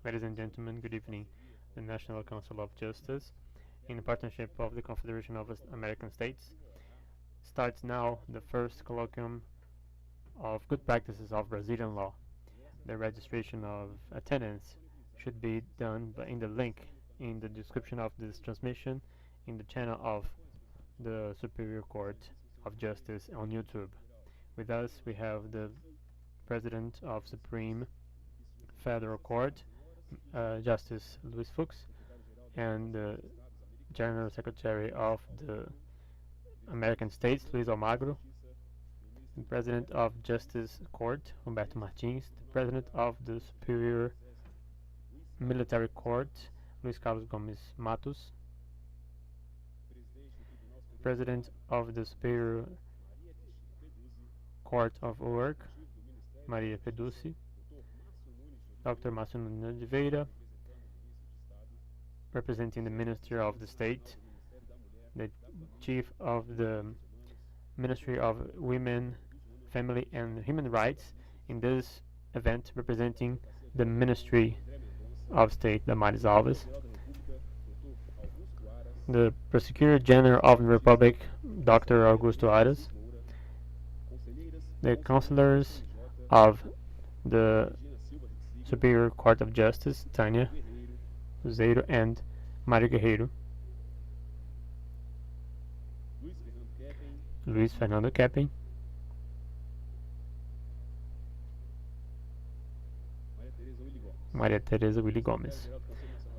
Ladies and gentlemen, good evening. The National Council of Justice, in partnership of the Confederation of American States, starts now the first colloquium of good practices of Brazilian law. The registration of attendance should be done in the link in the description of this transmission in the channel of the Superior Court of Justice on YouTube. With us, we have the President of Supreme Federal Court, Justice Luis Fux, and the General Secretary of the American States, Luis Almagro, the President of Justice Court, Humberto Martins, the President of the Superior Military Court, Luis Carlos Gomes Matos, President of the Superior Court of Work, Maria Peducci, Dr. Márcio Nunes Oliveira, representing the Ministry of the State, the Chief of the Ministry of Women, Family and Human Rights, in this event representing the Ministry of State, Damares Alves, the Prosecutor General of the Republic, Dr. Augusto Aras, the Councilors of the Superior Court of Justice, Tânia Cruzeiro and Mário Guerreiro, Luiz Fernando Keppen, Maria Teresa Willy Gomes,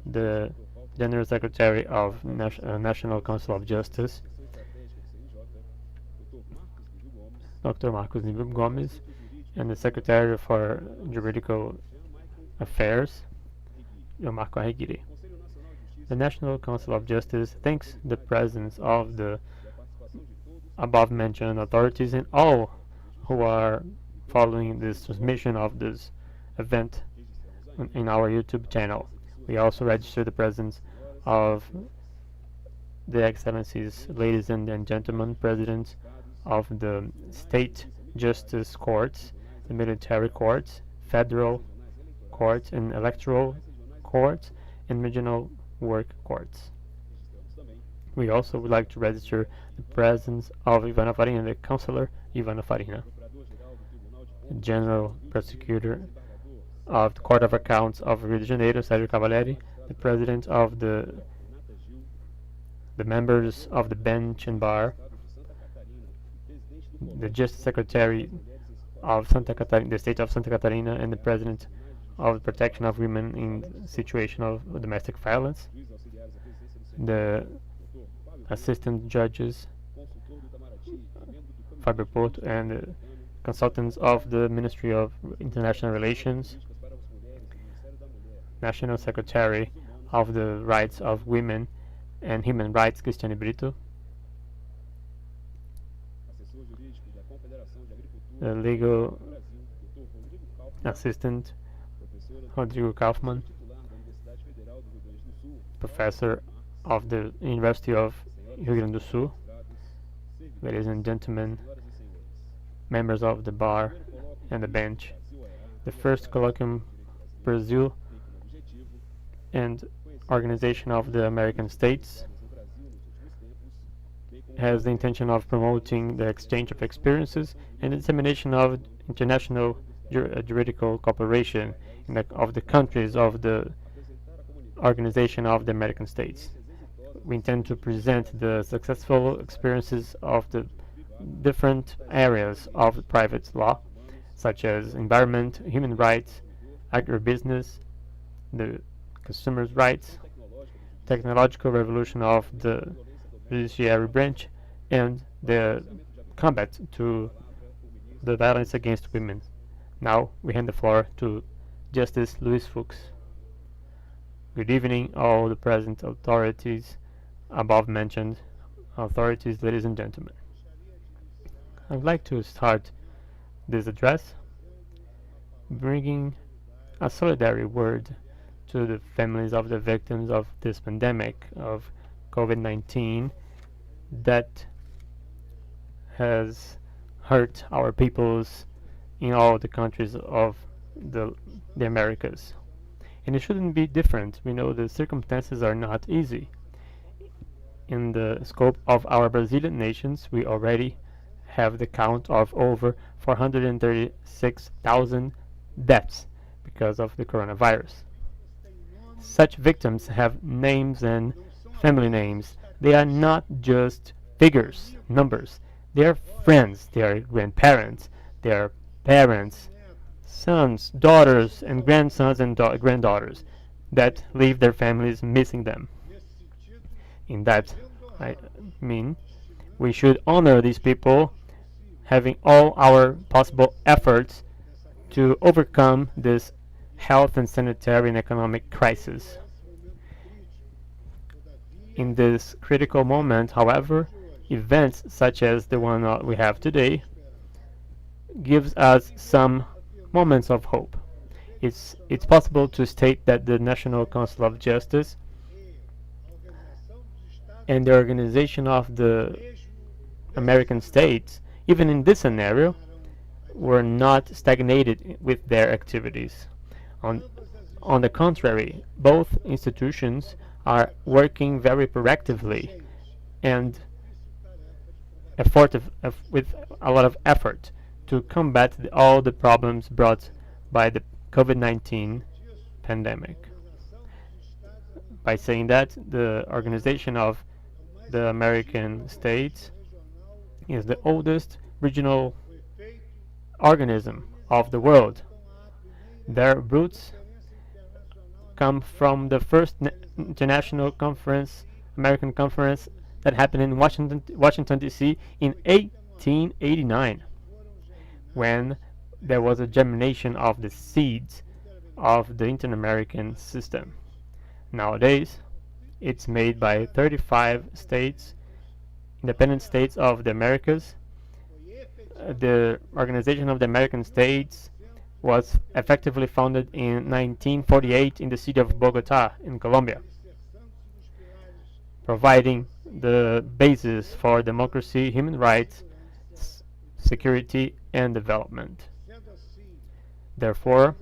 the General Secretary of National Council of Justice, Dr. Marcos Nível Gomes, and the Secretary for Juridical Affairs, Marco Arreguire. The National Council of Justice thanks the presence of the above-mentioned authorities and all who are following this transmission of this event in our YouTube channel. We also register the presence of the Excellencies, ladies and gentlemen, presidents of the state justice courts, the military courts, federal courts, and electoral courts, and regional work courts. We also would like to register the presence of Ivana Farina, the Councilor Ivana Farina, General Prosecutor of the Court of Accounts of Rio de Janeiro, Sergio Cavalieri, the President of the members of the bench and bar, the Justice Secretary of Santa Catarina, the State of Santa Catarina, and the President of the Protection of Women in Situation of Domestic Violence, the Assistant Judges, Fabio Porto, and the consultants of the Ministry of International Relations, National Secretary of the Rights of Women and Human Rights, Cristiane Brito, the Legal Assistant, Rodrigo Kaufmann, Professor of the University of Rio Grande do Sul, ladies and gentlemen, members of the bar and the bench. The first colloquium Brazil and Organization of the American States has the intention of promoting the exchange of experiences and the dissemination of international juridical cooperation of the countries of the Organization of the American States. We intend to present the successful experiences of the different areas of private law, such as environment, human rights, agribusiness, the consumers' rights, technological revolution of the judiciary branch, and the combat to the violence against women. Now we hand the floor to Justice Luis Fux. Good evening, all the present authorities, above mentioned authorities, ladies and gentlemen. I would like to start this address bringing a solidarity word to the families of the victims of this pandemic of COVID-19 that has hurt our peoples in all the countries of the Americas. And it shouldn't be different. We know the circumstances are not easy. In the scope of our Brazilian nations, we already have the count of over 436,000 deaths because of the coronavirus. Such victims have names and family names. They are not just figures, numbers. They are friends, they are grandparents, they are parents, sons, daughters, and grandsons and granddaughters that leave their families missing them. In that, I mean, we should honor these people, having all our possible efforts to overcome this health and sanitary and economic crisis. In this critical moment, however, events such as the one we have today gives us some moments of hope. It's possible to state that the National Council of Justice and the Organization of the American States, even in this scenario, were not stagnated with their activities. On the contrary, both institutions are working very proactively and with a lot of effort to combat all the problems brought by the COVID-19 pandemic. By saying that, the Organization of the American States is the oldest regional organism of the world. Their roots come from the first international conference, American conference, that happened in Washington D.C. in 1889, when there was a germination of the seeds of the Inter-American system. Nowadays, it's made by 35 states, independent states of the Americas. The Organization of the American States was effectively founded in 1948 in the city of Bogota in Colombia, providing the basis for democracy, human rights, security, and development. Therefore,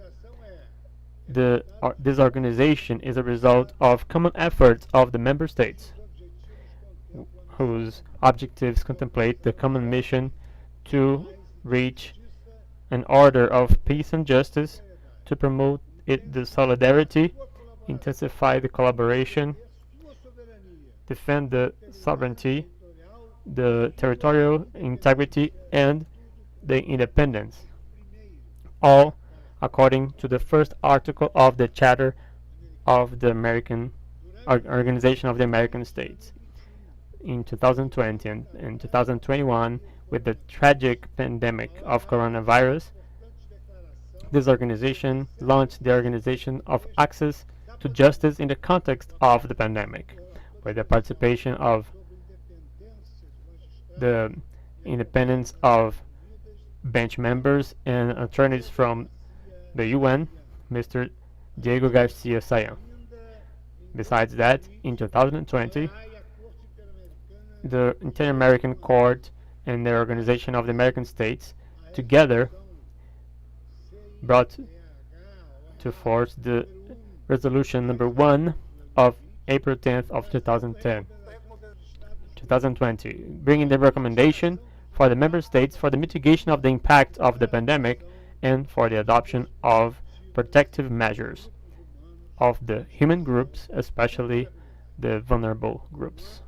this organization is a result of common efforts of the member states, whose objectives contemplate the common mission to reach an order of peace and justice, to promote the solidarity, intensify the collaboration, defend the sovereignty, the territorial integrity, and the independence, all according to the first article of the Charter of the Organization of the American States. In 2020 and 2021, with the tragic pandemic of coronavirus, this organization launched the Organization of Access to Justice in the context of the pandemic, with the participation of the independence of bench members and attorneys from the UN, Mr. Diego Garcia Sayan. Besides that, in 2020, the Inter-American Court and the Organization of the American States together brought to force the resolution number 1 of April 10th of 2020, bringing the recommendation for the member states for the mitigation of the impact of the pandemic and for the adoption of protective measures of the human groups, especially the vulnerable groups.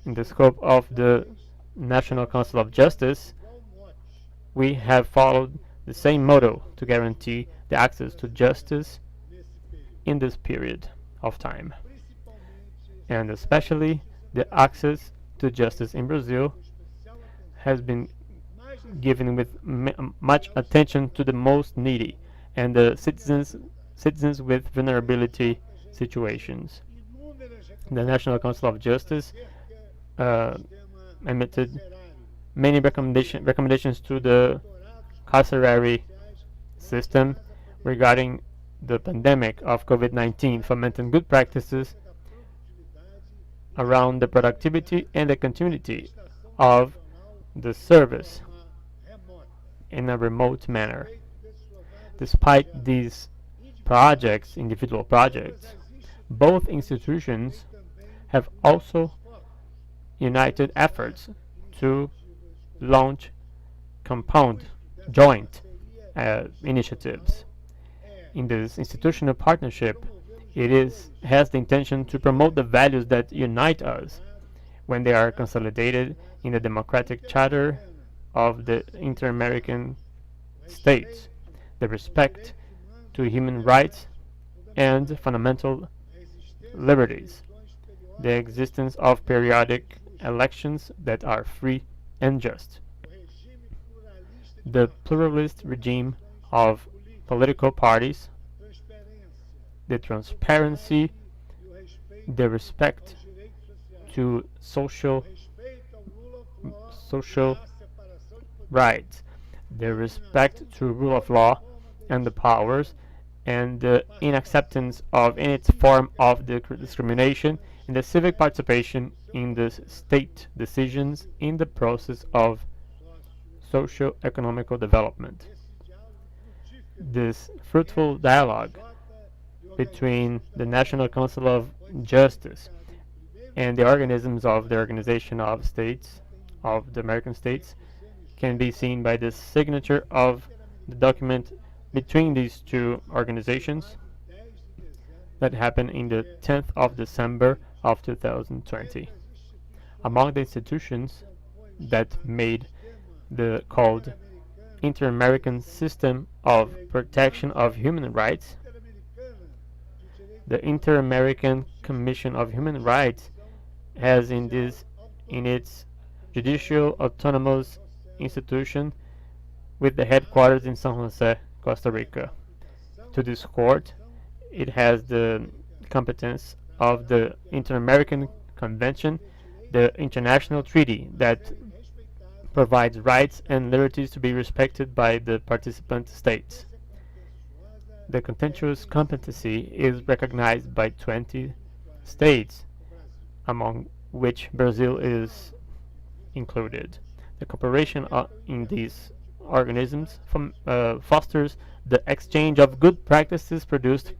In the scope of the National Council of Justice, we have followed the same motto to guarantee the access to justice in this period of time, and especially the access to justice in Brazil has been given with much attention to the most needy and the citizens with vulnerability situations. The National Council of Justice emitted many recommendations to the carcerary system regarding the pandemic of COVID-19, fomenting good practices around the productivity and the continuity of the service in a remote manner. Despite these projects, individual projects. Both institutions have also united efforts to launch compound joint initiatives. In this institutional partnership, has the intention to promote the values that unite us when they are consolidated in the democratic charter of the inter-American states, the respect to human rights and fundamental liberties, the existence of periodic elections that are free and just, the pluralist regime of political parties, the transparency, the respect to social rights, the respect to rule of law and the powers, and the inacceptance of any form of discrimination, and the civic participation in the state decisions in the process of socio-economical development. This fruitful dialogue between the National Council of Justice and the organisms of the Organization of States, of the American States, can be seen by the signature of the document between these two organizations that happened in the 10th of December of 2020. Among the institutions that made the called Inter-American System of Protection of Human Rights, the Inter-American Commission of Human Rights has in its Judicial Autonomous Institution with the headquarters in San Jose, Costa Rica. To this court, it has the competence of the Inter-American Convention, the international treaty that provides rights and liberties to be respected by the participant states. The contentious competency is recognized by 20 states, among which Brazil is included. The cooperation in these organisms fosters the exchange of good practices produced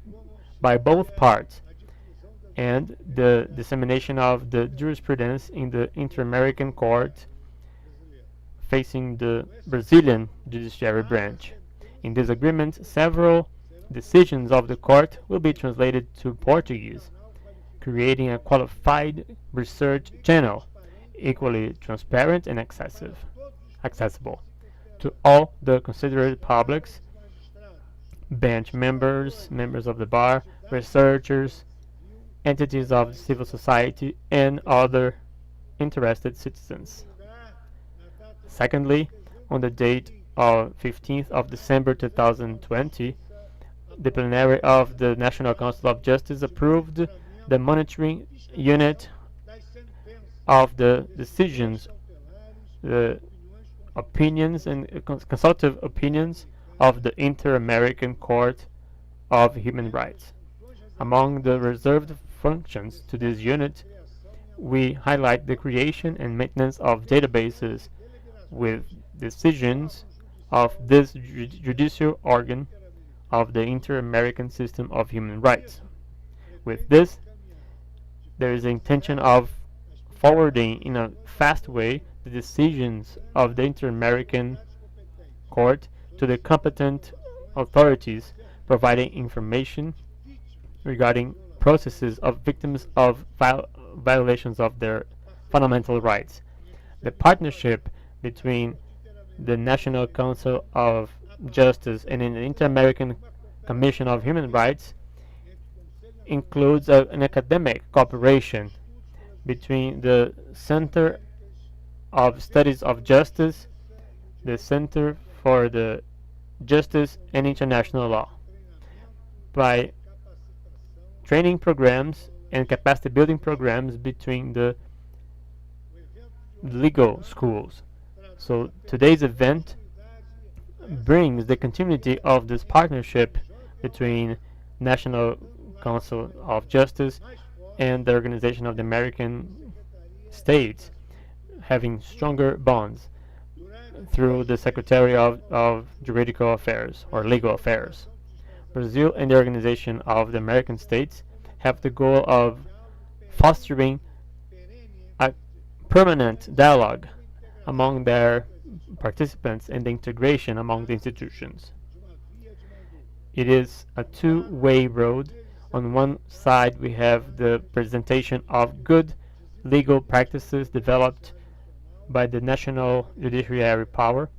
by both parts and the dissemination of the jurisprudence in the Inter-American Court facing the Brazilian judiciary branch. In this agreement, several decisions of the court will be translated to Portuguese, creating a qualified research channel, equally transparent and accessible to all the considered publics, bench members, members of the bar, researchers, entities of civil society, and other interested citizens. Secondly, on the date of 15th of December 2020, the plenary of the National Council of Justice approved the monitoring unit of the decisions, the opinions and consultative opinions of the Inter-American Court of Human Rights. Among the reserved functions to this unit, we highlight the creation and maintenance of databases with decisions of this judicial organ of the Inter-American System of Human Rights. With this, there is the intention of forwarding in a fast way the decisions of the Inter-American Court to the competent authorities, providing information regarding processes of victims of violations of their fundamental rights. The partnership between the National Council of Justice and the Inter-American Commission of Human Rights includes an academic cooperation between the Center of Studies of Justice, the Center for the Justice and International Law, by training programs and capacity building programs between the legal schools. So today's event brings the continuity of this partnership between National Council of Justice and the Organization of the American States, having stronger bonds through the Secretary of Juridical Affairs or Legal Affairs. Brazil and the Organization of the American States have the goal of fostering a permanent dialogue among their participants and the integration among the institutions. It is a two-way road. On one side, we have the presentation of good legal practices developed by the national judiciary power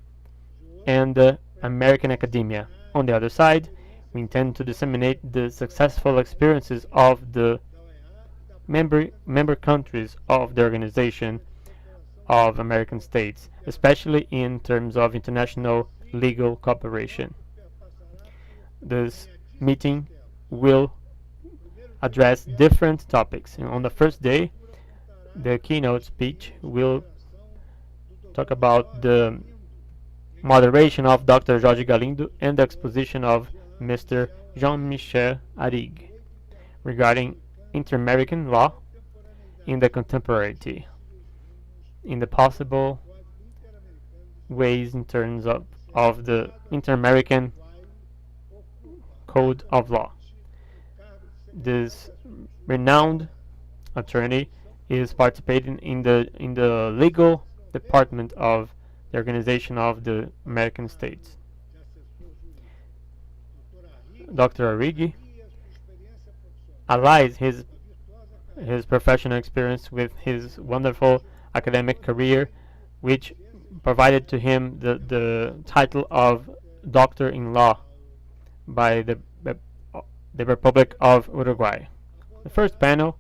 and the American academia. On the other side, we intend to disseminate the successful experiences of the member countries of the Organization of American States, especially in terms of international legal cooperation. This meeting will address different topics. And on the first day, the keynote speech will talk about the moderation of Dr. Jorge Galindo and the exposition of Mr. Jean-Michel Arig regarding inter-American law in the contemporary, in the possible ways in terms of the inter-American code of law. This renowned attorney is participating in the legal department of the Organization of the American States. Dr. Arrighi allies his professional experience with his wonderful academic career, which provided to him the title of Doctor in Law by the Republic of Uruguay. The first panel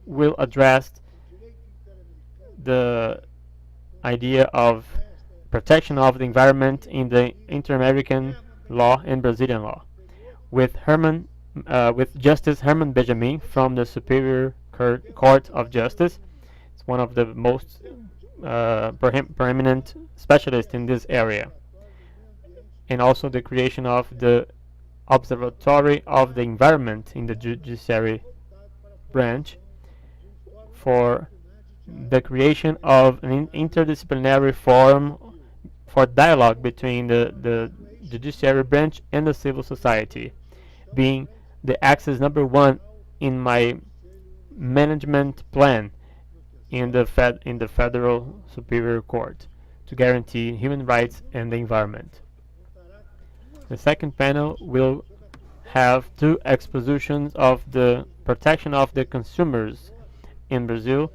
will address the idea of protection of the environment in the inter-American law and Brazilian law, with Justice Herman Benjamin from the Superior Court of Justice. It's one of the most preeminent specialists in this area, and also the creation of the Observatory of the Environment in the Judiciary branch for the creation of an interdisciplinary forum for dialogue between the Judiciary branch and the civil society, being the axis number one in my management plan in the Federal Superior Court to guarantee human rights and the environment. The second panel will have two expositions of the protection of the consumers in Brazil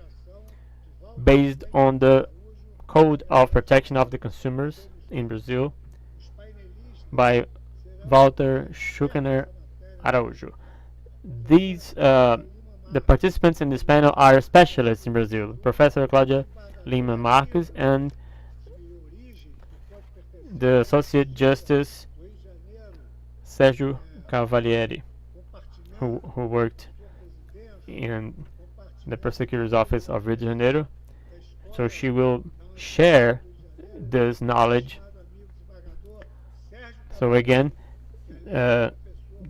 based on the Code of Protection of the Consumers in Brazil by Walter Schuckner Araújo. The participants in this panel are specialists in Brazil, Professor Claudia Lima Marques and the Associate Justice Sergio Cavalieri, who worked in the prosecutor's office of Rio de Janeiro. So she will share this knowledge. So again, the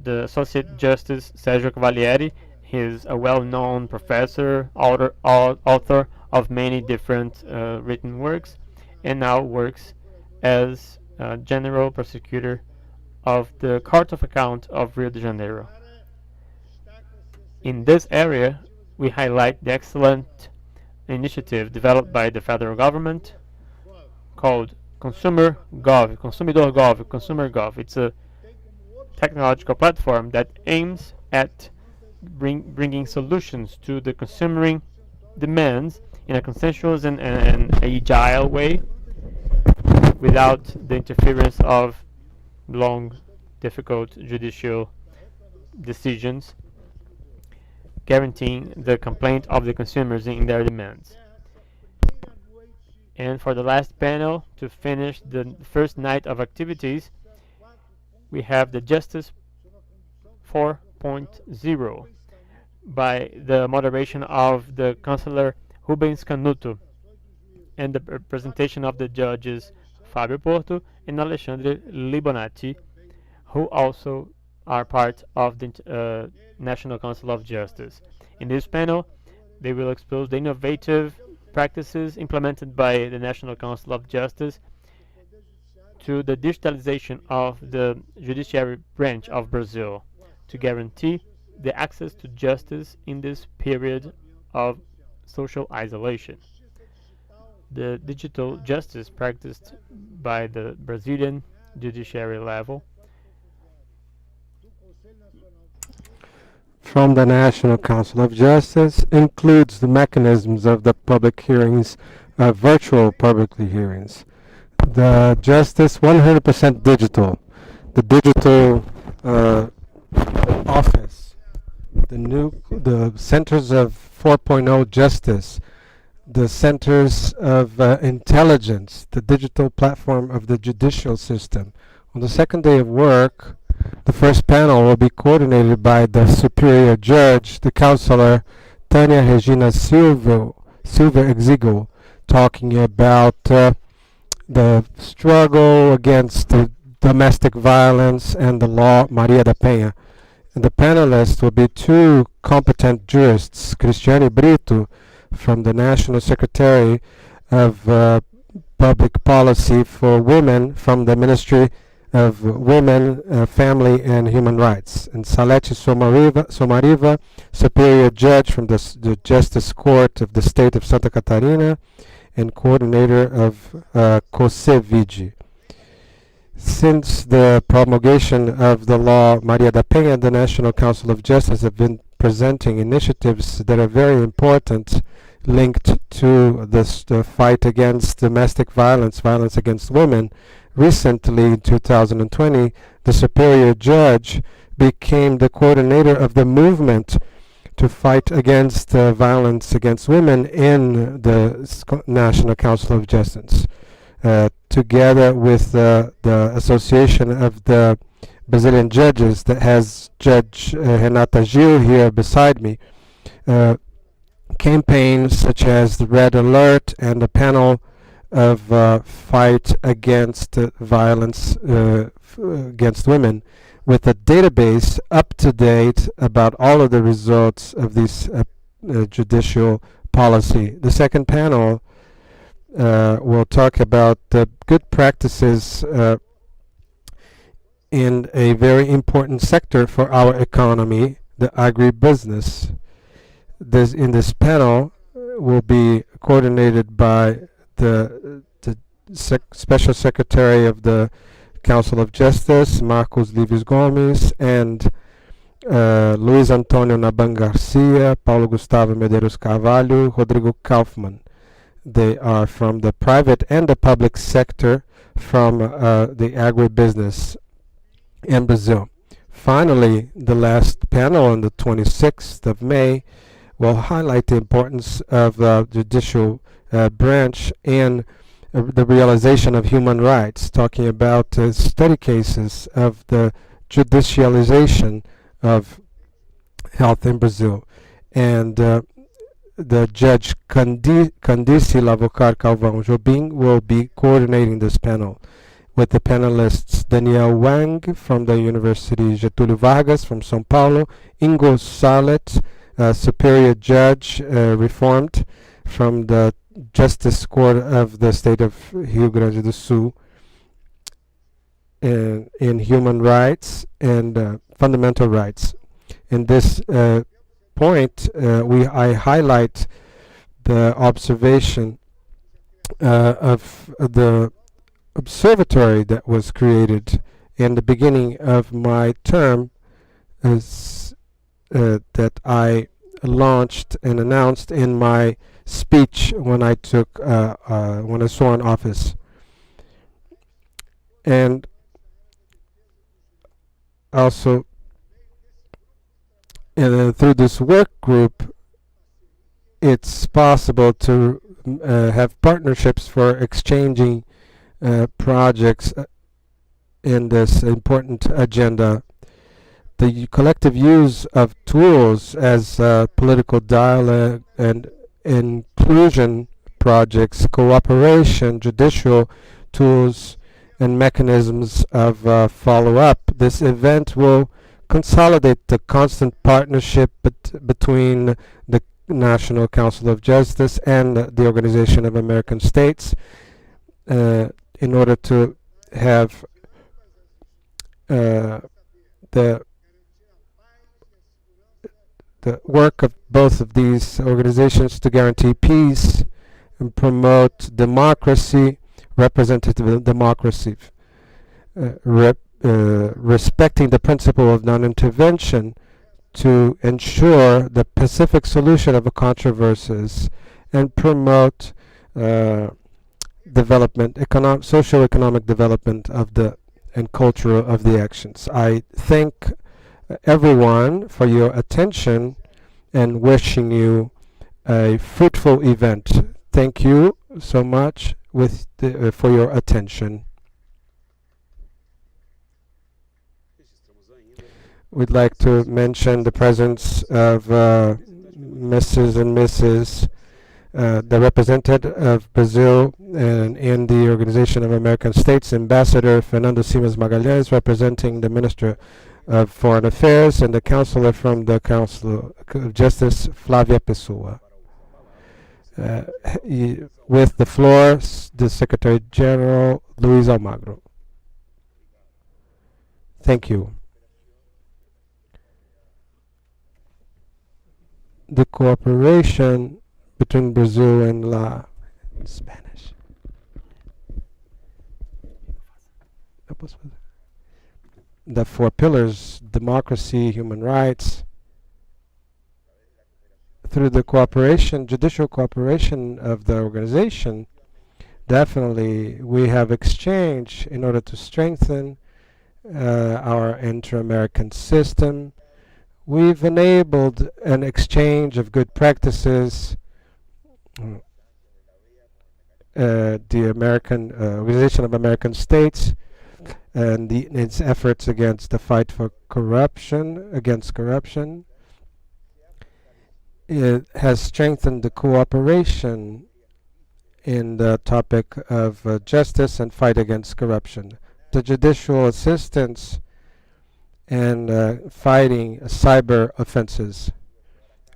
Associate Justice Sergio Cavalieri, he is a well-known professor, author of many different written works, and now works as General Prosecutor of the Court of Account of Rio de Janeiro. In this area, we highlight the excellent initiative developed by the federal government called Consumer Gov. It's a technological platform that aims at bringing solutions to the consumer demands in a consensual and agile way without the interference of long, difficult judicial decisions, guaranteeing the complaint of the consumers in their demands. And for the last panel, to finish the first night of activities, we have the Justice 4.0 by the moderation of the Councillor Rubens Canuto and the presentation of the judges Fábio Porto and Alexandre Libonati, who also are part of the National Council of Justice. In this panel, they will expose the innovative practices implemented by the National Council of Justice to the digitalization of the judiciary branch of Brazil to guarantee the access to justice in this period of social isolation. The digital justice practiced by the Brazilian judiciary level from the National Council of Justice includes the mechanisms of the public hearings, virtual public hearings. The justice 100% digital. The digital office. The centers of 4.0 justice. The centers of intelligence. The digital platform of the judicial system. On the second day of work, the first panel will be coordinated by the superior judge, the counselor Tânia Regina Silva Exigo, talking about the struggle against the domestic violence and the law Maria da Penha. And the panelists will be two competent jurists, Cristiane Brito from the National Secretary of Public Policy for Women from the Ministry of Women, Family and Human Rights, and Salete Somariva, Superior Judge from the Justice Court of the State of Santa Catarina and Coordinator of COSEVIG. Since the promulgation of the law Maria da Penha, the National Council of Justice have been presenting initiatives that are very important linked to the fight against domestic violence, violence against women. Recently, in 2020, the Superior Judge became the coordinator of the movement to fight against violence against women in the National Council of Justice, together with the Association of the Brazilian Judges that has Judge Renata Gil here beside me. Campaigns such as the Red Alert and the panel of fight against violence against women, with a database up to date about all of the results of this judicial policy. The second panel will talk about the good practices in a very important sector for our economy, the agribusiness. In this panel will be coordinated by the Special Secretary of the Council of Justice, Marcos Lives Gomes, and Luiz Antonio Naban Garcia, Paulo Gustavo Medeiros Carvalho, Rodrigo Kaufmann. They are from the private and the public sector from the agribusiness in Brazil. Finally, the last panel on the 26th of May will highlight the importance of the judicial branch in the realization of human rights, talking about study cases of the judicialization of health in Brazil. And the Judge Candice Lavocar Calvão Jobim will be coordinating this panel, with the panelists Daniel Wang from the University Getúlio Vargas from São Paulo, Ingo Salet, Superior Judge Reformed from the Justice Court of the State of Rio Grande do Sul, in human rights and fundamental rights. In this point, I highlight the observation of the observatory that was created in the beginning of my term, that I launched and announced in my speech when I swore in office. And also through this work group, it's possible to have partnerships for exchanging projects in this important agenda. The collective use of tools as political dialogue and inclusion projects, cooperation, judicial tools, and mechanisms of follow-up. This event will consolidate the constant partnership between the National Council of Justice and the Organization of American States in order to have the work of both of these organizations to guarantee peace and promote democracy, representative democracy, respecting the principle of non-intervention to ensure the pacific solution of the controversies and promote development, socio-economic development of the and cultural of the actions. I thank everyone for your attention and wishing you a fruitful event. Thank you so much for your attention. We'd like to mention the presence of Mrs. and Mrs. The representative of Brazil and in the Organization of American States, Ambassador Fernando Simas Magalhães, representing the Minister of Foreign Affairs, and the Counselor from the Council of Justice, Flávia Pessoa. With the floor, the Secretary General, Luiz Almagro. Thank you. The cooperation between Brazil and Spanish. The four pillars: democracy, human rights. Through the cooperation, judicial cooperation of the organization, definitely we have exchange in order to strengthen our inter-American system. We've enabled an exchange of good practices. The American Organization of American States and its efforts against the fight for against corruption. It has strengthened the cooperation in the topic of justice and fight against corruption. The judicial assistance and fighting cyber offenses.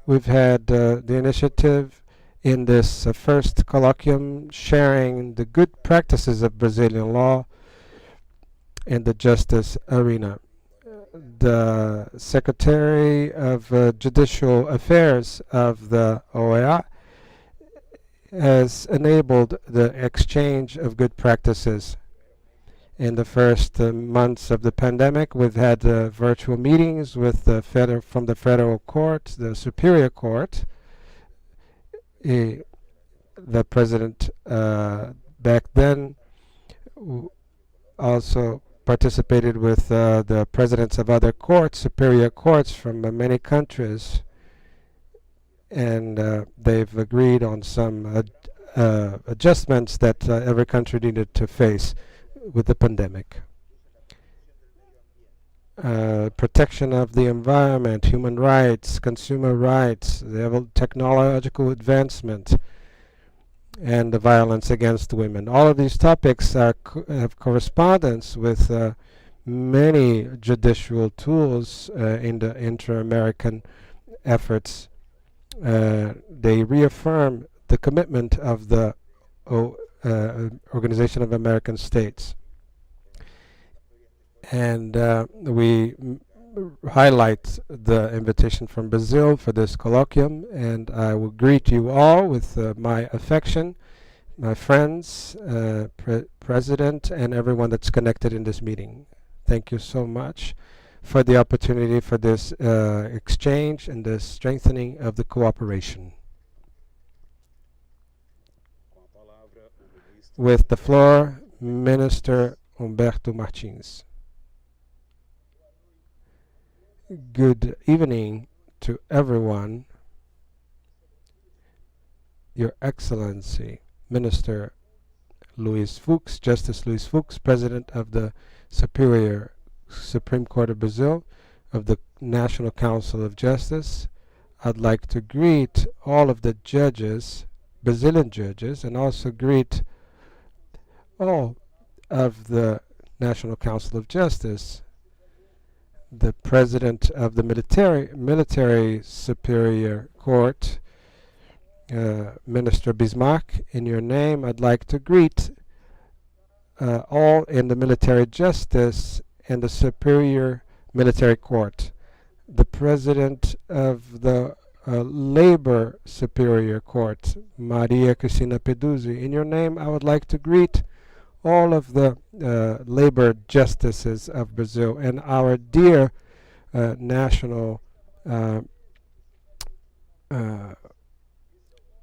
We've had the initiative in this first colloquium sharing the good practices of Brazilian law in the justice arena. The Secretary of Judicial Affairs of the OEA has enabled the exchange of good practices. In the first months of the pandemic, we've had virtual meetings with from the Federal Court, the Superior Court. The President back then also participated with the presidents of other courts, superior courts from many countries, and they've agreed on some adjustments that every country needed to face with the pandemic. Protection of the environment, human rights, consumer rights, the technological advancement, and the violence against women. All of these topics have correspondence with many judicial tools in the inter-American efforts. They reaffirm the commitment of the Organization of American States. And we highlight the invitation from Brazil for this colloquium, and I will greet you all with my affection, my friends, President, and everyone that's connected in this meeting. Thank you so much for the opportunity for this exchange and the strengthening of the cooperation. With the floor, Minister Humberto Martins. Good evening to everyone. Your Excellency, Minister Luiz Fux, Justice Luiz Fux, President of the Supreme Court of Brazil, of the National Council of Justice. I'd like to greet all of the judges, Brazilian judges, and also greet all of the National Council of Justice, the President of the Military Superior Court, Minister Bismarck. In your name, I'd like to greet all in the military justice and the superior military court. The president of the labor superior court, Maria Cristina Peduzzi. In your name, I would like to greet all of the labor justices of Brazil and our dear national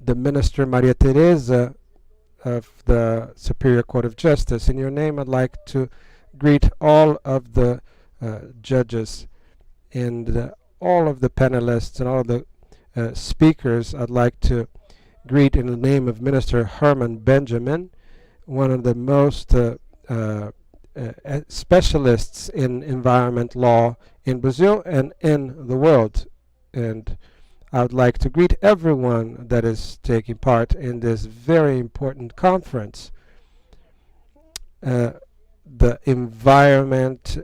the Minister Maria Teresa of the Superior Court of Justice. In your name, I'd like to greet all of the judges and all of the panelists and all of the speakers. I'd like to greet in the name of Minister Herman Benjamin, one of the most specialists in environment law in Brazil and in the world. And I would like to greet everyone that is taking part in this very important conference. The environment,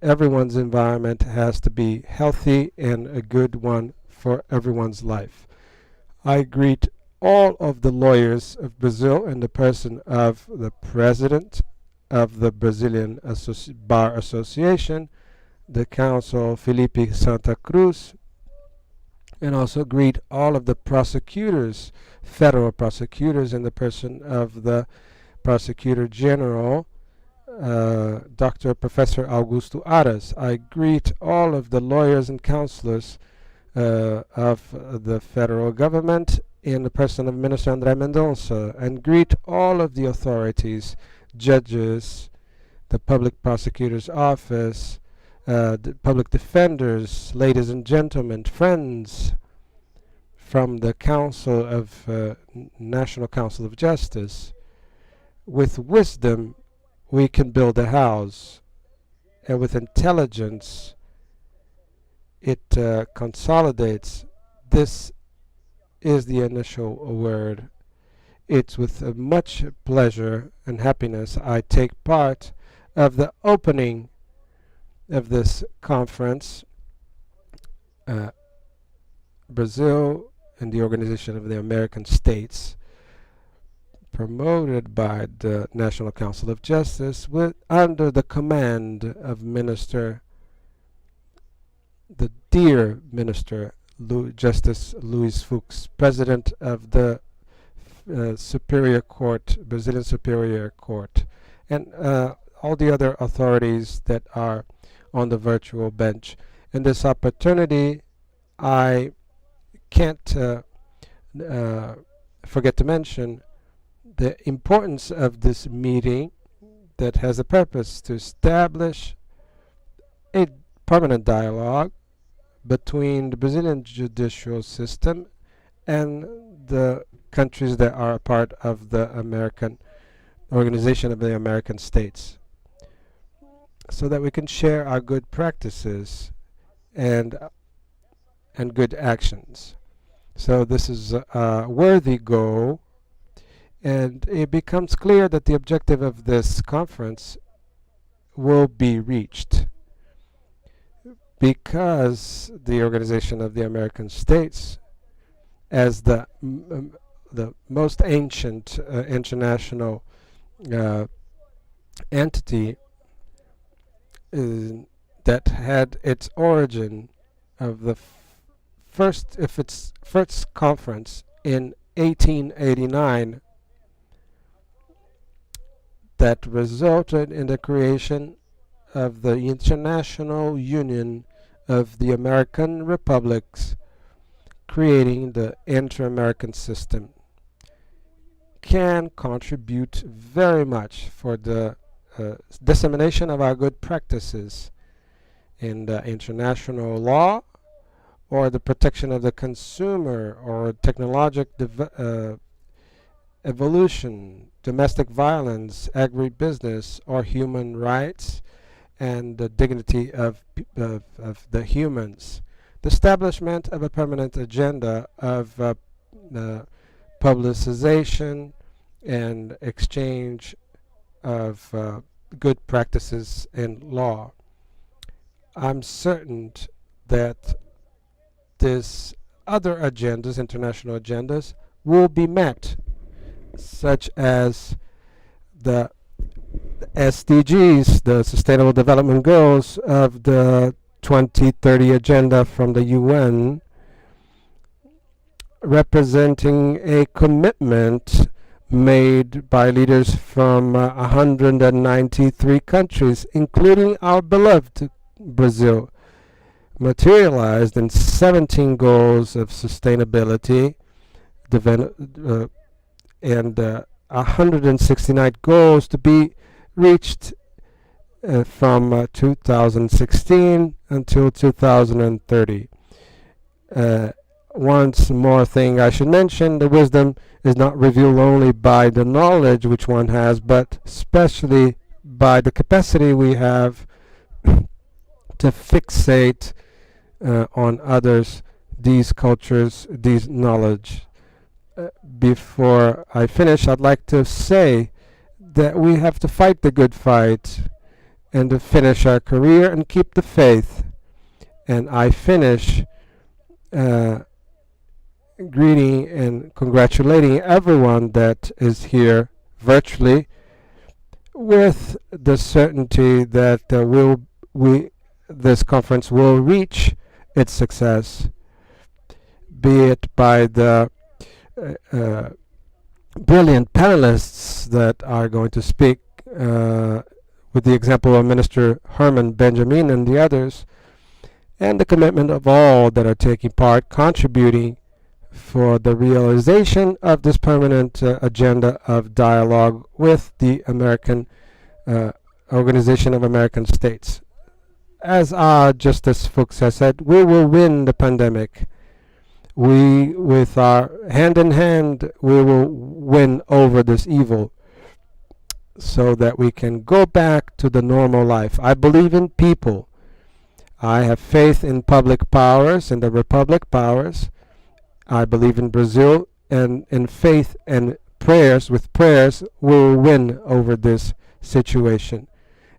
everyone's environment has to be healthy and a good one for everyone's life. I greet all of the lawyers of Brazil in the person of the president of the Brazilian Bar Association, the counsel Felipe Santa Cruz, and also greet all of the prosecutors, federal prosecutors, in the person of the Prosecutor General, Dr. Professor Augusto Aras. I greet all of the lawyers and counselors of the federal government in the person of Minister André Mendonça, and greet all of the authorities, judges, the public prosecutor's office, the public defenders, ladies and gentlemen, friends from the Council of National Council of Justice. With wisdom, we can build a house, and with intelligence, it consolidates. This is the initial word. It's with much pleasure and happiness I take part of the opening of this conference, Brazil and the Organization of the American States, promoted by the National Council of Justice, under the command of the dear Minister Justice Luis Fux, President of the Superior Court, Brazilian Superior Court, and all the other authorities that are on the virtual bench. In this opportunity, I can't forget to mention the importance of this meeting that has a purpose to establish a permanent dialogue between the Brazilian judicial system and the countries that are a part of the American Organization of the American States, so that we can share our good practices and good actions. So this is a worthy goal, and it becomes clear that the objective of this conference will be reached because the Organization of the American States, as the most ancient international entity that had its origin of the its first conference in 1889, that resulted in the creation of the International Union of the American Republics, creating the Inter-American System, can contribute very much for the dissemination of our good practices in the international law, or the protection of the consumer, or technological evolution, domestic violence, agribusiness, or human rights, and the dignity of the humans. The establishment of a permanent agenda of publicization and exchange of good practices in law. I'm certain that these other agendas, international agendas, will be met, such as the SDGs, the Sustainable Development Goals of the 2030 Agenda from the UN, representing a commitment made by leaders from 193 countries, including our beloved Brazil, materialized in 17 goals of sustainability and 169 goals to be reached from 2016 until 2030. Once more thing I should mention, the wisdom is not revealed only by the knowledge which one has, but especially by the capacity we have to fixate on others, these cultures, these knowledge. Before I finish, I'd like to say that we have to fight the good fight and to finish our career and keep the faith. And I finish greeting and congratulating everyone that is here virtually, with the certainty that this conference will reach its success, be it by the brilliant panelists that are going to speak, with the example of Minister Herman Benjamin and the others, and the commitment of all that are taking part, contributing for the realization of this permanent agenda of dialogue with the American Organization of American States. As our Justice Fuchs has said, we will win the pandemic. We, with our hand in hand, we will win over this evil so that we can go back to the normal life. I believe in people. I have faith in public powers, in the republic powers. I believe in Brazil, and in faith and prayers, with prayers, we will win over this situation.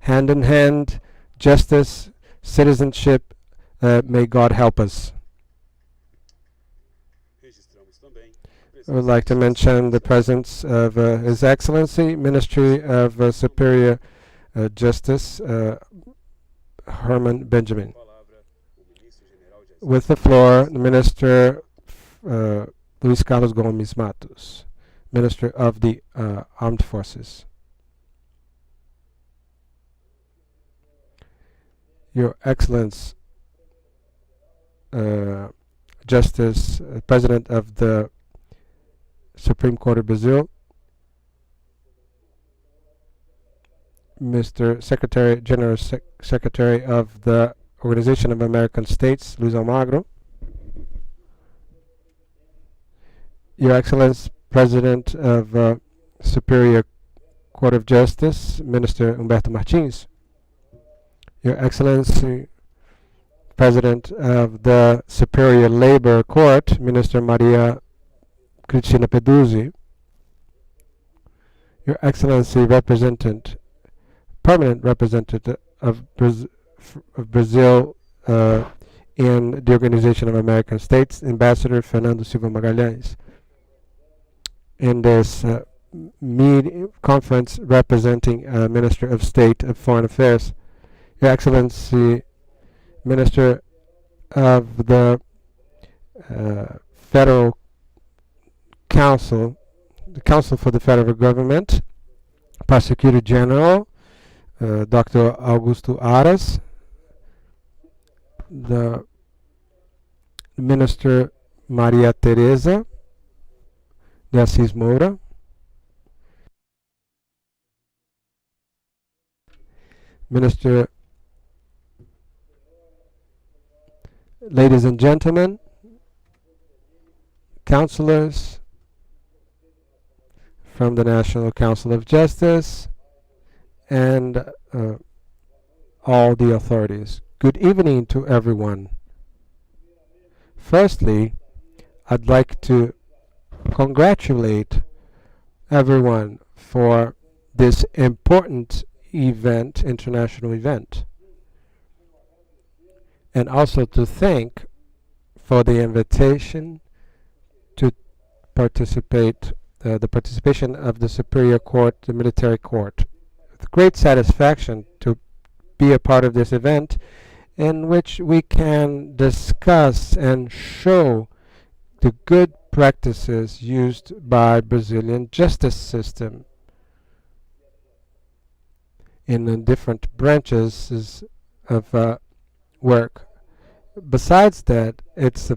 Hand in hand, justice, citizenship, may God help us. I would like to mention the presence of His Excellency, Ministry of Superior Justice, Herman Benjamin. With the floor, the Minister Luis Carlos Gomes Matos, Minister of the Armed Forces. Your Excellence, Justice, President of the Supreme Court of Brazil, Mr. Secretary, General Secretary of the Organization of American States, Luis Almagro, Your Excellence, President of Superior Court of Justice, Minister Humberto Martins, Your Excellency, President of the Superior Labor Court, Minister Maria Cristina Peduzzi, Your Excellency, Permanent Representative of Brazil in the Organization of American States, Ambassador Fernando Silva Magalhães. In this conference representing Minister of State of Foreign Affairs, Your Excellency, Minister of the Federal Council, the Council for the Federal Government, Prosecutor General, Dr. Augusto Aras, the Minister Maria Teresa de Assis Moura, Minister, ladies and gentlemen, counselors from the National Council of Justice, and all the authorities. Good evening to everyone. Firstly, I'd like to congratulate everyone for this important event, international event, and also to thank for the invitation to participate, the participation of the Superior Court, the Military Court with great satisfaction to be a part of this event in which we can discuss and show the good practices used by Brazilian justice system in the different branches of work. Besides that, it's a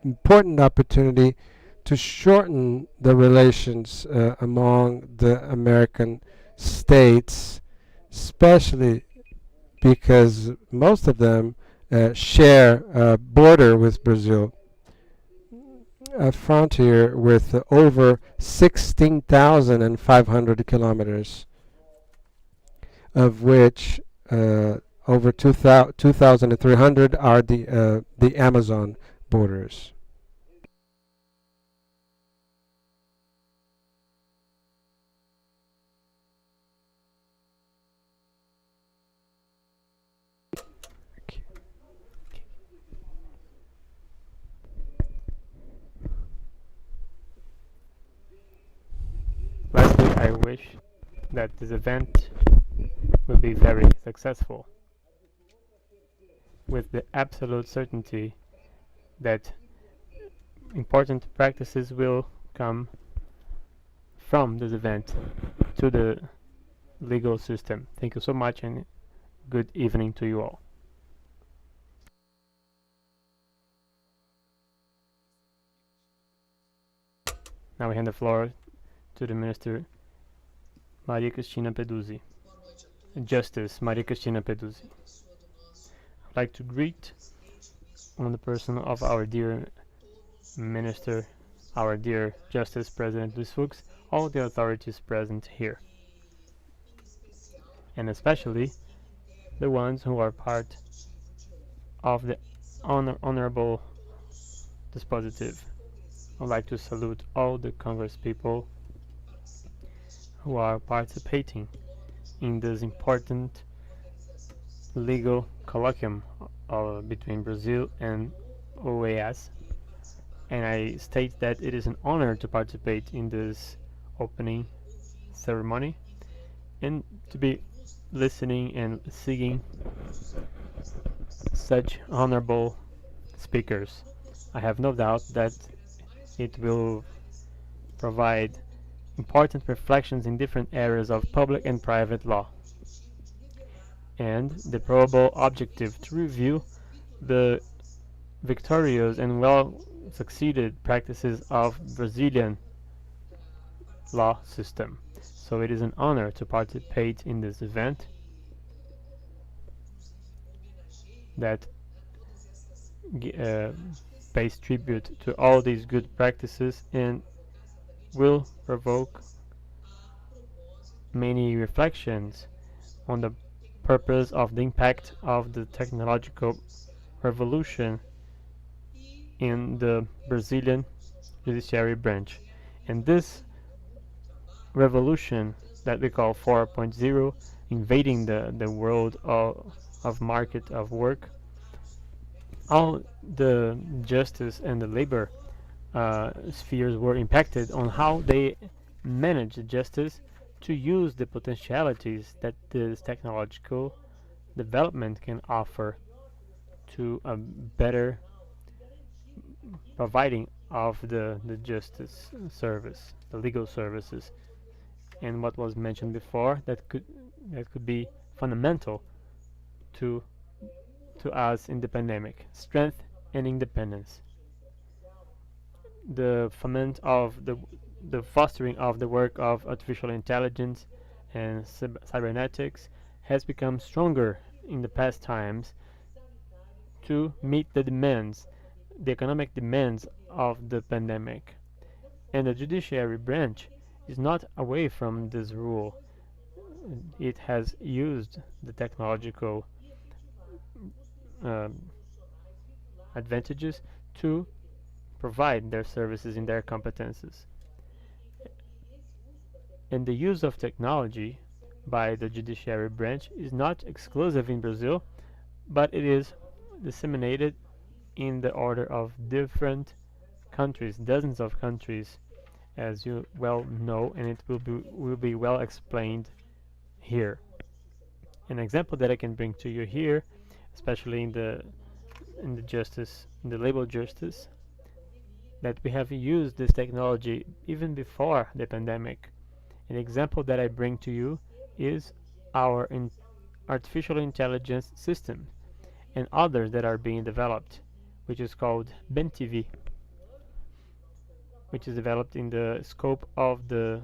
important opportunity to shorten the relations among the American states, especially because most of them share a border with Brazil, a frontier with over 16,500 kilometers, of which over 2,300 are the Amazon borders. Lastly, I wish that this event will be very successful, with the absolute certainty that important practices will come from this event to the legal system. Thank you so much, and good evening to you all. Now we hand the floor to the Minister Maria Cristina Peduzzi. Justice Maria Cristina Peduzzi. I'd like to greet on the person of our dear Minister, our dear Justice President Luis Fux, all the authorities present here, and especially the ones who are part of the honorable dispositive. I'd like to salute all the Congress people who are participating in this important legal colloquium between Brazil and OAS, and I state that it is an honor to participate in this opening ceremony and to be listening and seeing such honorable speakers. I have no doubt that it will provide important reflections in different areas of public and private law, and the probable objective to review the victorious and well-succeeded practices of Brazilian law system. So it is an honor to participate in this event that pays tribute to all these good practices and will provoke many reflections on the purpose of the impact of the technological revolution in the Brazilian judiciary branch. And this revolution that we call 4.0, invading the world of market of work, all the justice and the labor spheres were impacted on how they manage justice to use the potentialities that this technological development can offer to a better providing of the justice service, the legal services, and what was mentioned before that could be fundamental to us in the pandemic: strength and independence. The foment of the fostering of the work of artificial intelligence and cybernetics has become stronger in the past times to meet the demands, the economic demands of the pandemic. And the judiciary branch is not away from this rule. It has used the technological advantages to provide their services in their competences. And the use of technology by the judiciary branch is not exclusive in Brazil, but it is disseminated in the order of different countries, dozens of countries, as you well know, and it will be well explained here. An example that I can bring to you here, especially in the labor justice, that we have used this technology even before the pandemic. An example that I bring to you is our artificial intelligence system and others that are being developed, which is called BenTV, which is developed in the scope of the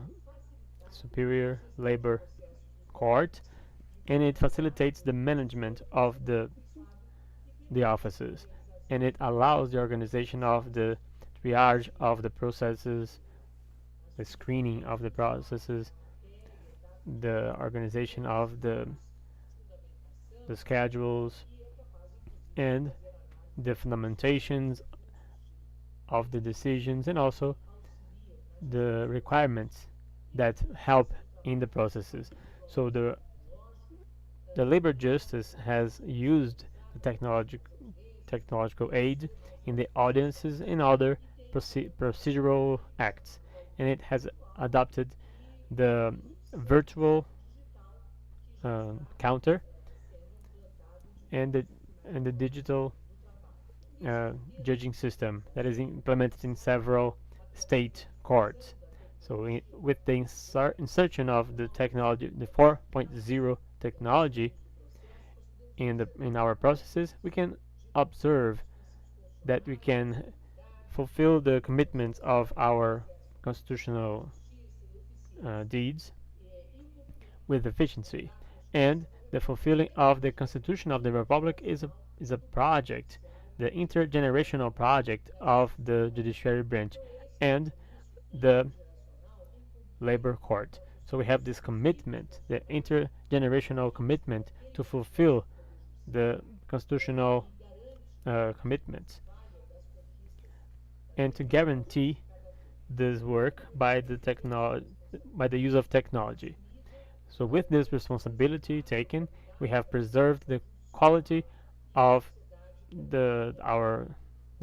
Superior Labor Court, and it facilitates the management of the offices, and it allows the organization of the triage of the processes, the screening of the processes, the organization of the schedules, and the fundamentations of the decisions, and also the requirements that help in the processes. So the labor justice has used the technological aid in the audiences and other procedural acts, and it has adopted the virtual counter and the digital judging system that is implemented in several state courts. So with the insertion of the technology, the 4.0 technology in our processes, we can observe that we can fulfill the commitments of our constitutional deeds with efficiency. And the fulfilling of the Constitution of the Republic is a project, the intergenerational project of the judiciary branch and the labor court. So we have this commitment, the intergenerational commitment to fulfill the constitutional commitments and to guarantee this work by the use of technology. So with this responsibility taken, we have preserved the quality of the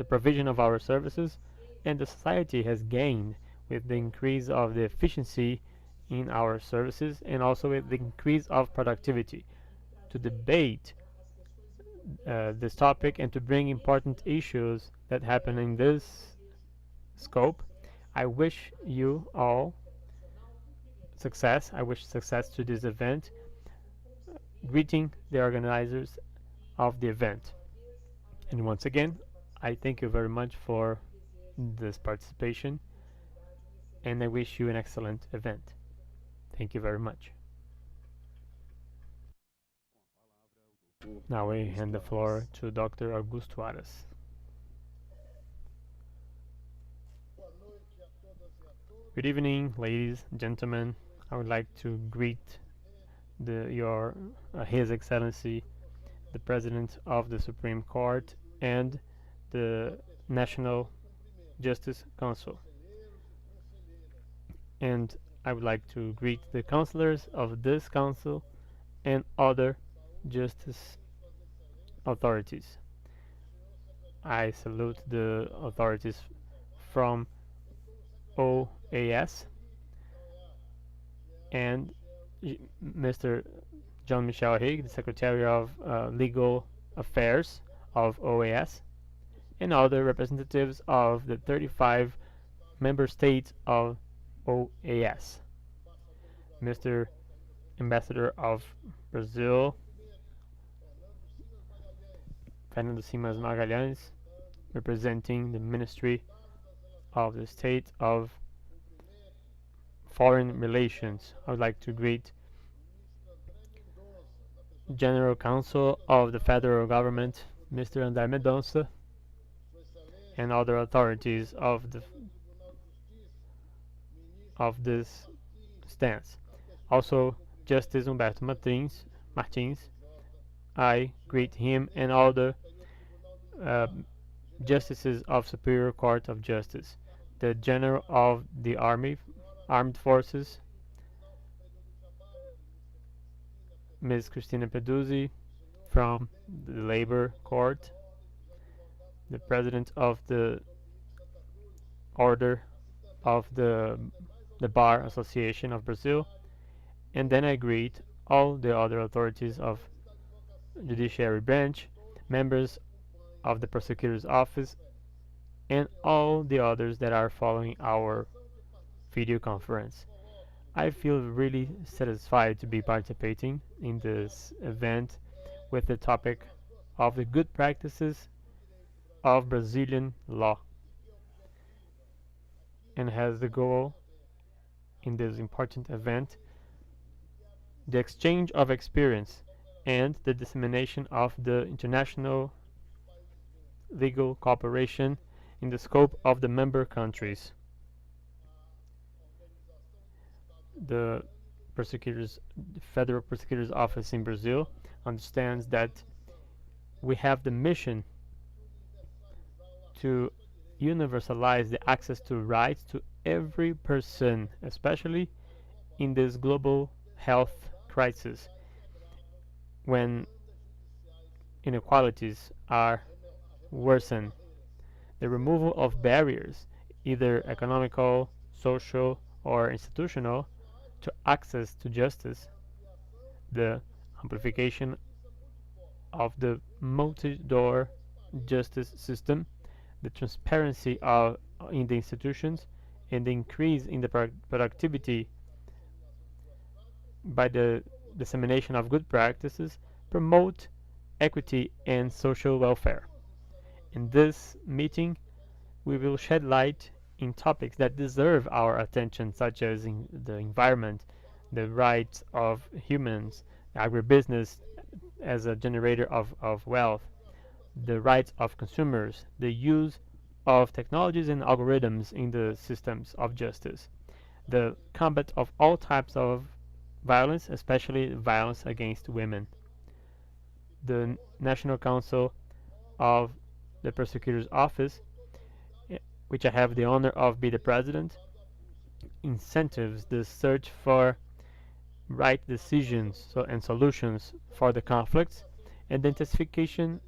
provision of our services, and the society has gained with the increase of the efficiency in our services and also with the increase of productivity. To debate this topic and to bring important issues that happen in this scope, I wish you all success. I wish success to this event, greeting the organizers of the event. And once again, I thank you very much for this participation, and I wish you an excellent event. Thank you very much. Now I hand the floor to Dr. Augusto Aras. Good evening, ladies and gentlemen. I would like to greet His Excellency, the President of the Supreme Court and the National Justice Council. And I would like to greet the counselors of this council and other justice authorities. I salute the authorities from OAS and Mr. John Michel Haig, the Secretary of Legal Affairs of OAS, and other representatives of the 35 member states of OAS. Mr. Ambassador of Brazil, Fernando Simas Magalhães, representing the Ministry of the State of Foreign Relations. I would like to greet General Counsel of the Federal Government, Mr. André Mendonça, and other authorities of this stance. Also, Justice Humberto Martins. I greet him and all the justices of Superior Court of Justice, the General of the Armed Forces, Ms. Cristina Peduzzi from the Labor Court, the President of the Order of the Bar Association of Brazil, and then I greet all the other authorities of judiciary branch, members of the prosecutor's office, and all the others that are following our video conference. I feel really satisfied to be participating in this event with the topic of the good practices of Brazilian law, and has the goal in this important event the exchange of experience and the dissemination of the international legal cooperation in the scope of the member countries. The Federal Prosecutor's Office in Brazil understands that we have the mission to universalize the access to rights to every person, especially in this global health crisis when inequalities are worsened. The removal of barriers, either economical, social, or institutional, to access to justice, the amplification of the multi-door justice system, the transparency in the institutions, and the increase in the productivity by the dissemination of good practices promote equity and social welfare. In this meeting, we will shed light in topics that deserve our attention, such as the environment, the rights of humans, agribusiness as a generator of wealth, the rights of consumers, the use of technologies and algorithms in the systems of justice, the combat of all types of violence, especially violence against women. The National Council of the Prosecutor's Office, which I have the honor of being the president, incentives the search for right decisions and solutions for the conflicts, and the intensification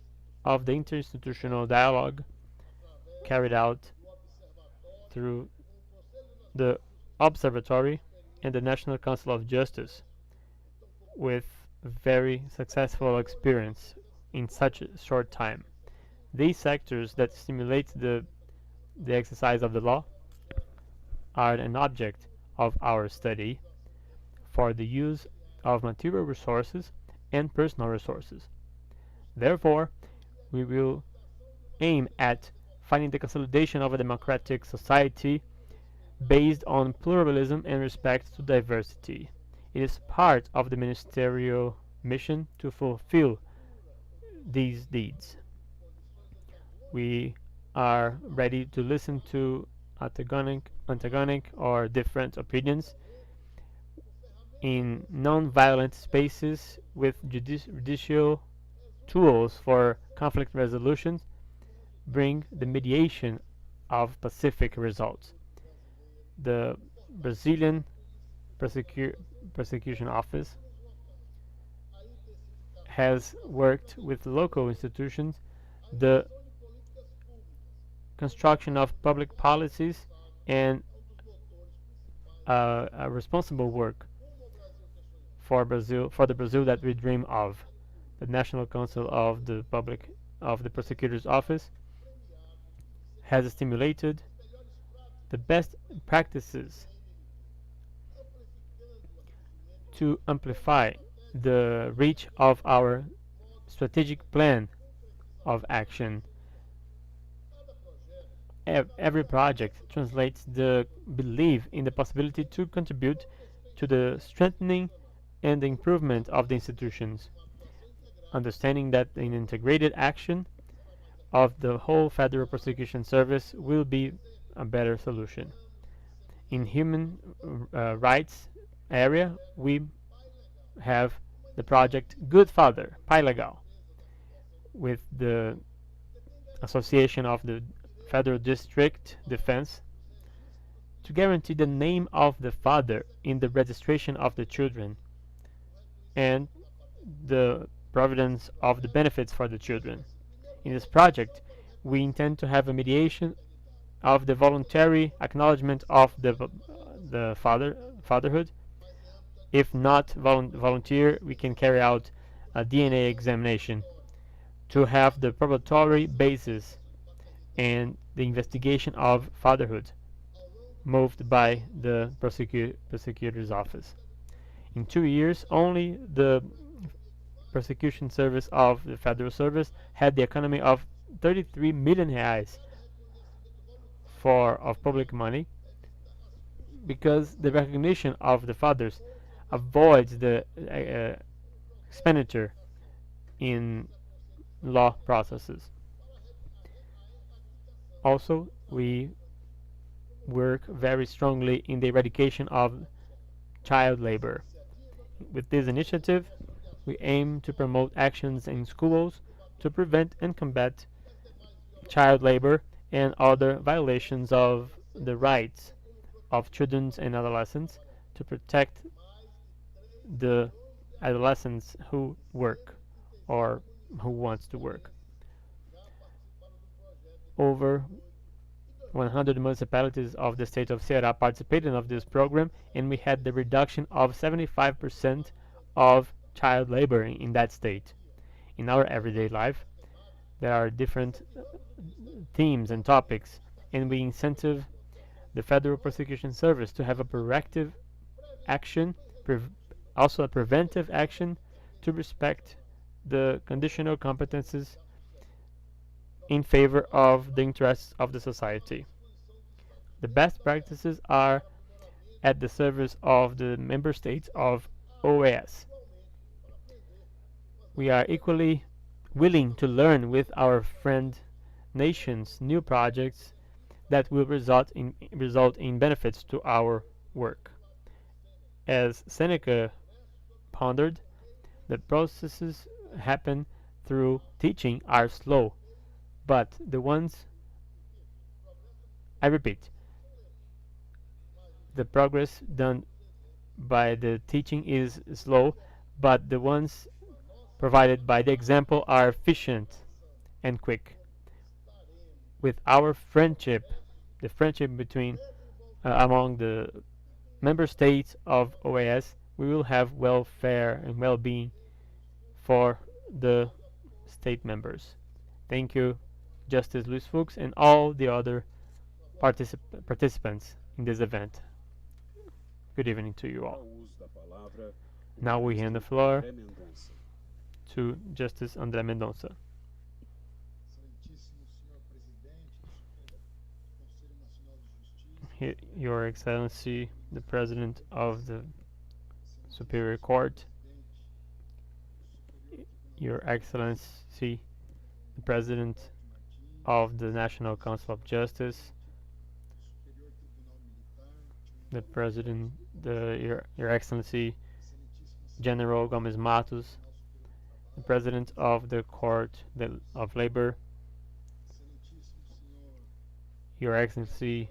of the interinstitutional dialogue carried out through the Observatory and the National Council of Justice, with very successful experience in such a short time. These sectors that stimulate the exercise of the law are an object of our study for the use of material resources and personal resources. Therefore, we will aim at finding the consolidation of a democratic society based on pluralism and respect to diversity. It is part of the ministerial mission to fulfill these deeds. We are ready to listen to antagonic or different opinions in non-violent spaces with judicial tools for conflict resolution, bring the mediation of pacific results. The Brazilian Prosecution Office has worked with local institutions the construction of public policies and a responsible work for the Brazil that we dream of. The National Council of the Prosecutor's Office has stimulated the best practices to amplify the reach of our strategic plan of action. Every project translates the belief in the possibility to contribute to the strengthening and the improvement of the institutions, understanding that an integrated action of the whole Federal Prosecution Service will be a better solution. In human rights area, we have the project Good Father, Pai Legal, with the association of the Federal District Defense to guarantee the name of the father in the registration of the children and the providence of the benefits for the children. In this project, we intend to have a mediation of the voluntary acknowledgement of the fatherhood If not volunteer, we can carry out a DNA examination to have the probatory basis and the investigation of fatherhood moved by the prosecutor's office. In 2 years, only the prosecution service of the federal service had the economy of 33 million reais of public money, because the recognition of the fathers avoids the expenditure in law processes. Also, we work very strongly in the eradication of child labor. With this initiative, we aim to promote actions in schools to prevent and combat child labor and other violations of the rights of children and adolescents, to protect the adolescents who work or who wants to work. Over 100 municipalities of the state of Ceará participated of this program, and we had the reduction of 75% of child labor in that state. In our everyday life, there are different themes and topics, and we incentive the Federal Prosecution Service to have a proactive action, also a preventive action, to respect the conditional competences in favor of the interests of the society. The best practices are at the service of the member states of OAS. We are equally willing to learn with our friend nations new projects that will result in benefits to our work. As Seneca pondered, the processes happen through teaching are slow, but the ones, I repeat, the progress done by the teaching is slow, but the ones provided by the example are efficient and quick. With our friendship, the friendship between among the member states of OAS, we will have welfare and well-being for the state members. Thank you, Justice Luis Fuchs, and all the other participants in this event. Good evening to you all. Now we hand the floor to Justice André Mendonça. Your Excellency, the President of the Superior Court, Your Excellency, the President of the National Council of Justice, the President, Your Excellency, General Gomes Matos, the President of the Court of Labor, Your Excellency,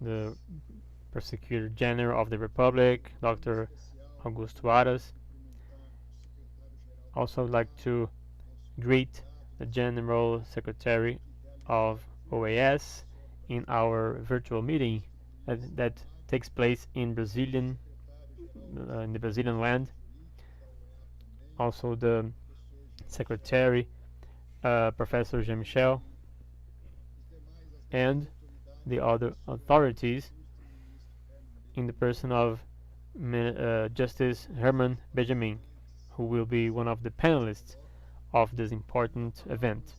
the Prosecutor General of the Republic, Dr. Augusto Aras. Also would like to greet the General Secretary of OAS in our virtual meeting that takes place in the Brazilian land. Also the Secretary, Professor Jean-Michel, and the other authorities in the person of Justice Herman Benjamin, who will be one of the panelists of this important event.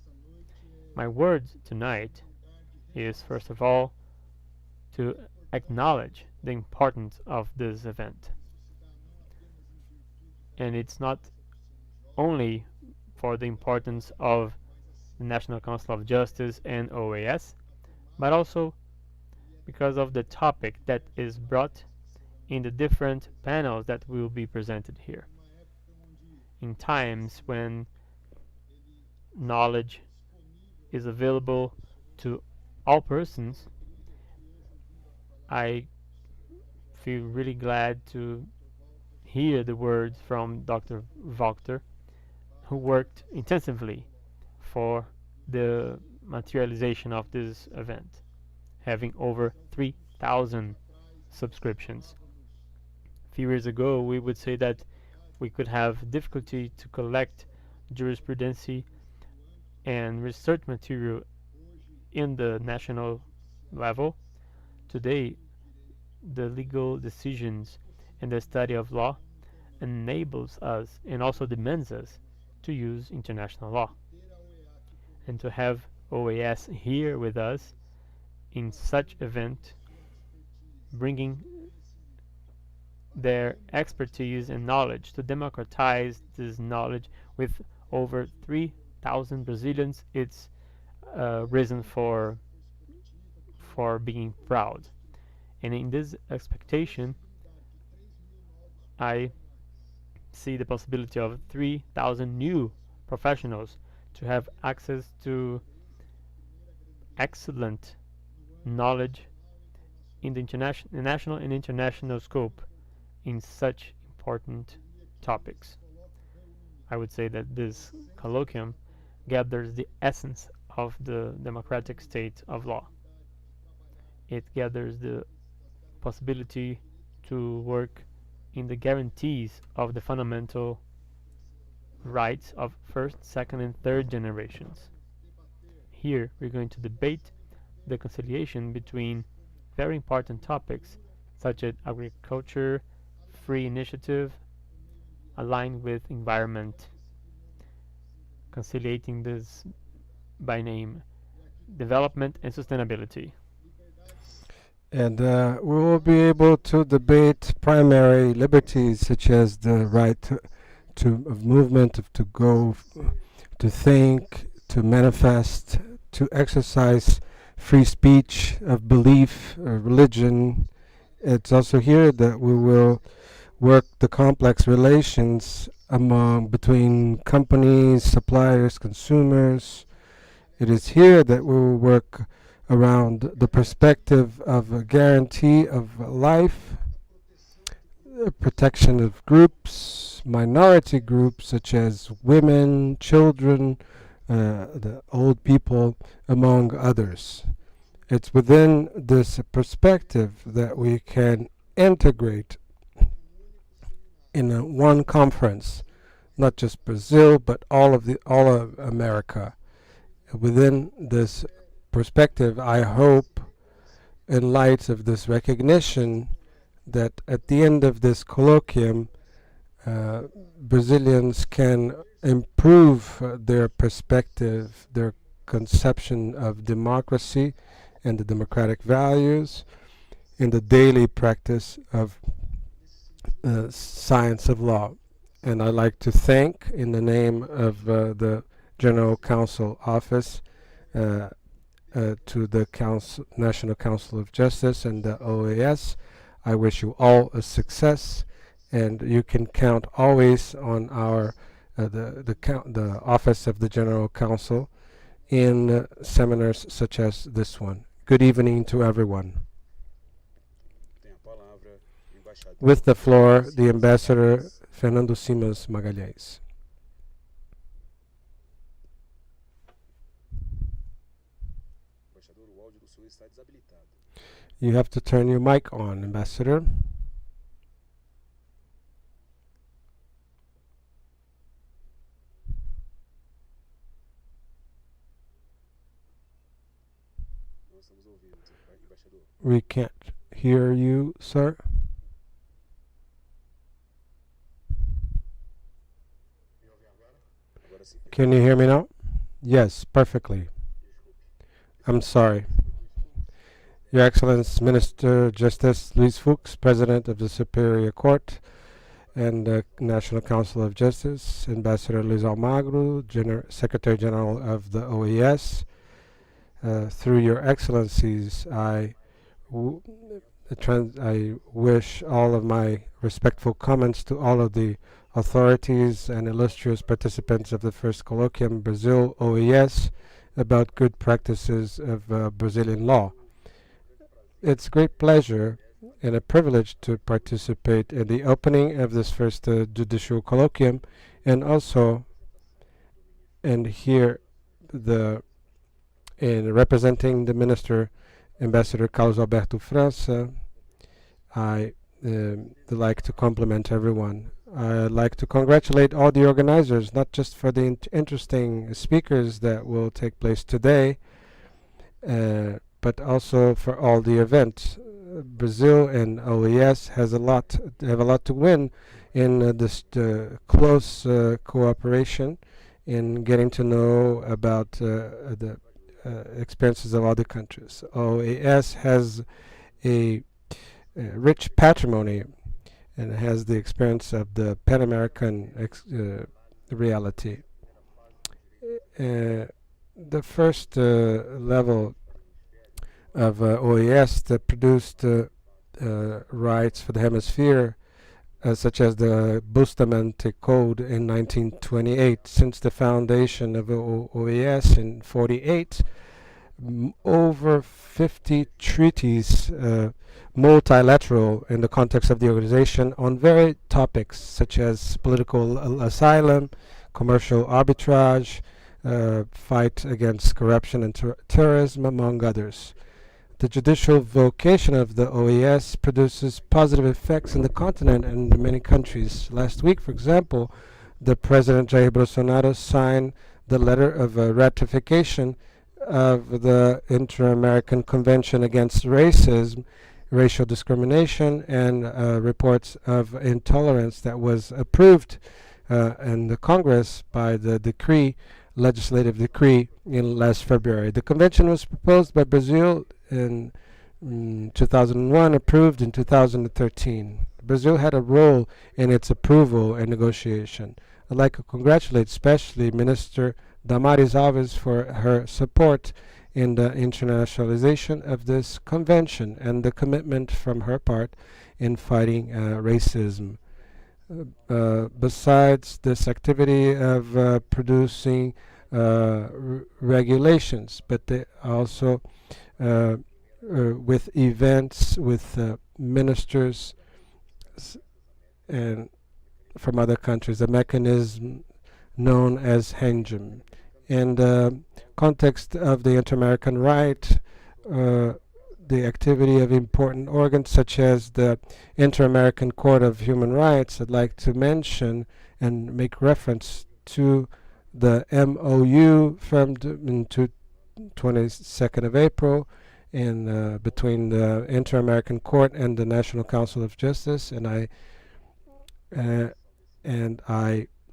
My word tonight is, first of all, to acknowledge the importance of this event. And it's not only for the importance of the National Council of Justice and OAS, but also because of the topic that is brought in the different panels that will be presented here. In times when knowledge is available to all persons, I feel really glad to hear the words from Dr. Wachter, who worked intensively for the materialization of this event, having over 3,000 subscriptions. few years ago, we would say that we could have difficulty to collect jurisprudence and research material in the national level. Today, the legal decisions and the study of law enables us and also demands us to use international law. And to have OAS here with us in such event, bringing their expertise and knowledge to democratize this knowledge with over 3,000 Brazilians, it's a reason for being proud. And in this expectation, I see the possibility of 3,000 new professionals to have access to excellent knowledge in the national and international scope in such important topics. I would say that this colloquium gathers the essence of the democratic state of law. It gathers the possibility to work in the guarantees of the fundamental rights of first, second, and third generations. Here we're going to debate the conciliation between very important topics such as agriculture, free initiative, aligned with environment, conciliating this by name, development and sustainability. And we will be able to debate primary liberties such as the right of movement, to go, to think, to manifest, to exercise free speech of belief, religion. It's also here that we will work the complex relations between companies, suppliers, consumers. It is here that we will work around the perspective of a guarantee of life, protection of groups, minority groups such as women, children, the old people, among others. It's within this perspective that we can integrate in one conference, not just Brazil, but all of America. Within this perspective, I hope, in light of this recognition, that at the end of this colloquium, Brazilians can improve their perspective, their conception of democracy and the democratic values in the daily practice of science of law. And I'd like to thank, in the name of the General Counsel Office, to the National Council of Justice and the OAS. I wish you all a success, and you can count always on our the Office of the General Counsel in seminars such as this one. Good evening to everyone. With the floor, the Ambassador Fernando Simas Magalhães. You have to turn your mic on, Ambassador. We can't hear you, sir. Can you hear me now? Yes, perfectly. I'm sorry. Your Excellency Minister Justice Luis Fux, President of the Superior Court and the National Council of Justice, Ambassador Luis Almagro, Secretary General of the OAS, through your Excellencies, I wish all of my respectful comments to all of the authorities and illustrious participants of the first colloquium Brazil-OAS about good practices of Brazilian law. It's a great pleasure and a privilege to participate in the opening of this first judicial colloquium, and also and here in representing the Minister, Ambassador Carlos Alberto França. I like to compliment everyone. I'd like to congratulate all the organizers, not just for the interesting speakers that will take place today, but also for all the events. Brazil and OAS have a lot to win in this close cooperation in getting to know about the experiences of other countries. OAS has a rich patrimony and has the experience of the Pan American reality. The first level of OAS that produced rights for the hemisphere, such as the Bustamante Code in 1928. Since the foundation of OAS in 48, over 50 treaties, multilateral in the context of the organization, on various topics such as political asylum, commercial arbitrage, fight against corruption and terrorism, among others. The judicial vocation of the OAS produces positive effects in the continent and in many countries. Last week, for example, the President Jair Bolsonaro signed the letter of ratification of the Inter-American Convention Against Racism, Racial Discrimination, and reports of intolerance that was approved in the Congress by the legislative decree in last February. The convention was proposed by Brazil in 2001, approved in 2013. Brazil had a role in its approval and negotiation. I'd like to congratulate especially Minister Damaris Alves for her support in the internationalization of this convention and the commitment from her part in fighting racism. Besides this activity of producing regulations, but they also with events, with ministers and from other countries, a mechanism known as HENGIM. In the context of the inter-American right, the activity of important organs such as the Inter-American Court of Human Rights, I'd like to mention and make reference to the MOU formed in 22nd of April in between the Inter-American Court and the National Council of Justice, and I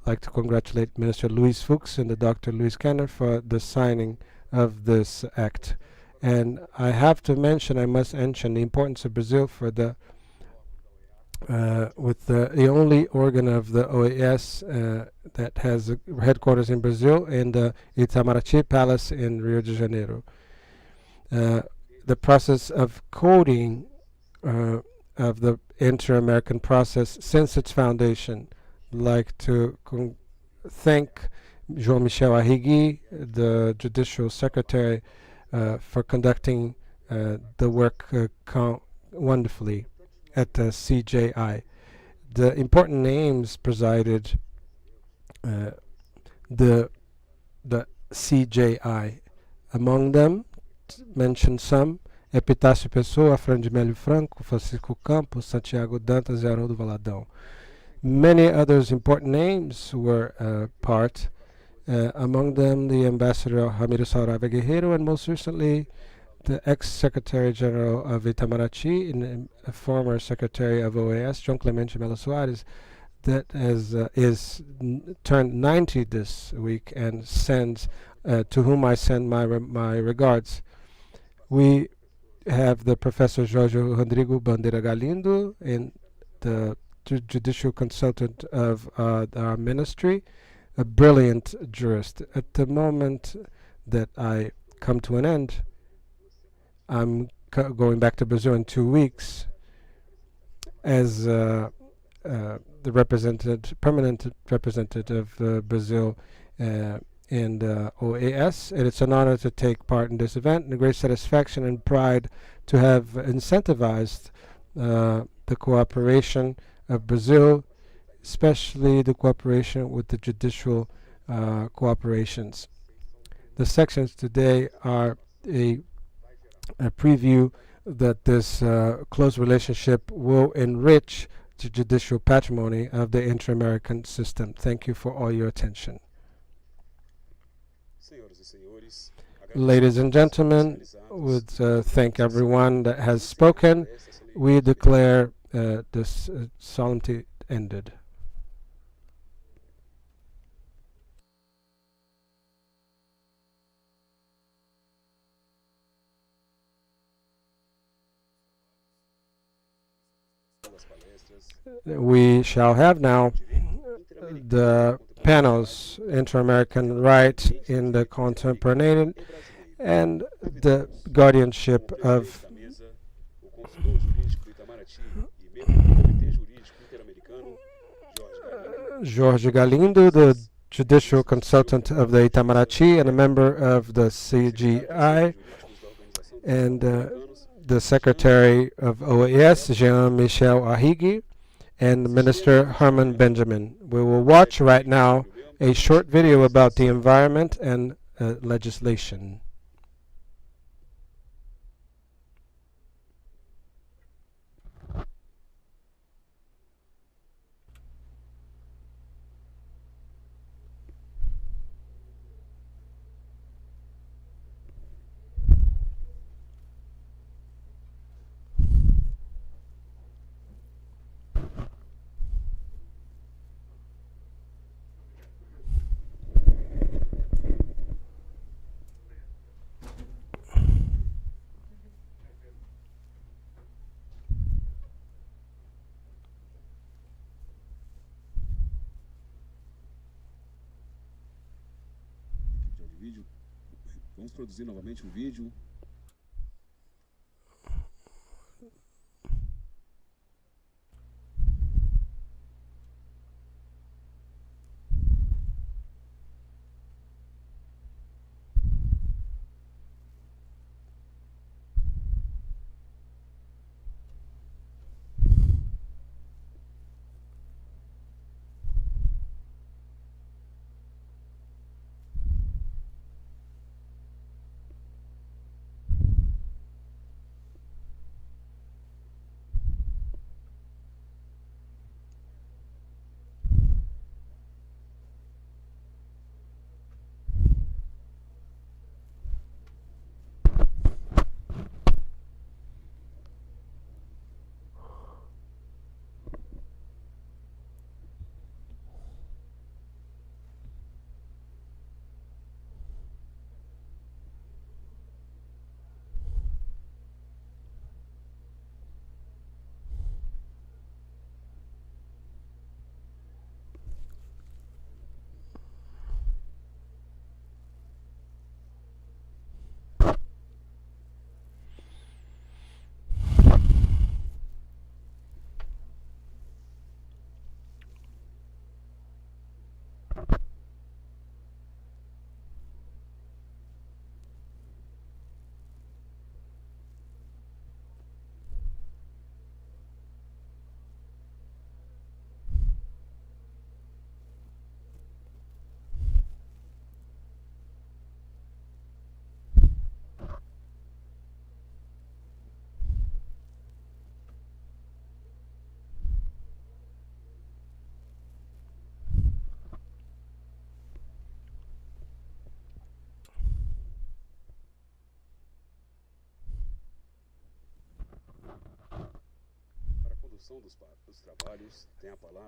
like to congratulate Minister Luis Fux and the Dr. Luis Kenner for the signing of this act. And I must mention the importance of Brazil for the with the only organ of the OAS that has a headquarters in Brazil in the Itamaraty Palace in Rio de Janeiro. The process of coding of the inter-American process since its foundation. I'd like to thank João Michel Arrigui, the Judicial Secretary, for conducting the work wonderfully at the CJI. The important names presided the CJI. Among them, mention some: Epitácio Pessoa, Fran de Mélio Franco, Francisco Campos, Santiago Dantas, e Haroldo Valadão. Many others important names were part. Among them, the Ambassador Ramiro Saurava Guerreiro, and most recently, the ex-Secretary General of Itamaraty and a former Secretary of OAS, João Clemente Melo Soares, that is turned 90 this week and to whom I send my regards. We have the Professor Jorge Rodrigo Bandeira Galindo, in the judicial consultant of our ministry, a brilliant jurist. At the moment that I come to an end, I'm going back to Brazil in 2 weeks as the permanent representative of Brazil in the OAS, and it's an honor to take part in this event, and a great satisfaction and pride to have incentivized the cooperation of Brazil, especially the cooperation with the judicial cooperations. The sections today are a preview that this close relationship will enrich the judicial patrimony of the inter-American system. Thank you for all your attention. Ladies and gentlemen, would thank everyone that has spoken. We declare this solemnity ended. We shall have now the panels, Inter-American Right in the Contemporary and the Guardianship of Jorge Galindo, the Judicial Consultant of the Itamaraty and a member of the CGI, and the Secretary of OAS, Jean-Michel Arrigui, and Minister Herman Benjamin. We will watch right now a short video about the environment and legislation. Vamos produzir novamente vídeo.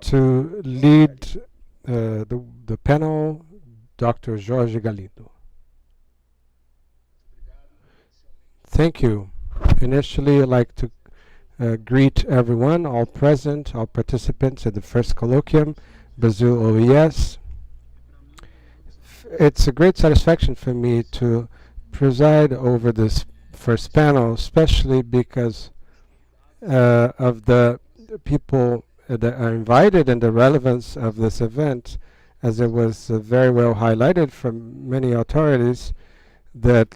To lead the panel, Dr. Jorge Galindo. Thank you. Initially, I'd like to greet everyone, all present, all participants at the first colloquium, Brazil-OAS. It's a great satisfaction for me to preside over this first panel, especially because of the people that are invited and the relevance of this event, as it was very well highlighted from many authorities that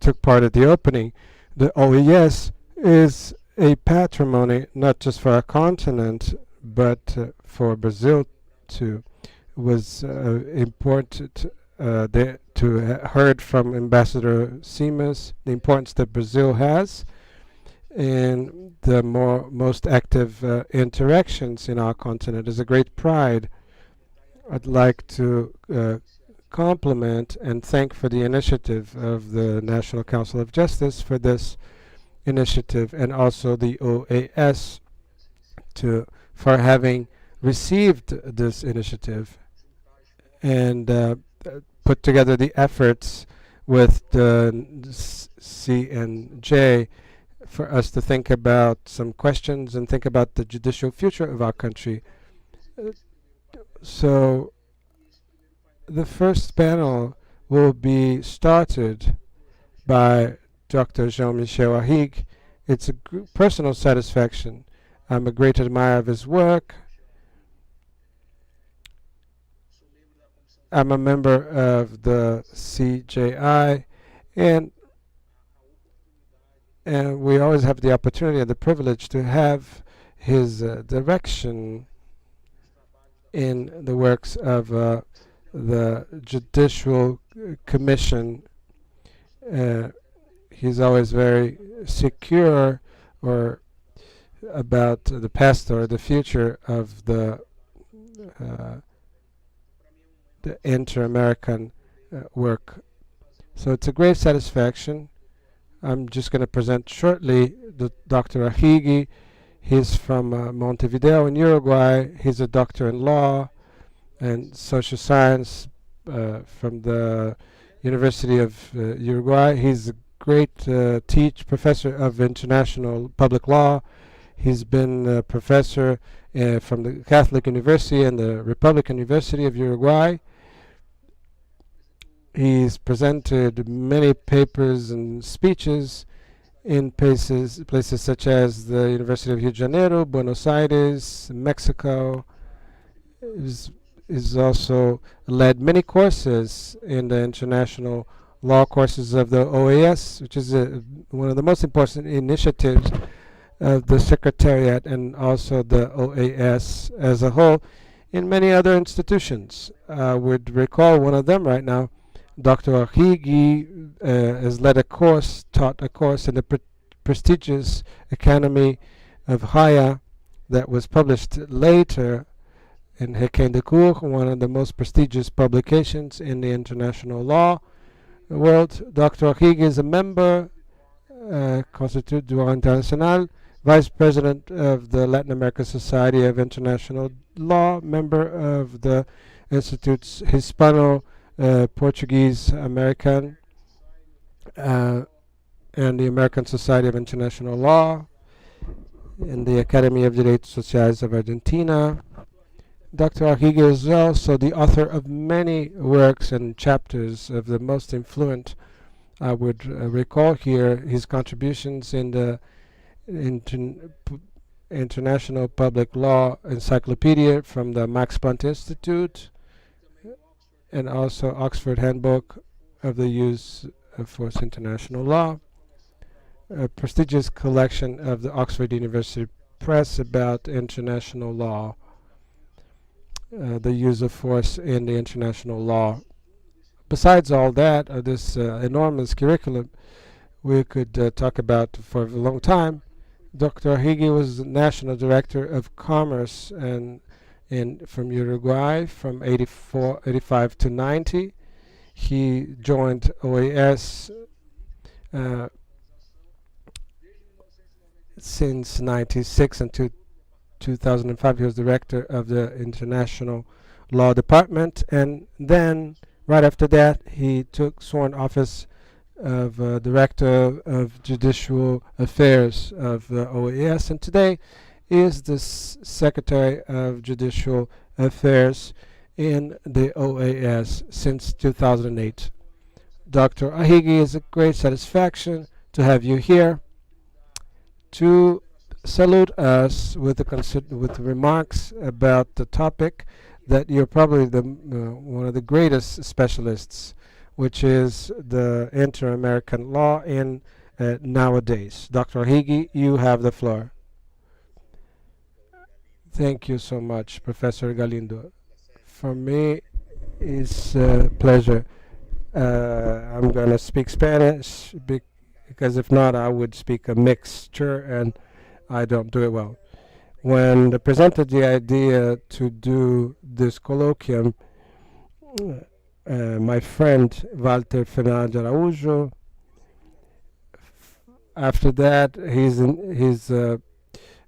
took part at the opening. The OAS is a patrimony not just for our continent but for Brazil too. It was important. The heard from Ambassador Simas the importance that Brazil has in the most active interactions in our continent. Is a great pride. I'd like to compliment and thank for the initiative of the National Council of Justice for this initiative, and also the OAS for having received this initiative and put together the efforts with the C&J for us to think about some questions and think about the judicial future of our country. So the first panel will be started by Dr. Jean-Michel Arrigue. It's a personal satisfaction. I'm a great admirer of his work. I'm a member of the CJI, and we always have the opportunity and the privilege to have his direction in the works of the Judicial Commission. He's always very secure about the past or the future of the inter-American work. So it's a great satisfaction. I'm just going to present shortly Dr. Arrigue. He's from Montevideo in Uruguay. He's a doctor in law and social science from the University of Uruguay. He's a great professor of international public law. He's been a professor from the Catholic University and the Republican University of Uruguay. He's presented many papers and speeches in places such as the University of Rio de Janeiro, Buenos Aires, Mexico. He's also led many courses in the international law courses of the OAS, which is one of the most important initiatives of the Secretariat and also the OAS as a whole in many other institutions. I would recall one of them right now. Dr. Arrigue has taught a course in the prestigious Academy of Haia that was published later in Requiem de Cour, one of the most prestigious publications in the international law world. Dr. Arrigue is a member, constitute du Droit International, Vice President of the Latin American Society of International Law, member of the Institutes Hispano-Portuguese American and the American Society of International Law, in the Academy of Direitos Sociais of Argentina. Dr. Arrigue is also the author of many works and chapters of the most influent. I would recall here his contributions in the International Public Law Encyclopedia from the Max Planck Institute, and also Oxford Handbook of the Use of Force International Law, a prestigious collection of the Oxford University Press about international law, the use of force in the international law. Besides all that, this enormous curriculum we could talk about for a long time. Dr. Arrigue was the National Director of Commerce from Uruguay from 85 to 90. He joined OAS since 96, and 2005 he was director of the International Law Department, and then right after that he took sworn office of Director of Judicial Affairs of the OAS, and today is the Secretary of Judicial Affairs in the OAS since 2008. Dr. Arrigue, is a great satisfaction to have you here to salute us with the remarks about the topic that you're probably one of the greatest specialists, which is the inter-American law in nowadays. Dr. Arrigue, you have the floor. Thank you so much, Professor Galindo. For me, it's a pleasure. I'm going to speak Spanish because if not, I would speak a mixture and I don't do it well. When they presented the idea to do this colloquium, my friend Walter Fernandes Araújo, after that, he's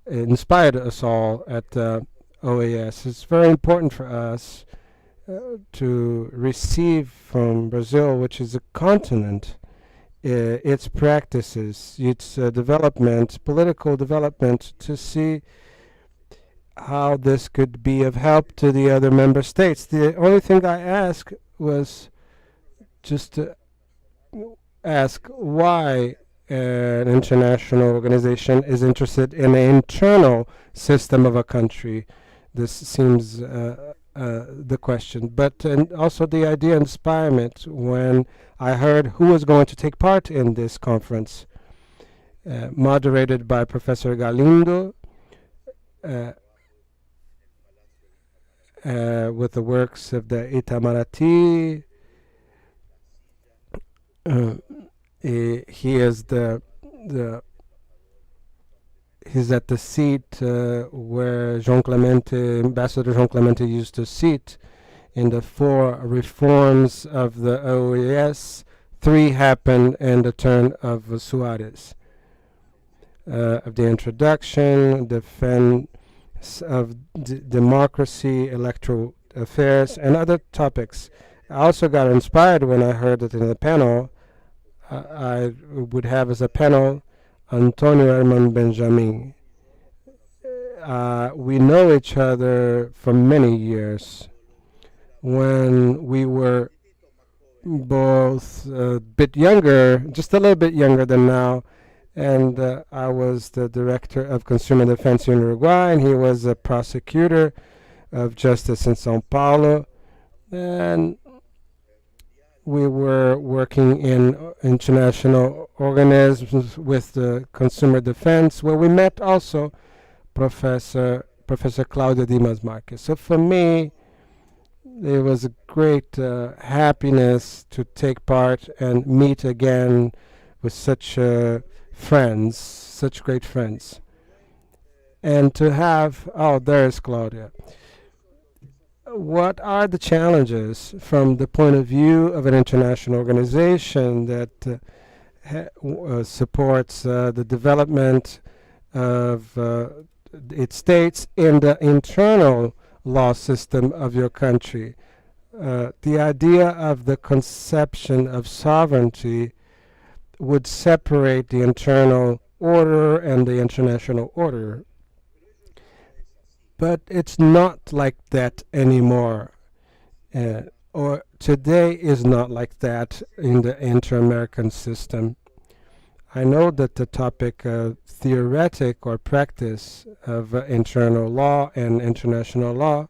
inspired us all at OAS. It's very important for us to receive from Brazil, which is a continent, its practices, its development, political development, to see how this could be of help to the other member states. The only thing I asked was just to ask why an international organization is interested in the internal system of a country. This seems the question. But also the idea inspired me when I heard who was going to take part in this conference, moderated by Professor Galindo, with the works of the Itamaraty. He is he's at the seat where Ambassador João Clemente used to sit in the 4 reforms of the OAS. 3 happened in the turn of Soares. Of the introduction, defense of democracy, electoral affairs, and other topics. I also got inspired when I heard that in the panel I would have as a panel Antonio Herman Benjamin. We know each other for many years. When we were both a bit younger, just a little bit younger than now, and I was the director of consumer defense in Uruguay, and he was a prosecutor of justice in São Paulo, and we were working in international organisms with the consumer defense, where we met also Professor Claudio Dimas Marques. So for me, it was a great happiness to take part and meet again with such friends, such great friends. And to have, oh, there's Claudia. What are the challenges from the point of view of an international organization that supports the development of its states in the internal law system of your country? The idea of the conception of sovereignty would separate the internal order and the international order. But it's not like that anymore. Or today is not like that in the inter-American system. I know that the topic of theoretic or practice of internal law and international law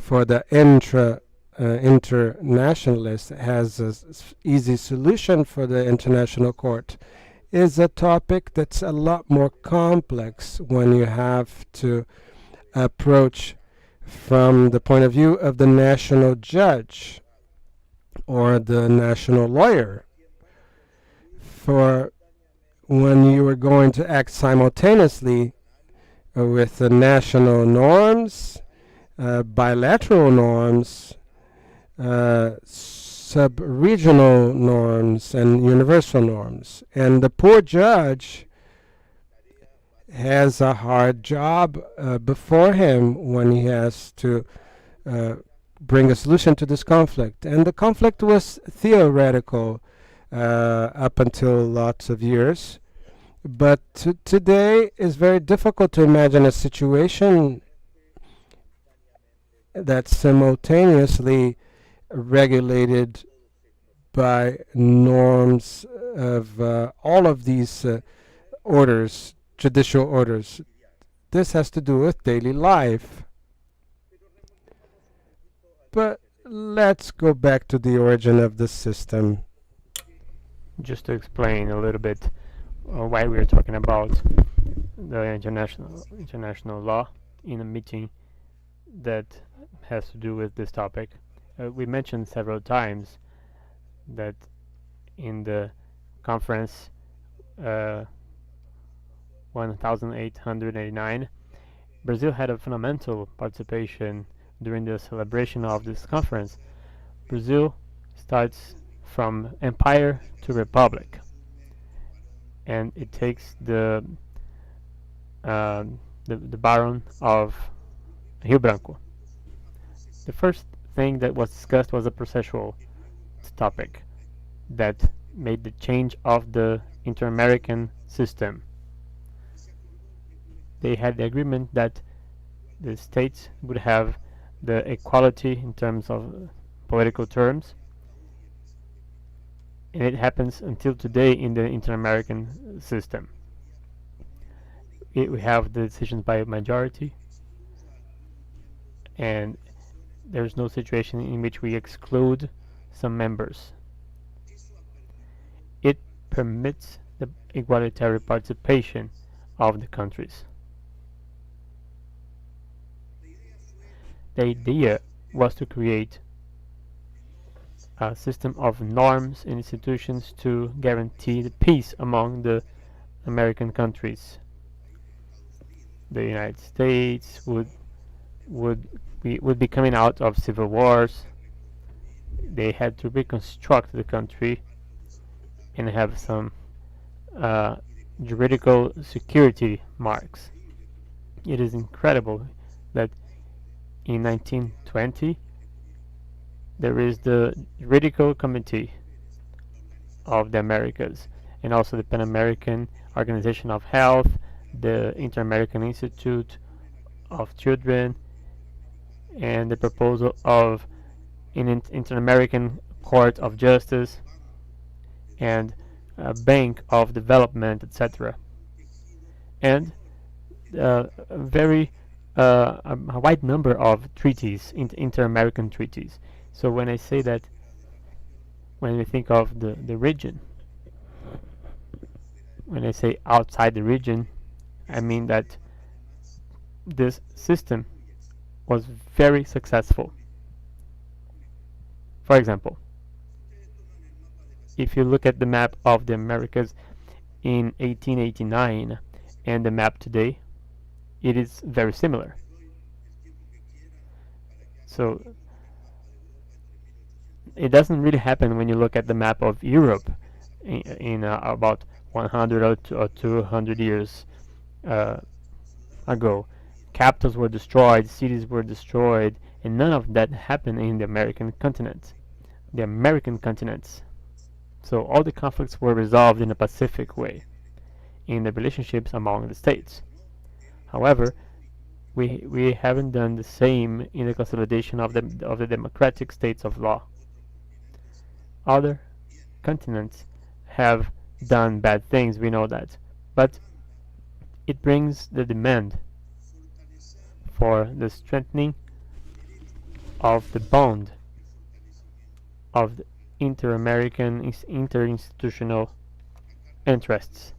for the internationalist has an easy solution for the international court is a topic that's a lot more complex when you have to approach from the point of view of the national judge or the national lawyer. For when you are going to act simultaneously with the national norms, bilateral norms, sub-regional norms, and universal norms. And the poor judge has a hard job before him when he has to bring a solution to this conflict. And the conflict was theoretical up until lots of years. But today is very difficult to imagine a situation that's simultaneously regulated by norms of all of these orders, judicial orders. This has to do with daily life. But let's go back to the origin of the system. Just to explain a little bit why we are talking about the international law in a meeting that has to do with this topic. We mentioned several times that in the conference 1889, Brazil had a fundamental participation during the celebration of this conference. Brazil starts from empire to republic, and it takes the Baron of Rio Branco. The first thing that was discussed was a processual topic that made the change of the inter-American system. They had the agreement that the states would have the equality in terms of political terms, and it happens until today in the inter-American system. We have the decisions by majority, and there's no situation in which we exclude some members. It permits the equalitarian participation of the countries. The idea was to create a system of norms and institutions to guarantee the peace among the American countries. The United States would be coming out of civil wars. They had to reconstruct the country and have some juridical security marks. It is incredible that in 1920 there is the Juridical Committee of the Americas, and also the Pan American Organization of Health, the Inter-American Institute of Children, and the proposal of an Inter-American Court of Justice and a Bank of Development, etc. And a wide number of treaties, inter-American treaties. So when I say that, when we think of the region, when I say outside the region, I mean that this system was very successful. For example, if you look at the map of the Americas in 1889 and the map today, it is very similar. So it doesn't really happen when you look at the map of Europe in about 100 or 200 years ago. Capitals were destroyed, cities were destroyed, and none of that happened in the American continent. The American continents. So all the conflicts were resolved in a pacific way in the relationships among the states. However, we haven't done the same in the consolidation of the democratic states of law. Other continents have done bad things, we know that, but it brings the demand for the strengthening of the bond of the inter-American interinstitutional interests.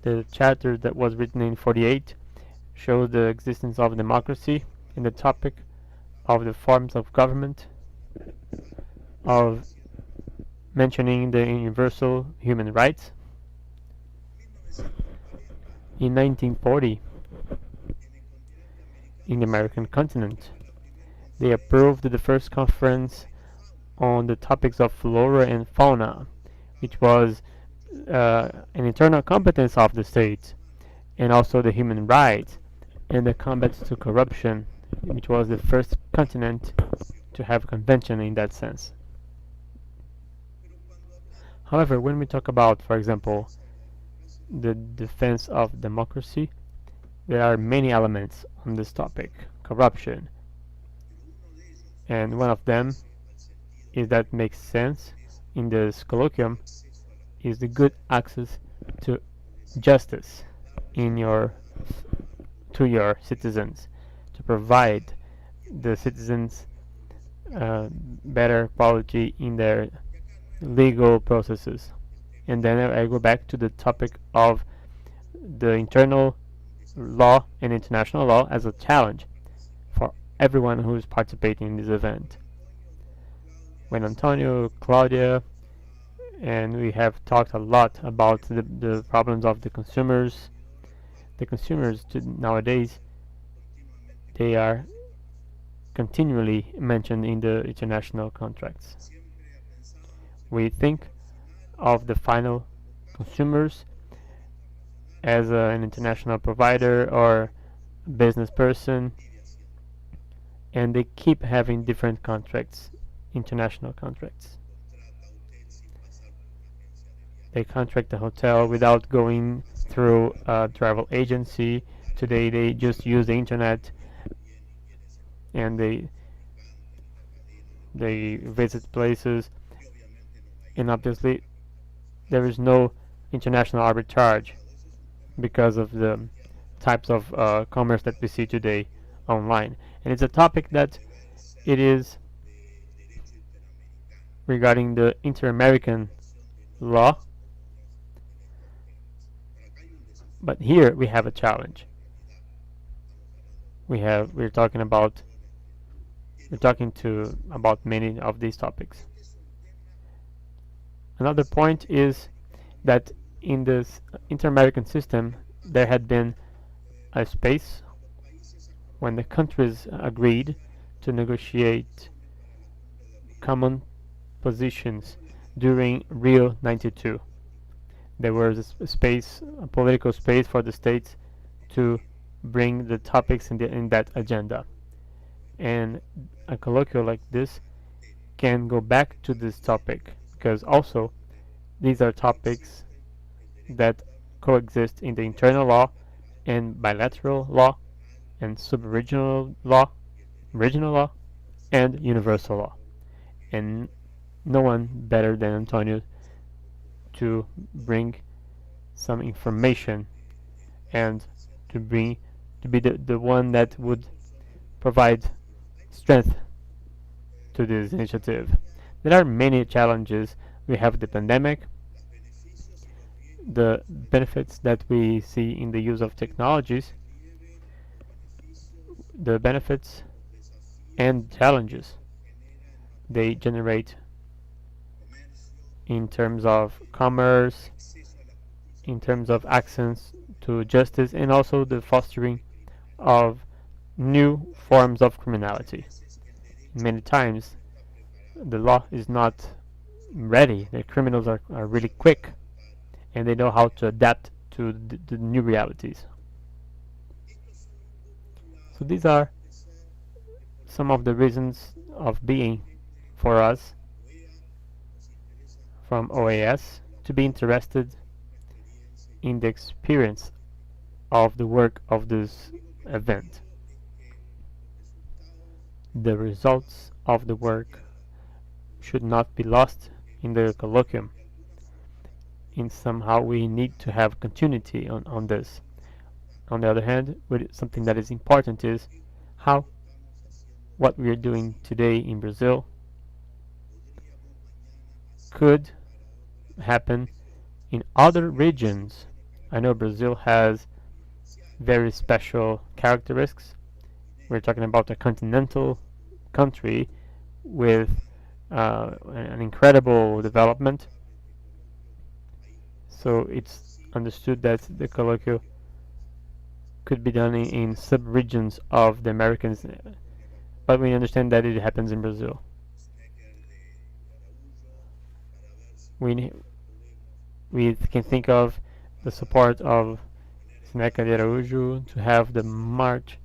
The charter that was written in 48 shows the existence of democracy in the topic of the forms of government, of mentioning the universal human rights. In 1940, in the American continent, they approved the first conference on the topics of flora and fauna, which was an internal competence of the state, and also the human rights and the combat to corruption, which was the first continent to have a convention in that sense. However, when we talk about, for example, the defense of democracy, there are many elements on this topic, corruption, and one of them is that makes sense in this colloquium is the good access to justice to your citizens, to provide the citizens better quality in their legal processes. And then I go back to the topic of the internal law and international law as a challenge for everyone who is participating in this event. when Antonio, Claudia, and we have talked a lot about the problems of the consumers. The consumers nowadays, they are continually mentioned in the international contracts. We think of the final consumers as an international provider or business person, and they keep having different contracts, international contracts. They contract the hotel without going through a travel agency. Today they just use the internet, and they visit places, and obviously there is no international arbitrage because of the types of commerce that we see today online. And it's a topic that it is regarding the inter-American law, but here we have a challenge. We're talking about many of these topics. Another point is that in this inter-American system there had been a space when the countries agreed to negotiate common positions during Rio 92. There was a political space for the states to bring the topics in that agenda. And a colloquium like this can go back to this topic, because also these are topics that coexist in the internal law and bilateral law and sub-regional law, regional law, and universal law. And no one better than Antonio to bring some information and to be the one that would provide strength to this initiative. There are many challenges. We have the pandemic, the benefits that we see in the use of technologies, the benefits and challenges they generate in terms of commerce, in terms of access to justice, and also the fostering of new forms of criminality. Many times the law is not ready. The criminals are really quick, and they know how to adapt to the new realities. So these are some of the reasons of being for us from OAS to be interested in the experience of the work of this event. The results of the work should not be lost in the colloquium. And somehow we need to have continuity on this. On the other hand, something that is important is how what we are doing today in Brazil could happen in other regions. I know Brazil has very special characteristics. We're talking about a continental country with an incredible development. So it's understood that the colloquium could be done in sub-regions of the Americans, but we understand that it happens in Brazil. We can think of the support of Seneca de Araújo to have the march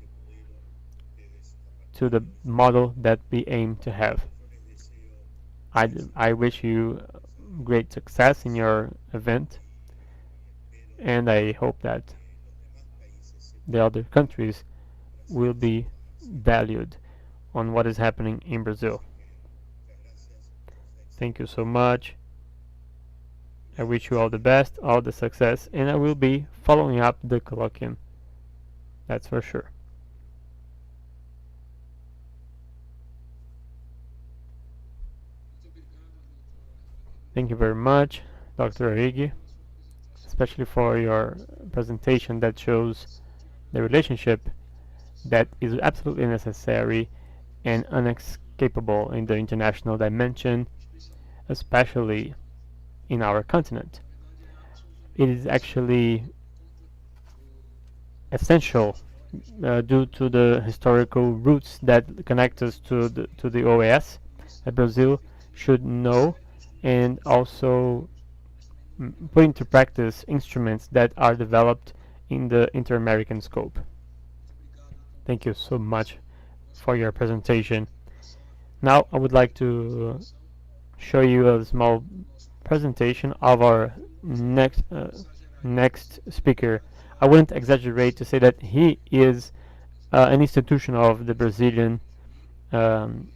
to the model that we aim to have. I wish you great success in your event, and I hope that the other countries will be valued on what is happening in Brazil. Thank you so much. I wish you all the best, all the success, and I will be following up the colloquium. That's for sure. Thank you very much, Dr. Origi, especially for your presentation that shows the relationship that is absolutely necessary and capable in the international dimension, especially in our continent. It is actually essential due to the historical roots that connect us to the OAS that Brazil should know, and also put into practice instruments that are developed in the inter-American scope. Thank you so much for your presentation. Now I would like to show you a small presentation of our next speaker. I wouldn't exaggerate to say that he is an institution of the um,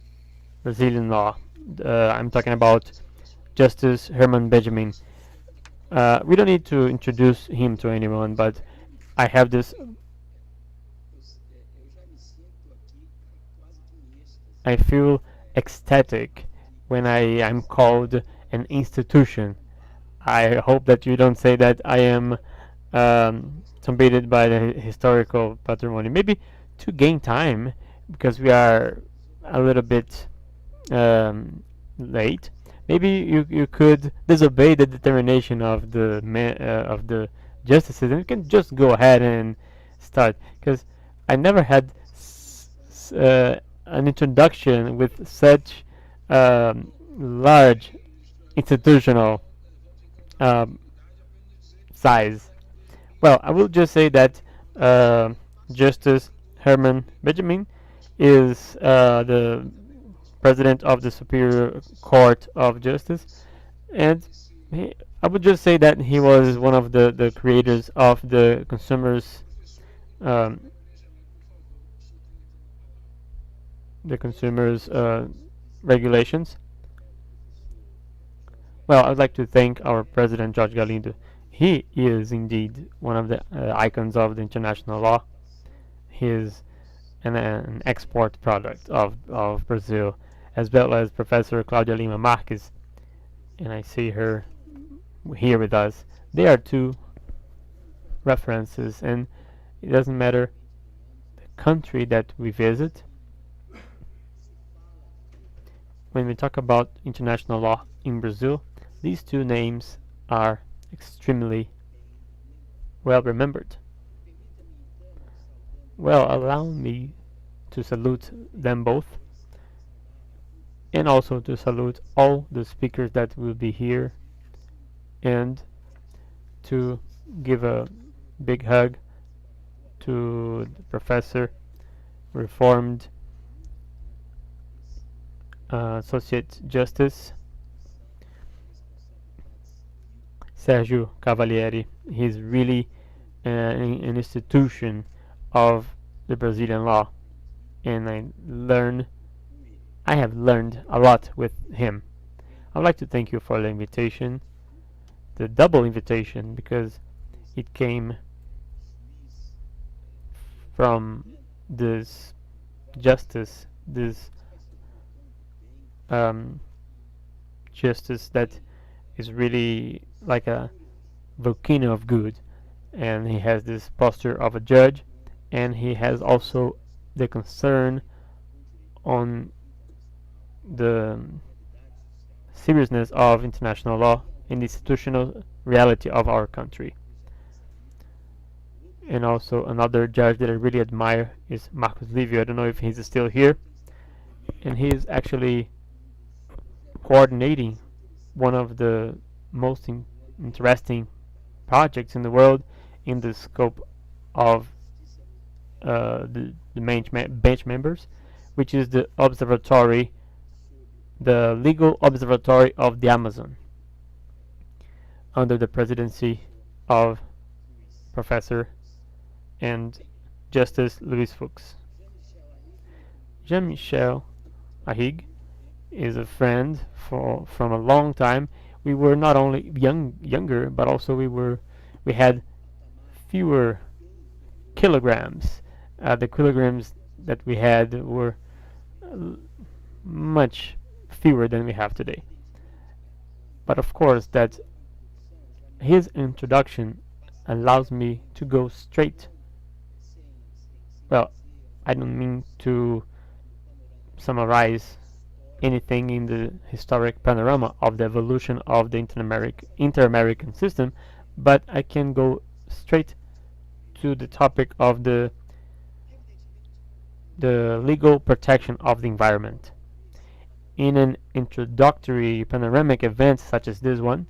Brazilian law. I'm talking about Justice Herman Benjamin. We don't need to introduce him to anyone, but I have this. I feel ecstatic when I'm called an institution. I hope that you don't say that I am trumpeted by the historical patrimony. Maybe to gain time, because we are a little bit late. Maybe you could disobey the determination of the justices, and you can just go ahead and start. Because I never had an introduction with such large institutional um, size. Well, I will just say that Justice Herman Benjamin is the president of the Superior Court of Justice, and I would just say that he was one of the creators of the um, consumers regulations. Well, I'd like to thank our president, George Galindo. He is indeed one of the icons of the international law. He is an export product of Brazil, as well as Professor Claudia Lima Marques, and I see her here with us. They are two references, and it doesn't matter the country that we visit. When we talk about international law in Brazil, these two names are extremely well remembered. Well, allow me to salute them both, and also to salute all the speakers that will be here, and to give a big hug to the Professor, Reformed Associate Justice Sergio Cavalieri. He's really an institution of the Brazilian law, and I have learned a lot with him. I'd like to thank you for the invitation, the double invitation, because it came from this justice, this justice that is really like a volcano of good, and he has this posture of a judge, and he has also the concern on the seriousness of international law and the institutional reality of our country. And also another judge that I really admire is Marcos Livio. I don't know if he's still here, and he is actually coordinating one of the most interesting projects in the world in the scope of the bench members, which is the Legal Observatory of the Amazon, under the presidency of Professor and Justice Luis Fux. Jean-Michel Ahig is a friend from a long time. We were not only younger, but also we had fewer kilograms. The kilograms that we had were much fewer than we have today. But of course, that his introduction allows me to go straight. Well, I don't mean to summarize anything in the historic panorama of the evolution of the inter-American system, but I can go straight to the topic of the legal protection of the environment. In an introductory panoramic event such as this one,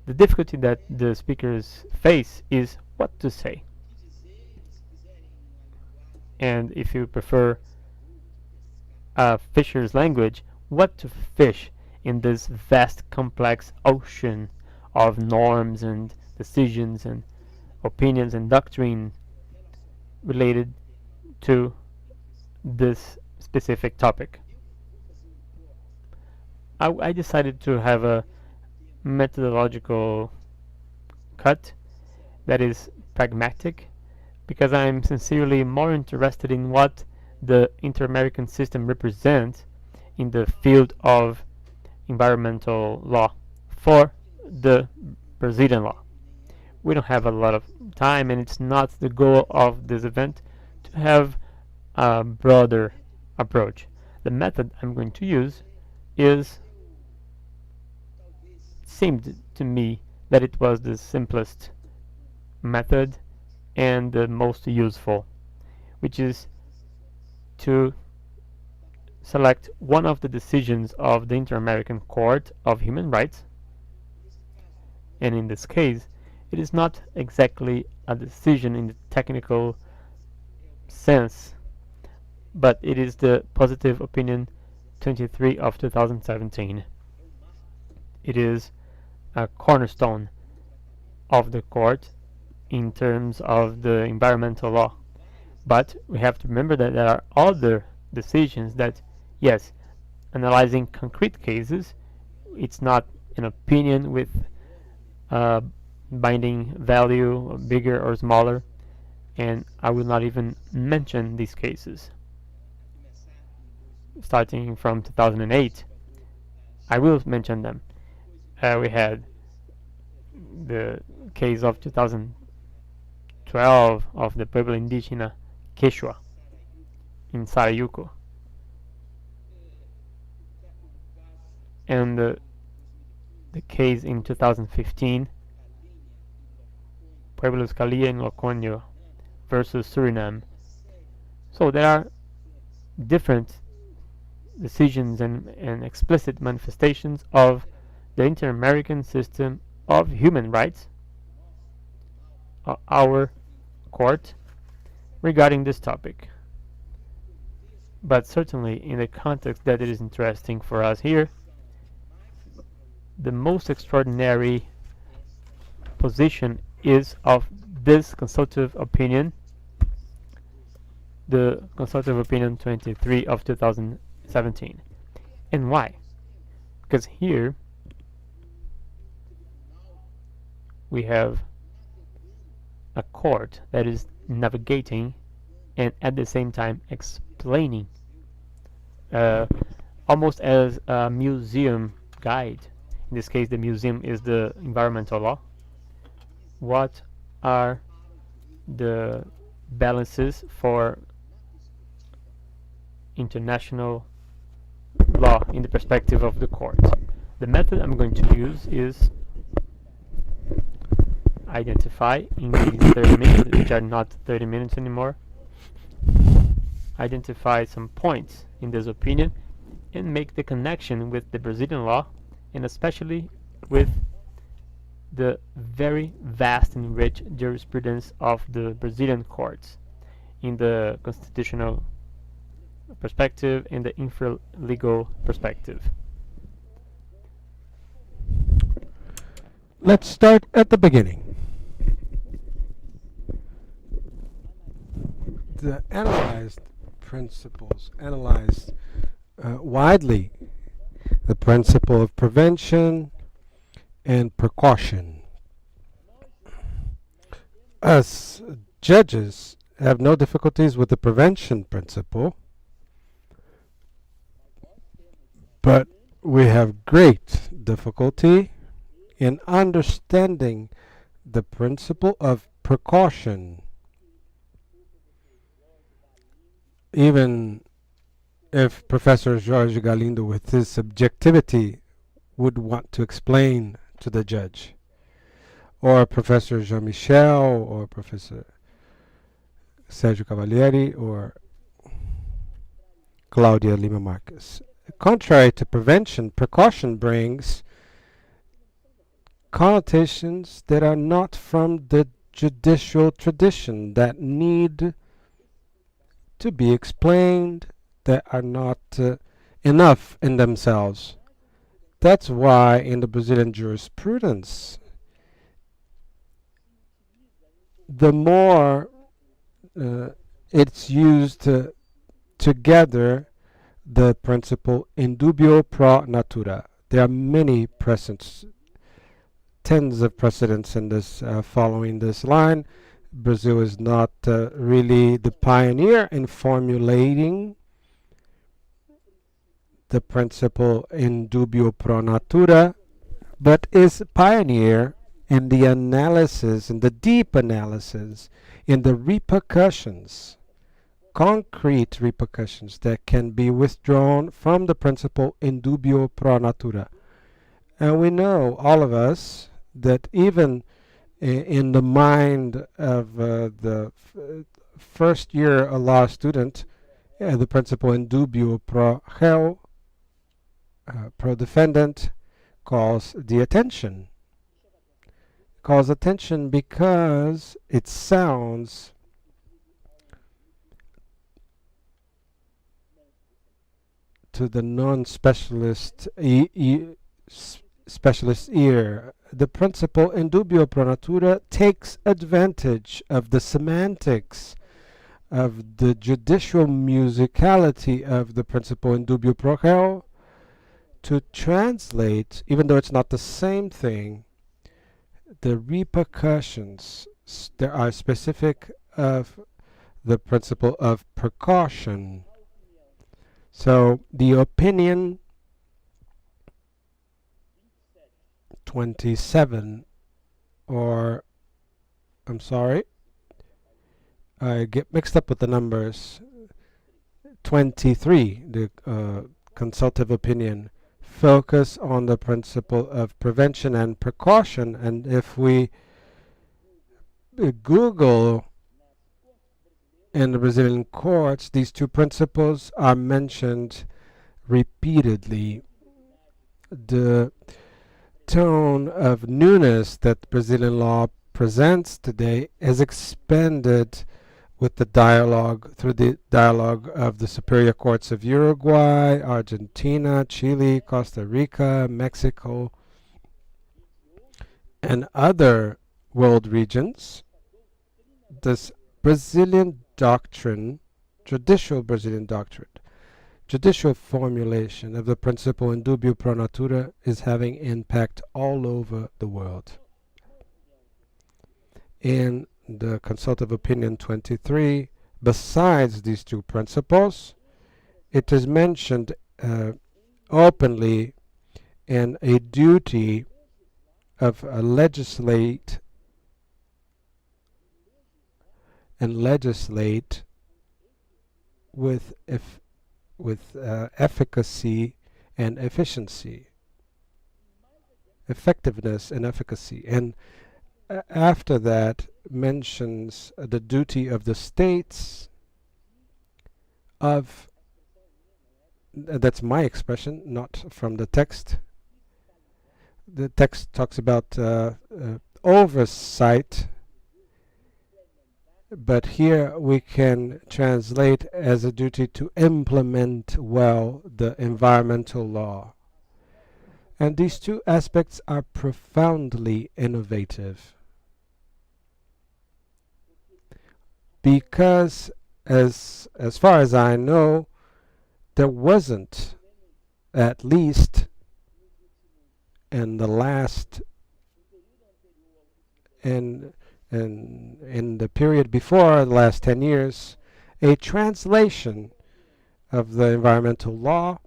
the difficulty that the speakers face is what to say. And if you prefer a fisher's language, what to fish in this vast, complex ocean of norms and decisions and opinions and doctrine related to this specific topic. I decided to have a methodological cut that is pragmatic, because I'm sincerely more interested in what the inter-American system represents in the field of environmental law for the Brazilian law. We don't have a lot of time, and it's not the goal of this event to have a broader approach. The method I'm going to use seemed to me that it was the simplest method and the most useful, which is to select one of the decisions of the Inter-American Court of Human Rights, and in this case it is not exactly a decision in the technical sense, but it is the Positive Opinion 23 of 2017. It is a cornerstone of the court in terms of the environmental law. But we have to remember that there are other decisions that, yes, analyzing concrete cases, it's not an opinion with binding value, bigger or smaller, and I will not even mention these cases. Starting from 2008, I will mention them. We had the case of 2012 of the Pueblo Indígena Quechua in Sarayuco, and the case in 2015, Pueblos Calia and Loconio versus Suriname. So there are different decisions and explicit manifestations of the Inter-American system of human rights, our court, regarding this topic. But certainly in the context that it is interesting for us here, the most extraordinary position is of this consultative opinion, the Consultative Opinion 23 of 2017. And why? Because here we have a court that is navigating and at the same time explaining, almost as a museum guide. In this case, the museum is the environmental law. What are the balances for international law in the perspective of the court? The method I'm going to use is identify in these 30 minutes, which are not 30 minutes anymore, identify some points in this opinion and make the connection with the Brazilian law, and especially with the very vast and rich jurisprudence of the Brazilian courts in the constitutional perspective and the infra-legal perspective. Let's start at the beginning. The analyzed principles analyzed widely the principle of prevention and precaution. Us judges have no difficulties with the prevention principle, but we have great difficulty in understanding the principle of precaution. Even if Professor Jorge Galindo, with his subjectivity, would want to explain to the judge, or Professor Jean-Michel, or Professor Sergio Cavalieri, or Claudia Lima Marques. Contrary to prevention, precaution brings connotations that are not from the judicial tradition, that need to be explained, that are not enough in themselves. That's why in the Brazilian jurisprudence, the more it's used together, the principle in dubio pro natura. There are many precedents, tens of precedents in this following this line. Brazil is not really the pioneer in formulating the principle in dubio pro natura, but is pioneer in the analysis, in the deep analysis, in the repercussions, concrete repercussions that can be withdrawn from the principle in dubio pro natura. And we know, all of us, that even in the mind of the first year law student, the principle in dubio pro réu, pro defendant, calls attention because it sounds to the non-specialist specialist ear. The principle in dubio pro natura takes advantage of the semantics, of the judicial musicality of the principle in dubio pro réu, to translate, even though it's not the same thing, the repercussions that are specific of the principle of precaution. So the opinion 27, or I'm sorry, I get mixed up with the numbers. 23, the consultative opinion, focus on the principle of prevention and precaution. And if we Google in the Brazilian courts, these two principles are mentioned repeatedly. The tone of newness that Brazilian law presents today has expanded with the dialogue, through the dialogue of the superior courts of Uruguay, Argentina, Chile, Costa Rica, Mexico, and other world regions. This Brazilian doctrine, judicial Brazilian doctrine, judicial formulation of the principle in dubio pro natura is having impact all over the world. In the consultative opinion 23, besides these two principles, it is mentioned openly in a duty of legislate with efficacy and efficiency, effectiveness and efficacy. And after that mentions the duty of the states of, that's my expression, not from the text. The text talks about oversight, but here we can translate as a duty to implement well the environmental law. And these two aspects are profoundly innovative, because as far as I know, there wasn't, at least in the last, in the period before the last 10 years, a translation of the environmental law,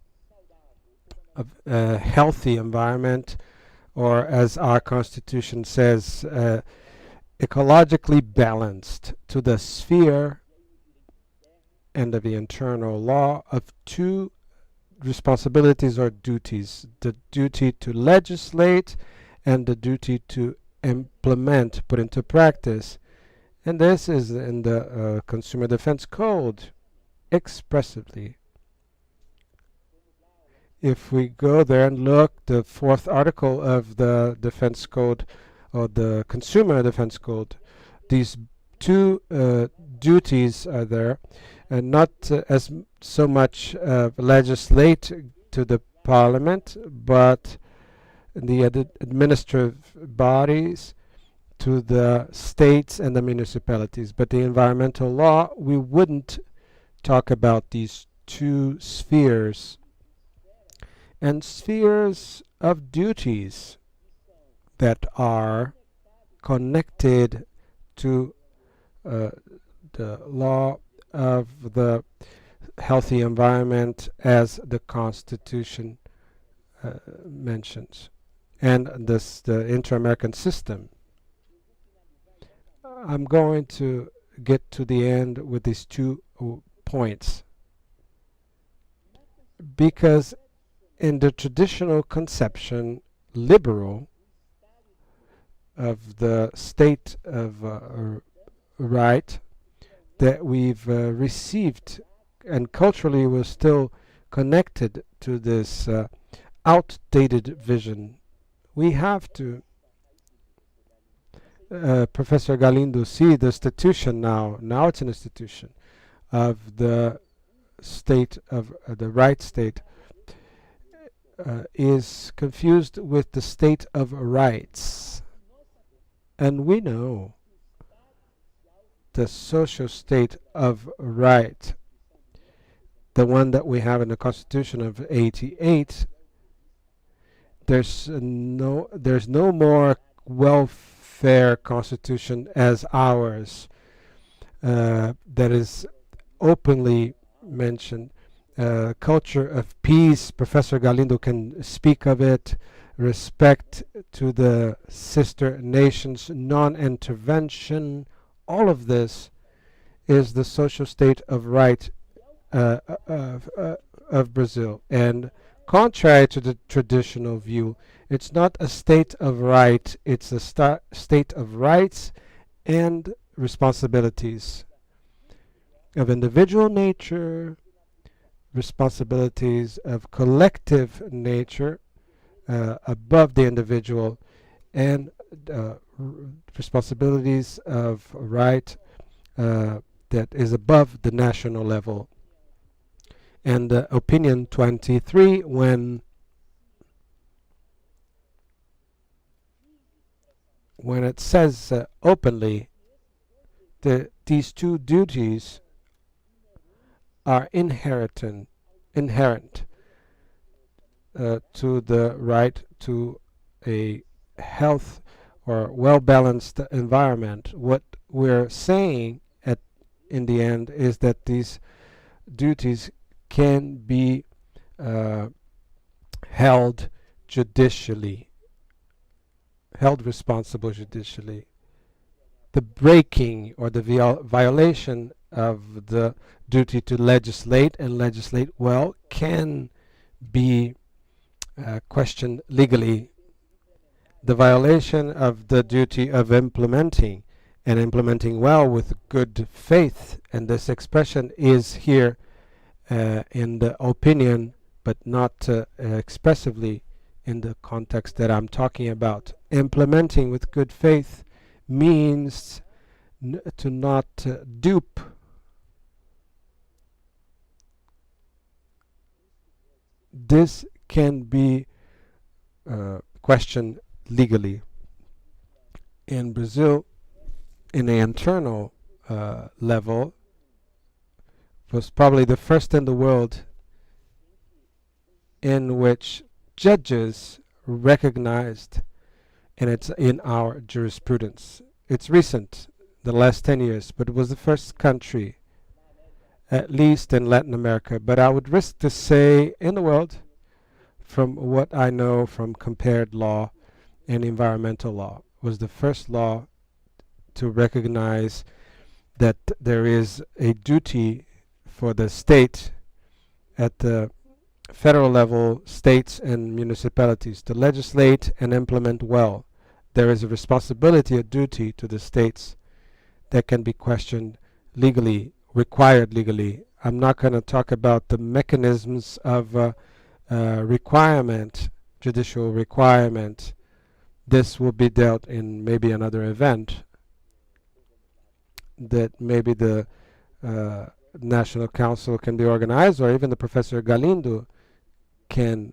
of a healthy environment, or as our Constitution says, ecologically balanced, to the sphere and of the internal law of two responsibilities or duties: the duty to legislate and the duty to implement, put into practice. And this is in the Consumer Defense Code expressively. If we go there and look, the fourth article of the Defense Code, or the Consumer Defense Code, these two duties are there, and not as so much legislate to the parliament, but the administrative bodies to the states and the municipalities. But the environmental law, we wouldn't talk about these two spheres, and spheres of duties that are connected to the law of the healthy environment, as the Constitution mentions, and the inter-American system. I'm going to get to the end with these 2 points, because in the traditional conception, liberal, of the state of right that we've received, and culturally we're still connected to this outdated vision. We have to, Professor Galindo, see the institution now it's an institution of the state of the right state, is confused with the state of rights. And we know the social state of right, the one that we have in the Constitution of '88, there's no more welfare constitution as ours, that is openly mentioned. Culture of peace, Professor Galindo can speak of it, respect to the sister nations, non-intervention. All of this is the social state of right of Brazil. And contrary to the traditional view, it's not a state of right, it's a state of rights and responsibilities of individual nature, responsibilities of collective nature, above the individual, and responsibilities of right that is above the national level. And opinion 23, when it says openly that these two duties are inherent to the right to a health or well-balanced environment. What we're saying in the end is that these duties can be held responsible judicially. The breaking or the violation of the duty to legislate and legislate well can be questioned legally. The violation of the duty of implementing, and implementing well with good faith, and this expression is here in the opinion, but not expressively in the context that I'm talking about. Implementing with good faith means to not dupe this can be questioned legally. In Brazil, in the internal level, was probably the first in the world in which judges recognized, and it's in our jurisprudence. It's recent, the last 10 years, but it was the first country, at least in Latin America, but I would risk to say in the world, from what I know from compared law and environmental law, was the first law to recognize that there is a duty for the state at the federal level, states and municipalities to legislate and implement well. There is a responsibility, a duty to the states that can be questioned legally, required legally. I'm not going to talk about the mechanisms of requirement, judicial requirement. This will be dealt in maybe another event that maybe the National Council can be organized, or even the Professor Galindo can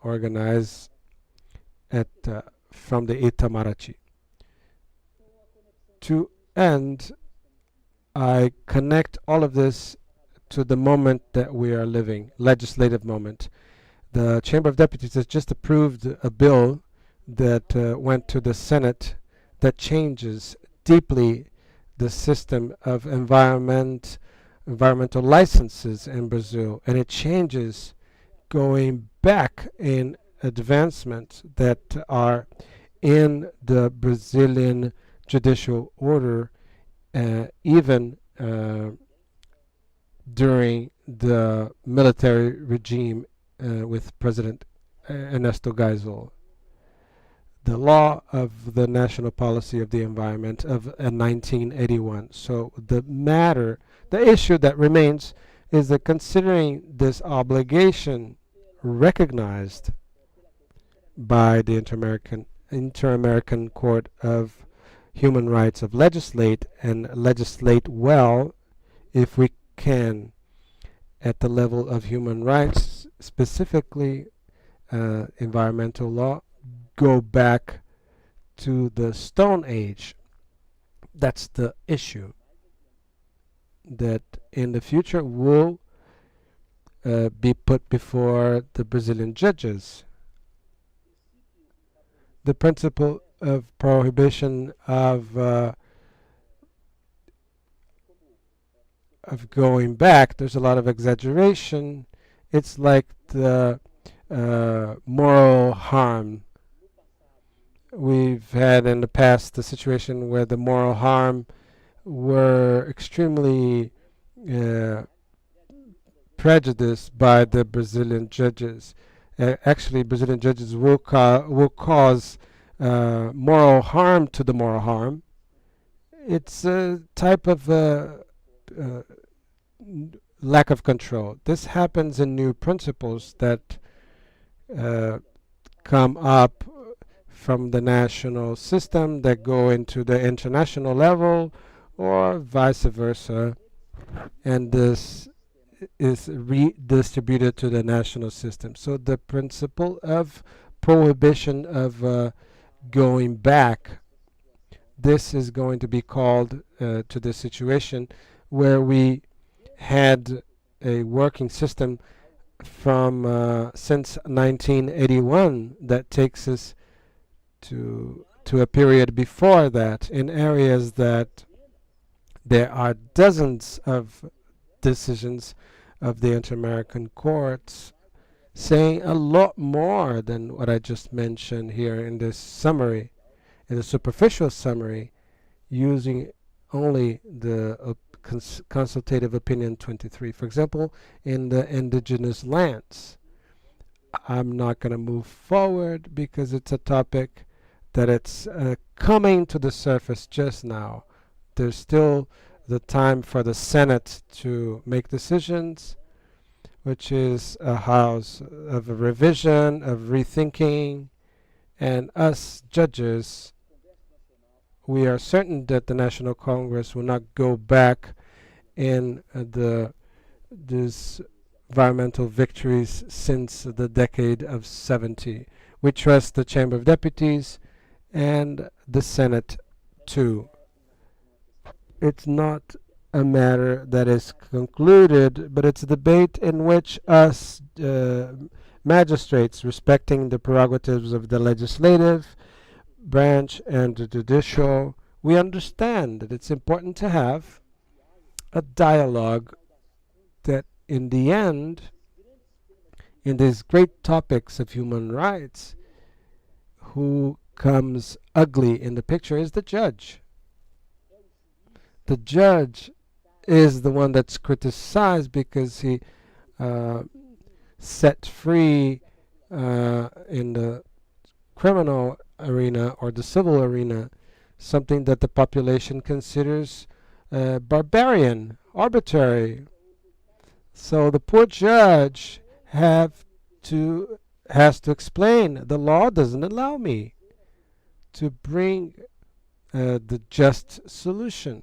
organize at from the Itamaraty. To end, I connect all of this to the moment that we are living, legislative moment. The Chamber of Deputies has just approved a bill that went to the Senate that changes deeply the system of environmental licenses in Brazil, and it changes going back in advancements that are in the Brazilian judicial order, even during the military regime with President Ernesto Geisel. The law of the National Policy of the Environment of 1981. So the issue that remains is that considering this obligation recognized by the Inter-American Court of Human Rights of legislate and legislate well, if we can, at the level of human rights, specifically environmental law, go back to the Stone Age. That's the issue that in the future will be put before the Brazilian judges. The principle of prohibition of going back, there's a lot of exaggeration. It's like the moral harm. We've had in the past the situation where the moral harm were extremely prejudiced by the Brazilian judges. Actually, Brazilian judges will cause moral harm to the moral harm. It's a type of lack of control. This happens in new principles that come up from the national system that go into the international level, or vice versa, and this is redistributed to the national system. So the principle of prohibition of going back, this is going to be called to the situation where we had a working system from since 1981 that takes us to a period before that, in areas that there are dozens of decisions of the Inter-American courts saying a lot more than what I just mentioned here in this summary, in the superficial summary, using only the consultative opinion 23. For example, in the indigenous lands. I'm not going to move forward because it's a topic that it's coming to the surface just now. There's still the time for the Senate to make decisions, which is a house of a revision, of rethinking, and us judges, we are certain that the National Congress will not go back in these environmental victories since the decade of 70. We trust the Chamber of Deputies and the Senate too. It's not a matter that is concluded, but it's a debate in which us magistrates, respecting the prerogatives of the legislative branch and the judicial, we understand that it's important to have a dialogue that in the end, in these great topics of human rights, who comes ugly in the picture is the judge. The judge is the one that's criticized because he uh, set free in the criminal arena or the civil arena something that the population considers barbarian, arbitrary. So the poor judge has to explain the law doesn't allow me to bring the just solution.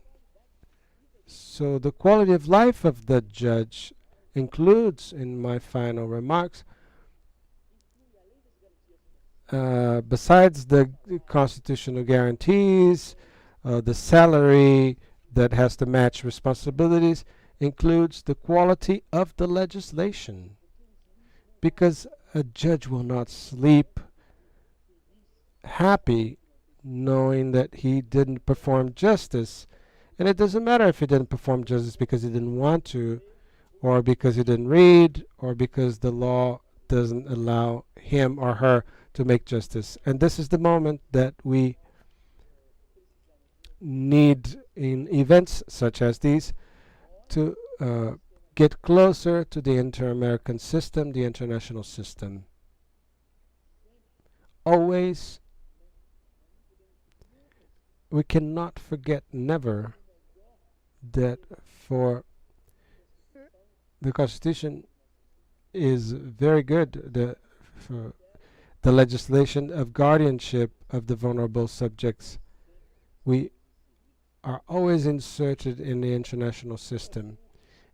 So the quality of life of the judge includes, in my final remarks, besides the constitutional guarantees, the salary that has to match responsibilities, includes the quality of the legislation. Because a judge will not sleep happy knowing that he didn't perform justice. And it doesn't matter if he didn't perform justice because he didn't want to, or because he didn't read, or because the law doesn't allow him or her to make justice. And this is the moment that we need in events such as these to get closer to the inter-American system, the international system. Always, we cannot forget never that for the Constitution is very good for the legislation of guardianship of the vulnerable subjects. We are always inserted in the international system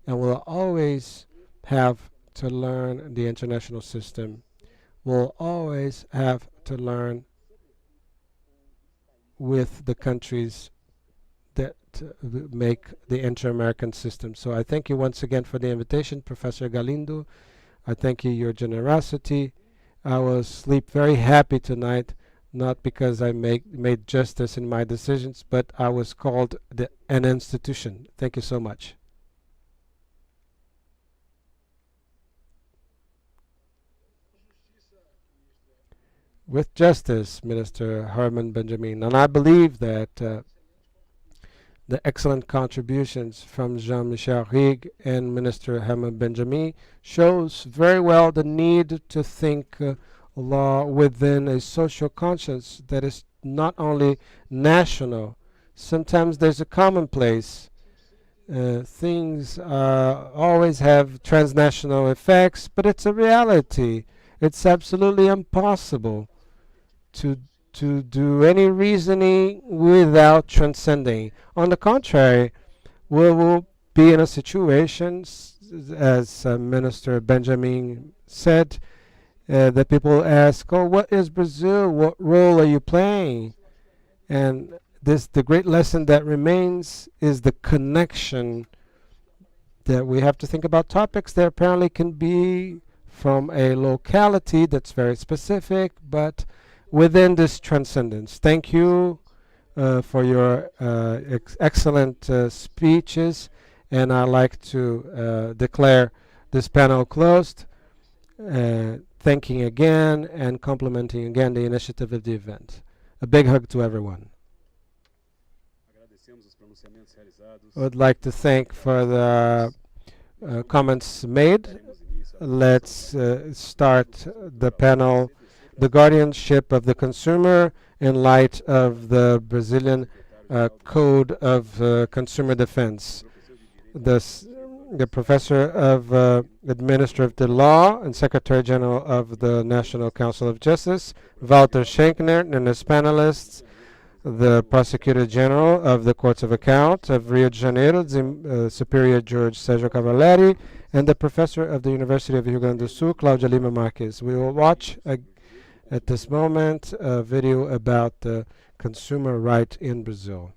and will always have to learn the international system. We'll always have to learn with the countries that make the inter-American system. So I thank you once again for the invitation, Professor Galindo. I thank you your generosity. I will sleep very happy tonight, not because I made justice in my decisions, but I was called an institution. Thank you so much. With justice, Minister Herman Benjamin. And I believe that the excellent contributions from Jean-Michel Rig and Minister Herman Benjamin shows very well the need to think law within a social conscience that is not only national. Sometimes there's a commonplace. Things always have transnational effects, but it's a reality. It's absolutely impossible to do any reasoning without transcending. On the contrary, we will be in a situation, as Minister Benjamin said, that people ask, "Oh, what is Brazil? What role are you playing?" And the great lesson that remains is the connection that we have to think about topics that apparently can be from a locality that's very specific, but within this transcendence. Thank you for your excellent speeches, and I'd like to declare this panel closed, thanking again and complimenting again the initiative of the event. A big hug to everyone. I would like to thank for the comments made. Let's start the panel, the guardianship of the consumer in light of the Brazilian Code of Consumer Defense. The professor of administrative law and secretary general of the National Council of Justice, Walter Schenkner, and his panelists, the prosecutor general of the Courts of Account of Rio de Janeiro, Superior Judge Sergio Cavalieri, and the professor of the University of Rio Grande do Sul, Claudia Lima Marques. We will watch at this moment a video about the consumer right in Brazil.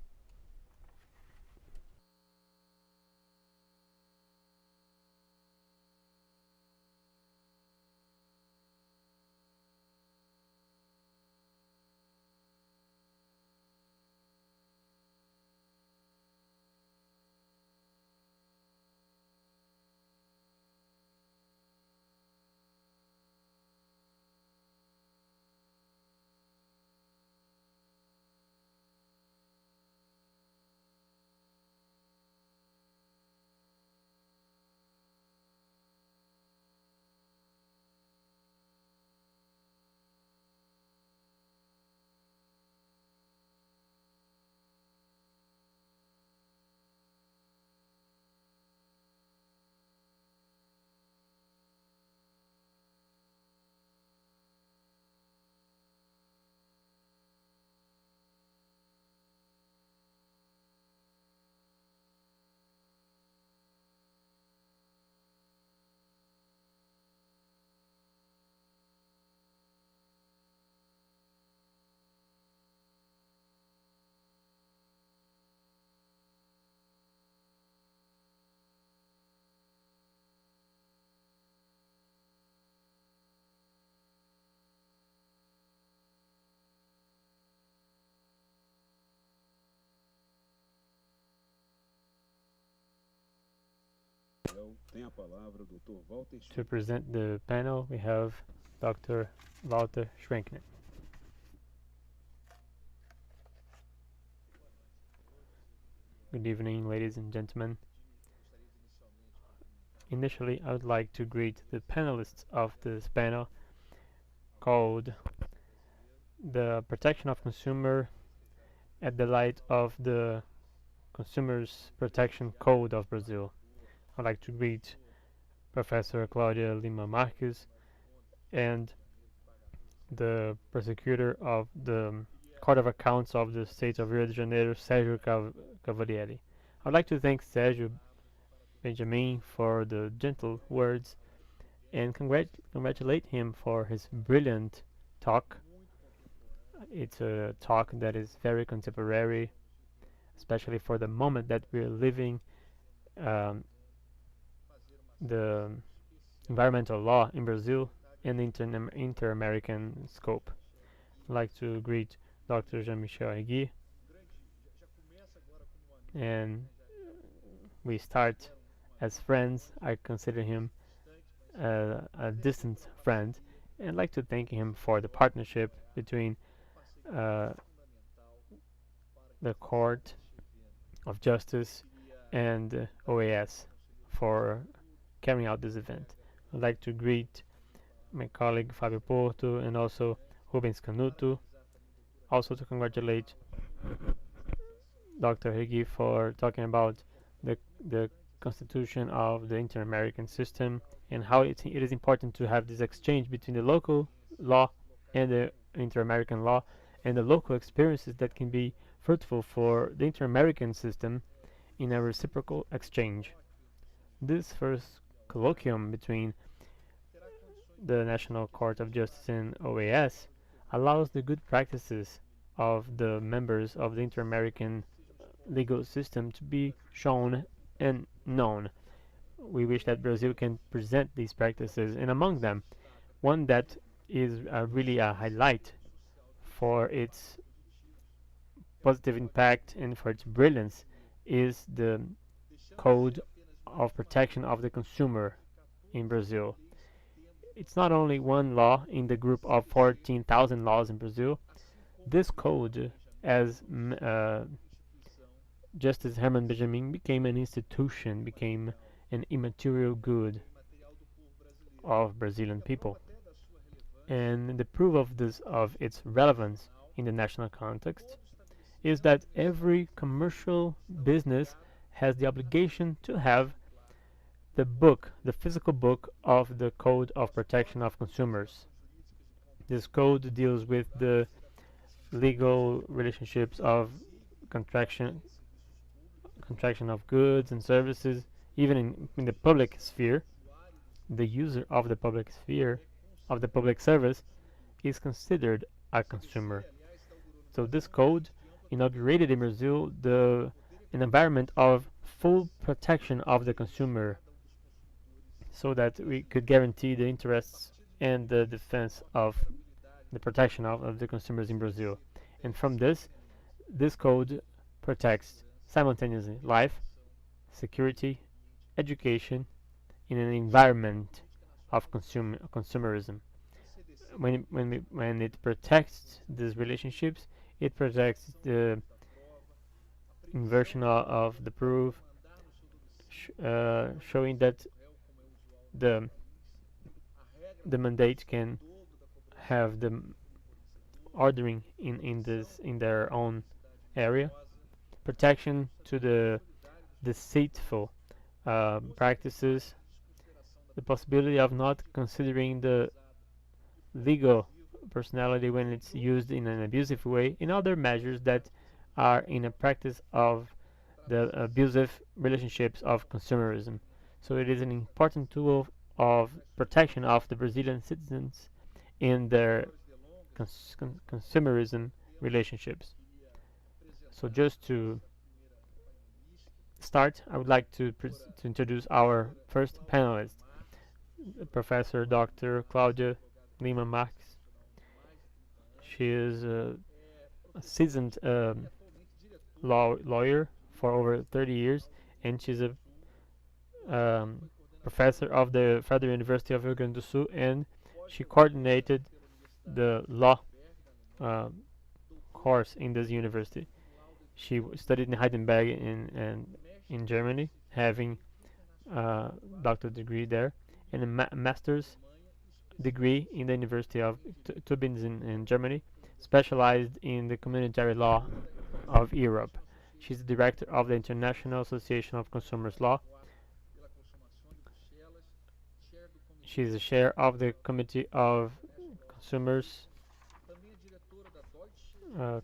To present the panel, we have Dr. Walter Schwenkner. Good evening, ladies and gentlemen. Initially, I would like to greet the panelists of this panel called The Protection of Consumer at the Light of the Consumers Protection Code of Brazil. I'd like to greet Professor Claudia Lima Marques and the prosecutor of the Court of Accounts of the State of Rio de Janeiro, Sergio Cavalieri. I'd like to thank Sergio Benjamin for the gentle words and congratulate him for his brilliant talk. It's a talk that is very contemporary, especially for the moment that we're living. The environmental law in Brazil and the inter-American scope. I'd like to greet Dr. Jean-Michel Regui, and we start as friends. I consider him a distant friend, and I'd like to thank him for the partnership between the Court of Justice and OAS for carrying out this event. I'd like to greet my colleague Fabio Porto and also Rubens Canuto. Also to congratulate Dr. Regui for talking about the constitution of the inter-American system and how it is important to have this exchange between the local law and the inter-American law and the local experiences that can be fruitful for the inter-American system in a reciprocal exchange. This first colloquium between the National Court of Justice and OAS allows the good practices of the members of the inter-American legal system to be shown and known. We wish that Brazil can present these practices, and among them, one that is really a highlight for its positive impact and for its brilliance is the Code of Protection of the Consumer in Brazil. It's not only one law in the group of 14,000 laws in Brazil. This code, as Justice Herman Benjamin, became an institution, became an immaterial good of Brazilian people. And the proof of its relevance in the national context is that every commercial business has the obligation to have the physical book of the Code of Protection of Consumers. This code deals with the legal relationships of contraction of goods and services, even in the public sphere. The user of the public sphere, of the public service, is considered a consumer. So this code inaugurated in Brazil an environment of full protection of the consumer, so that we could guarantee the interests and the defense of the protection of the consumers in Brazil. And from this code protects simultaneously life, security, education in an environment of consumerism. When it protects these relationships, it protects the inversion of the proof, showing that the mandate can have the ordering in their own area, protection to the deceitful practices, the possibility of not considering the legal personality when it's used in an abusive way, and other measures that are in a practice of the abusive relationships of consumerism. So it is an important tool of protection of the Brazilian citizens in their consumerism relationships. So just to start, I would like to introduce our first panelist, Professor Dr. Claudia Lima Marques. She is a seasoned lawyer for over 30 years, and she's a professor of the Federal University of Rio Grande do Sul, and she coordinated the law course in this university. She studied in Heidelberg in Germany, having a doctorate degree there, and a master's degree in the University of Tübingen in Germany, specialized in the communitary law of Europe. She's the director of the International Association of Consumers Law. She's the chair of the Committee of Consumers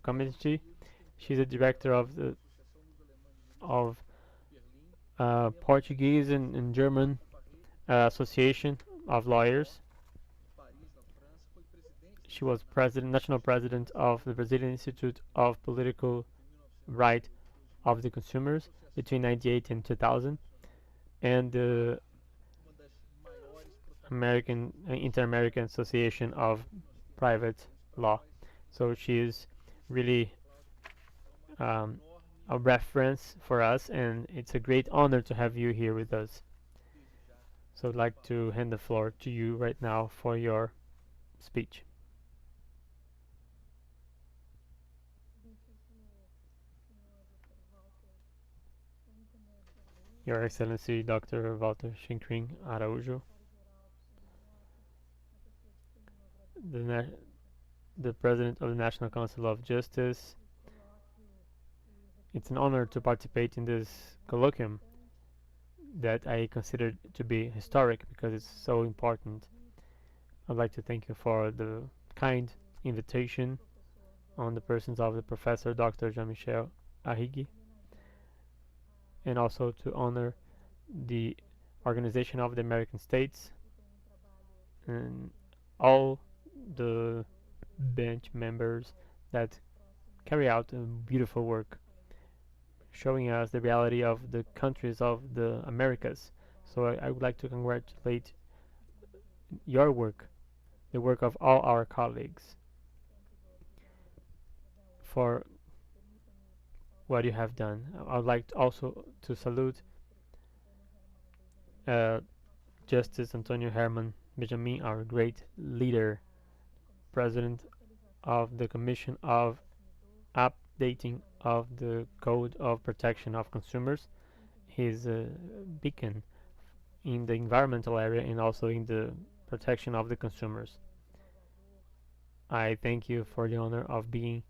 Committee. She's the director of the Portuguese and German Association of Lawyers. She was national president of the Brazilian Institute of Political Right of the Consumers between 1998 and 2000, and the Inter-American Association of Private Law. So she is really a reference for us, and it's a great honor to have you here with us. So I'd like to hand the floor to you right now for your speech. Your Excellency Dr. Walter Shinkring Araújo, the President of the National Council of Justice. It's an honor to participate in this colloquium that I consider to be historic because it's so important. I'd like to thank you for the kind invitation on the persons of the Professor Dr. Jean-Michel Arrigui, and also to honor the Organization of the American States and all the bench members that carry out a beautiful work, showing us the reality of the countries of the Americas. So I would like to congratulate your work, the work of all our colleagues, for what you have done. I would like also to salute Justice Antonio Herman Benjamin, our great leader, President of the Commission of Updating of the Code of Protection of Consumers. He's a beacon in the environmental area and also in the protection of the consumers. I thank you for the honor of being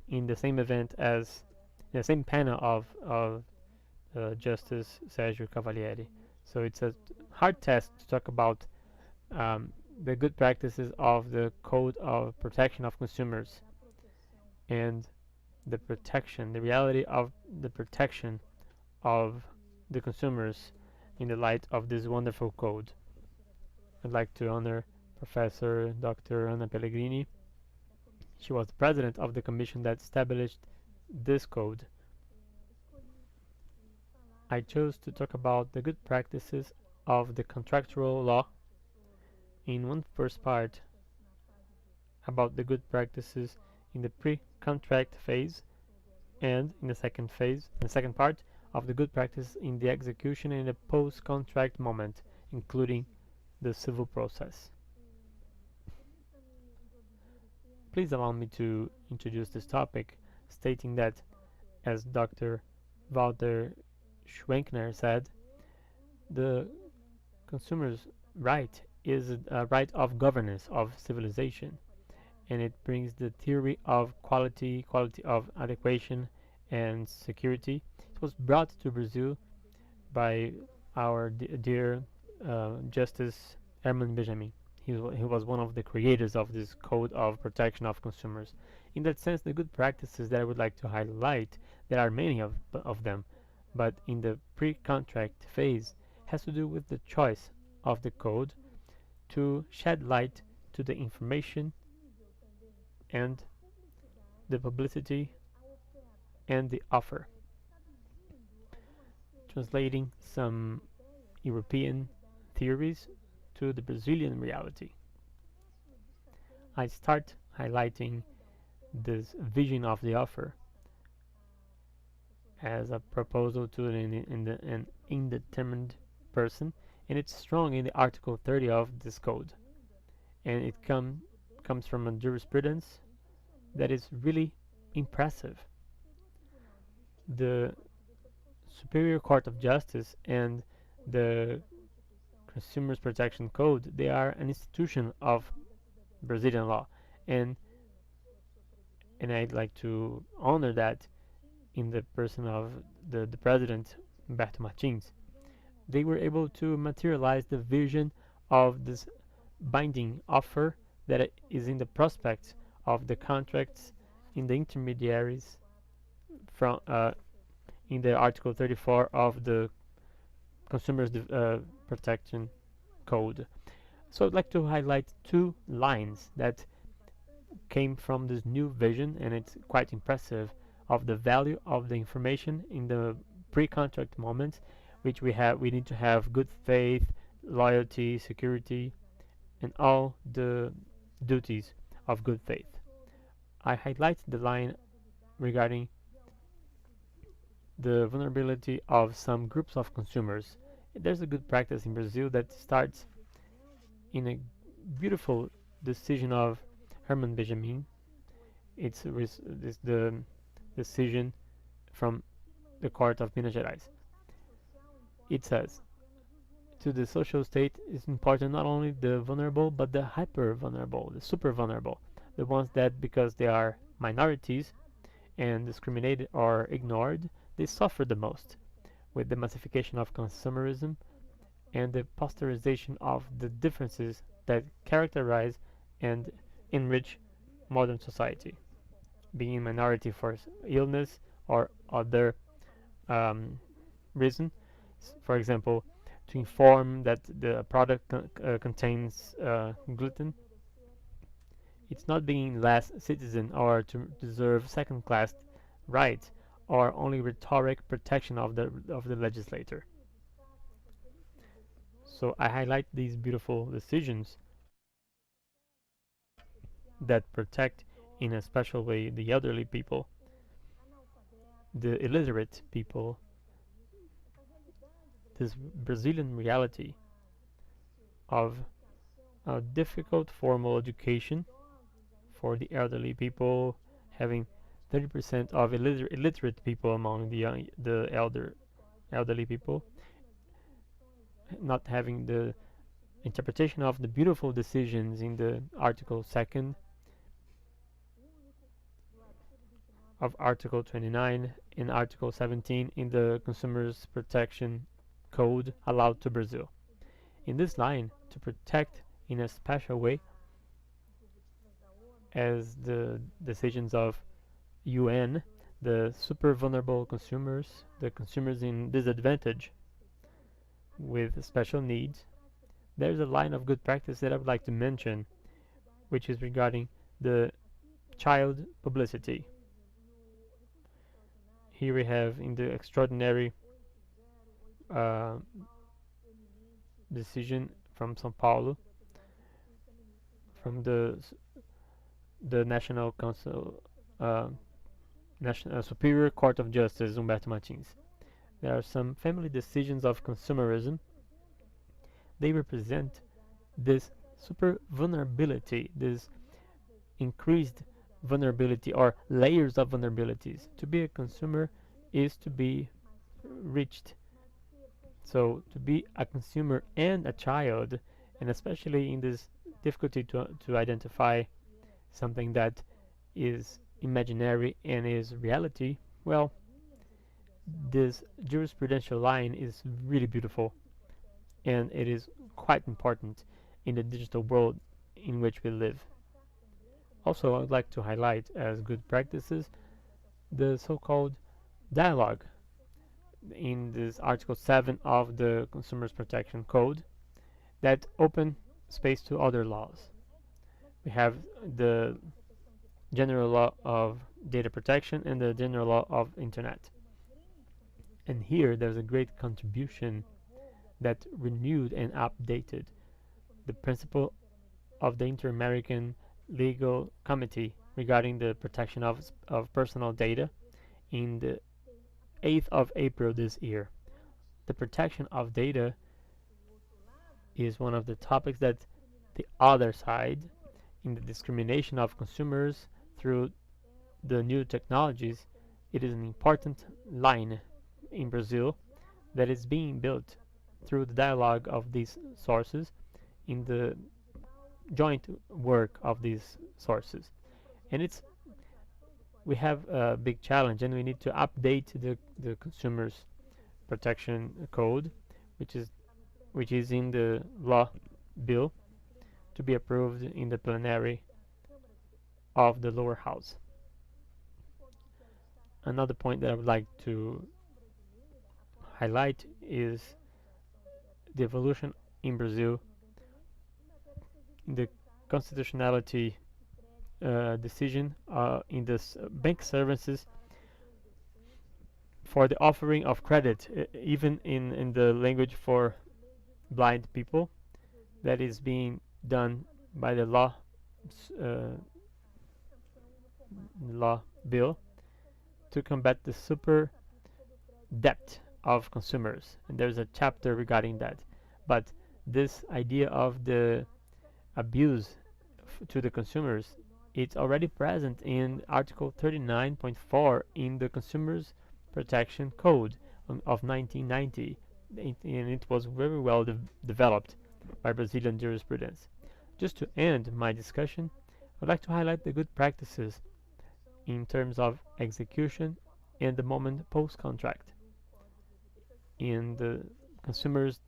in the same event as the same panel of Justice Sergio Cavalieri. So it's a hard task to talk about the good practices of the Code of Protection of Consumers and the protection, the reality of the protection of the consumers in the light of this wonderful code. I'd like to honor Professor Dr. Anna Pellegrini. She was the president of the commission that established this code. I chose to talk about the good practices of the contractual law in one first part, about the good practices in the pre-contract phase, and in the second part of the good practice in the execution and the post-contract moment, including the civil process. Please allow me to introduce this topic, stating that, as Dr. Walter Schwenkner said, the consumer's right is a right of governance of civilization, and it brings the theory of quality of adequation and security. It was brought to Brazil by our dear Justice Herman Benjamin. He was one of the creators of this Code of Protection of Consumers. In that sense, the good practices that I would like to highlight, there are many of them, but in the pre-contract phase, has to do with the choice of the code to shed light to the information and the publicity and the offer, translating some European theories to the Brazilian reality. I start highlighting this vision of the offer as a proposal to an indeterminate person, and it's strong in the Article 30 of this code, and it comes from a jurisprudence that is really impressive. The Superior Court of Justice and the Consumers Protection Code, they are an institution of Brazilian law, and I'd like to honor that in the person of the president, Humberto Martins. They were able to materialize the vision of this binding offer that is in the prospects of the contracts in the intermediaries from in the Article 34 of the Consumers Protection Code. So I'd like to highlight two lines that came from this new vision, and it's quite impressive, of the value of the information in the pre-contract moment, which we need to have good faith, loyalty, security, and all the duties of good faith. I highlight the line regarding the vulnerability of some groups of consumers. There's a good practice in Brazil that starts in a beautiful decision of Herman Benjamin. It's the decision from the Court of Minas Gerais. It says, to the social state is important not only the vulnerable, but the hyper vulnerable, the super vulnerable, the ones that, because they are minorities and discriminated or ignored, they suffer the most with the massification of consumerism and the posterization of the differences that characterize and enrich modern society, being a minority for illness or other reason. For example, to inform that the product contains gluten. It's not being less citizen or to deserve second-class rights or only rhetoric protection of the legislator. So I highlight these beautiful decisions that protect in a special way the elderly people, the illiterate people, this Brazilian reality of a difficult formal education for the elderly people, having 30% of illiterate people among the elderly people, not having the interpretation of the beautiful decisions in the Article 2nd of Article 29 and Article 17 in the Consumers Protection Code allowed to Brazil. In this line, to protect in a special way, as the decisions of UN, the super vulnerable consumers, the consumers in disadvantage with special needs, there's a line of good practice that I would like to mention, which is regarding the child publicity. Here we have in the extraordinary decision from São Paulo, from the National Council, Superior Court of Justice, Humberto Martins. There are some family decisions of consumerism. They represent this super vulnerability, this increased vulnerability or layers of vulnerabilities. To be a consumer is to be reached. So to be a consumer and a child, and especially in this difficulty to identify something that is imaginary and is reality, well, this jurisprudential line is really beautiful, and it is quite important in the digital world in which we live. Also, I would like to highlight as good practices the so-called dialogue in this Article 7 of the Consumers Protection Code that open space to other laws. We have the General Law of Data Protection and the General Law of Internet. And here there's a great contribution that renewed and updated the principle of the Inter-American Legal Committee regarding the protection of personal data in the 8th of April this year. The protection of data is one of the topics that the other side, in the discrimination of consumers through the new technologies, it is an important line in Brazil that is being built through the dialogue of these sources in the joint work of these sources. And we have a big challenge, and we need to update the consumers protection code, which is in the law bill to be approved in the plenary of the lower house. Another point that I would like to highlight is the evolution in Brazil in the constitutionality decision in this bank services for the offering of credit, even in the language for blind people, that is being done by the law bill to combat the super debt of consumers, and there's a chapter regarding that. But this idea of the abuse to the consumers, it's already present in Article 39.4 in the Consumers Protection Code of 1990, and it was very well developed by Brazilian jurisprudence. Just to end my discussion, I'd like to highlight the good practices in terms of execution and the moment post-contract. In the Consumers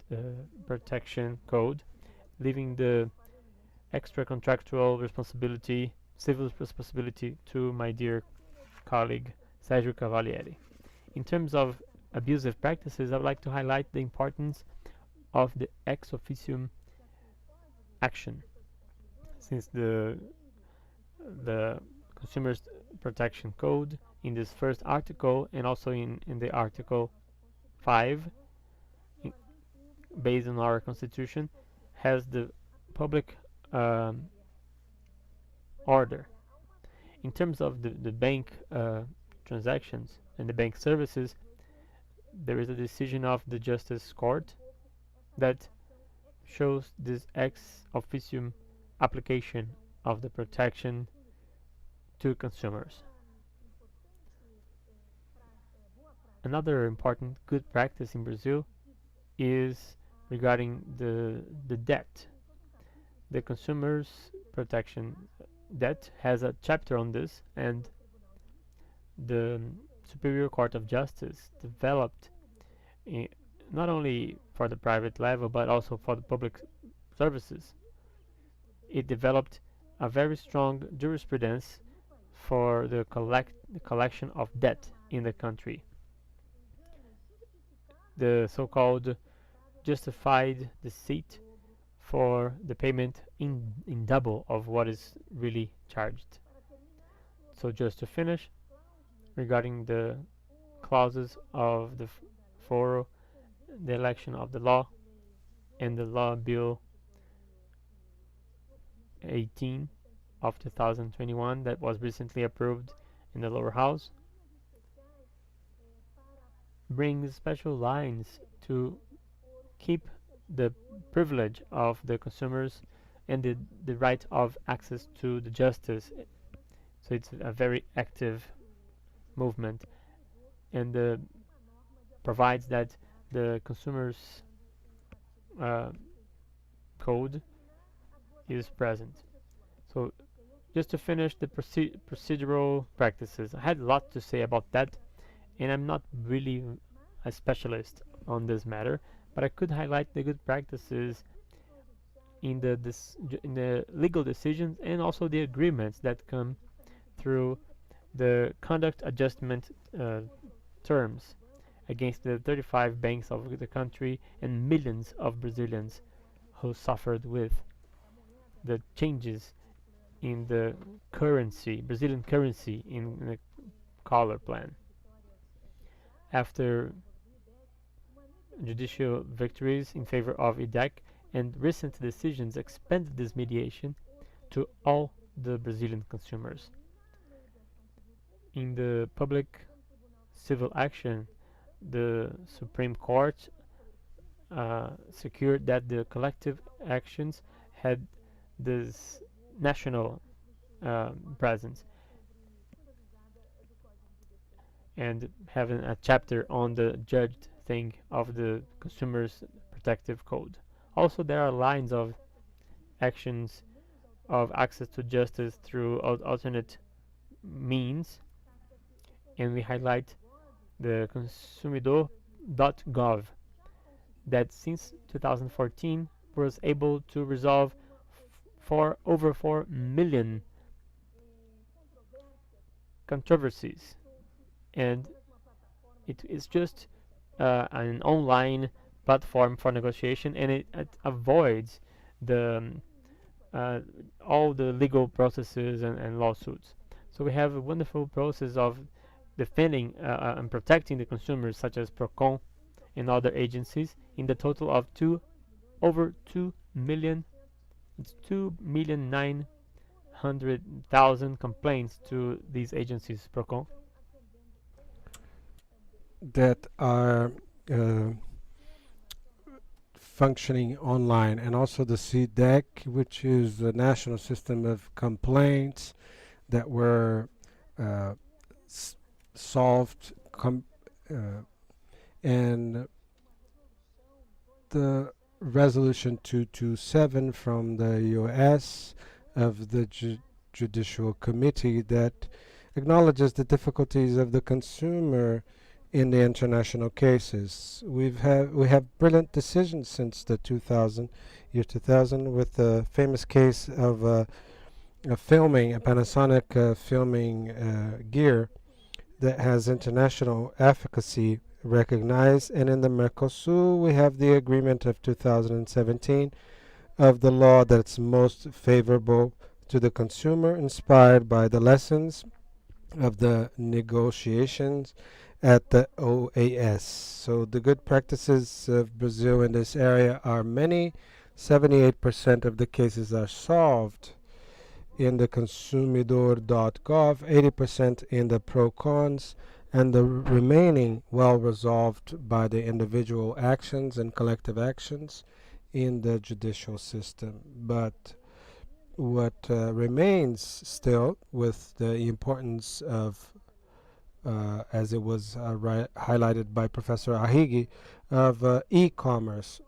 Protection Code, leaving the extra contractual responsibility, civil responsibility to my dear colleague Sergio Cavalieri. In terms of abusive practices, I would like to highlight the importance of the ex officium action, since the Consumers Protection Code in this first article and also in the Article 5, based on our constitution, has the public order. In terms of the bank transactions and the bank services, there is a decision of the Justice Court that shows this ex officium application of the protection to consumers. Another important good practice in Brazil is regarding the debt. The Consumers Protection Debt has a chapter on this, and the Superior Court of Justice developed not only for the private level but also for the public services. It developed a very strong jurisprudence for the collection of debt in the country. The so-called justified deceit for the payment in double of what is really charged. So just to finish, regarding the clauses of the foro, the election of the law, and the law bill 18 of 2021 that was recently approved in the lower house, brings special lines to keep the privilege of the consumers and the right of access to the justice. So it's a very active movement, and provides that the consumers code is present. So just to finish the procedural practices, I had a lot to say about that, and I'm not really a specialist on this matter, but I could highlight the good practices in the legal decisions and also the agreements that come through the conduct adjustment terms against the 35 banks of the country and millions of Brazilians who suffered with the changes in the currency, Brazilian currency, in the collar plan. After judicial victories in favor of IDEC and recent decisions expanded this mediation to all the Brazilian consumers. In the public civil action, the Supreme Court secured that the collective actions had this national presence, and having a chapter on the judged thing of the Consumers Protective Code. Also, there are lines of actions of access to justice through alternate means, and we highlight the consumidor.gov that since 2014 was able to resolve for over 4 million controversies, and it is just an online platform for negotiation, and it avoids the all the legal processes and lawsuits. So we have a wonderful process of defending and protecting the consumers, such as Precaution and other agencies, in the total of over 2 million. It's 2,900,000 complaints to these agencies, Procon. that are functioning online, and also the CDEC, which is the National System of Complaints that were solved, and the resolution 227 from the US of the Judicial Committee that acknowledges the difficulties of the consumer in the international cases. We have brilliant decisions since the year 2000, with the famous case of a Panasonic filming gear that has international efficacy recognized, and in the Mercosur we have the agreement of 2017 of the law that's most favorable to the consumer, inspired by the lessons of the negotiations at the OAS. So the good practices of Brazil in this area are many. 78% of the cases are solved in the consumidor.gov, 80% in the Procons, and the remaining well resolved by the individual actions and collective actions in the judicial system. But what remains still, with the importance of as it was highlighted by Professor Ahigi, of e-commerce,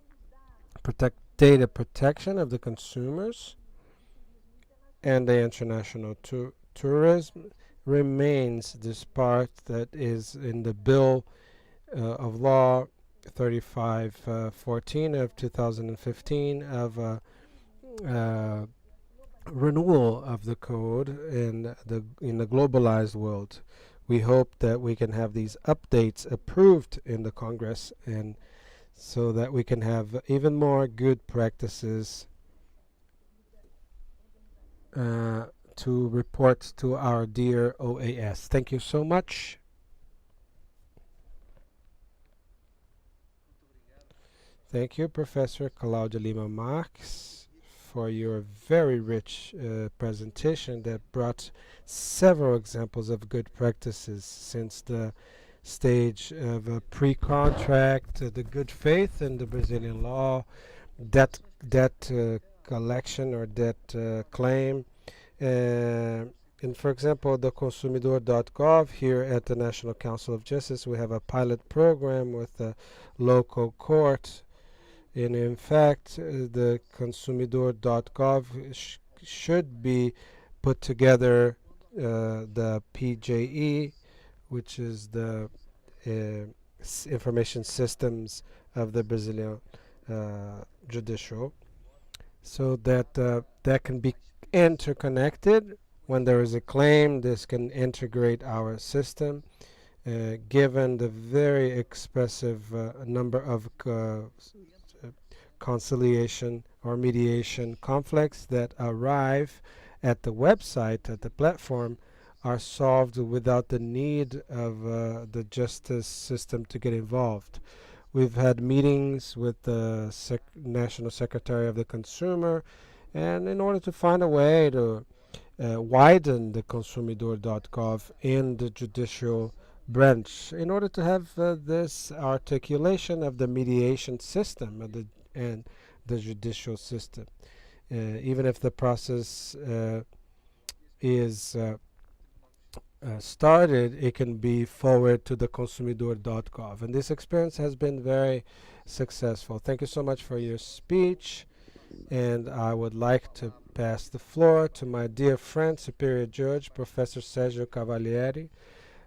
data protection of the consumers, and the international tourism remains this part that is in the Bill of Law 3514 of 2015 of renewal of the code in the globalized world. We hope that we can have these updates approved in the Congress, and so that we can have even more good practices to report to our dear OAS. Thank you so much. Thank you, Professor Claudia Lima Marques, for your very rich presentation that brought several examples of good practices since the stage of a pre-contract, the good faith in the Brazilian law, debt collection or debt claim. And for example, the consumidor.gov here at the National Council of Justice, we have a pilot program with the local court. And in fact, the consumidor.gov should be put together the PJE, which is the information systems of the Brazilian Judicial, so that that can be interconnected. When there is a claim, this can integrate our system, given the very expressive number of conciliation or mediation conflicts that arrive at the website, at the platform, are solved without the need of the justice system to get involved. We've had meetings with the National Secretary of the Consumer, and in order to find a way to widen the consumidor.gov in the judicial branch in order to have this articulation of the mediation system of and the judicial system. Even if the process is started, it can be forwarded to the consumidor.gov. And this experience has been very successful. Thank you so much for your speech. And I would like to pass the floor to my dear friend, Superior Judge, Professor Sergio Cavalieri.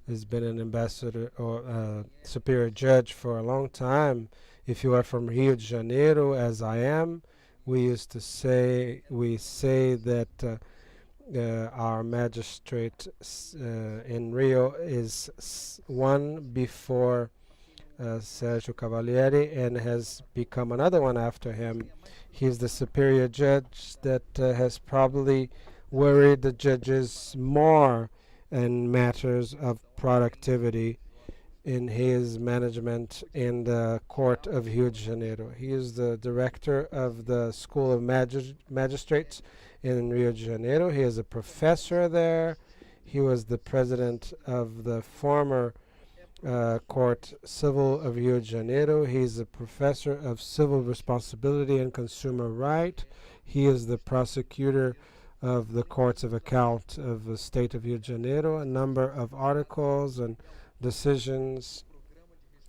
Has been an ambassador or superior judge for a long time. If you are from Rio de Janeiro, as I am, we say that our magistrate in Rio is one before Sergio Cavalieri and has become another one after him. He's the superior judge that has probably worried the judges more in matters of productivity in his management in the Court of Rio de Janeiro. He is the director of the School of Magistrates in Rio de Janeiro. He is a professor there. He was the president of the former Court Civil of Rio de Janeiro. He's a professor of civil responsibility and consumer right. He is the prosecutor of the Courts of Account of the state of Rio de Janeiro. A number of articles and decisions.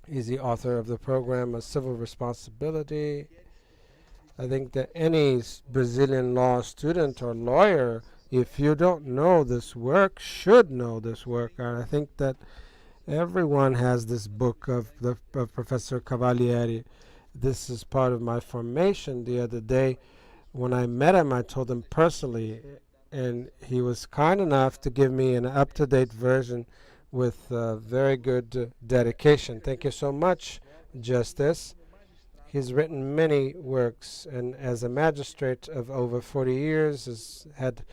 He's the author of the program of civil responsibility. I think that any Brazilian law student or lawyer, if you don't know this work, should know this work. And I think that everyone has this book of Professor Cavalieri. This is part of my formation. The other day, when I met him, I told him personally, and he was kind enough to give me an up-to-date version with very good dedication. Thank you so much, Justice. He's written many works, and as a magistrate of over 40 years, has had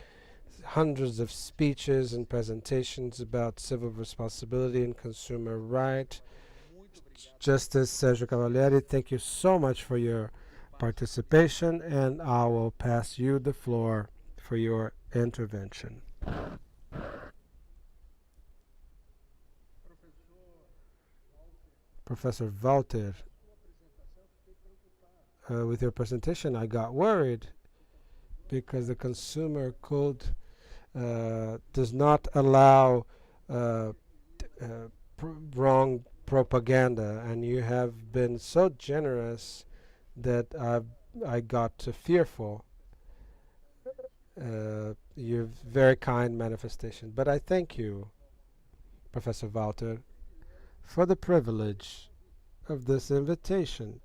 hundreds of speeches and presentations about civil responsibility and consumer right. Justice Sergio Cavalieri, thank you so much for your participation, and I will pass you the floor for your intervention. Professor Walter, with your presentation, I got worried because the consumer code does not allow wrong propaganda, and you have been so generous that I got fearful. Your very kind manifestation. But I thank you, Professor Walter, for the privilege of this invitation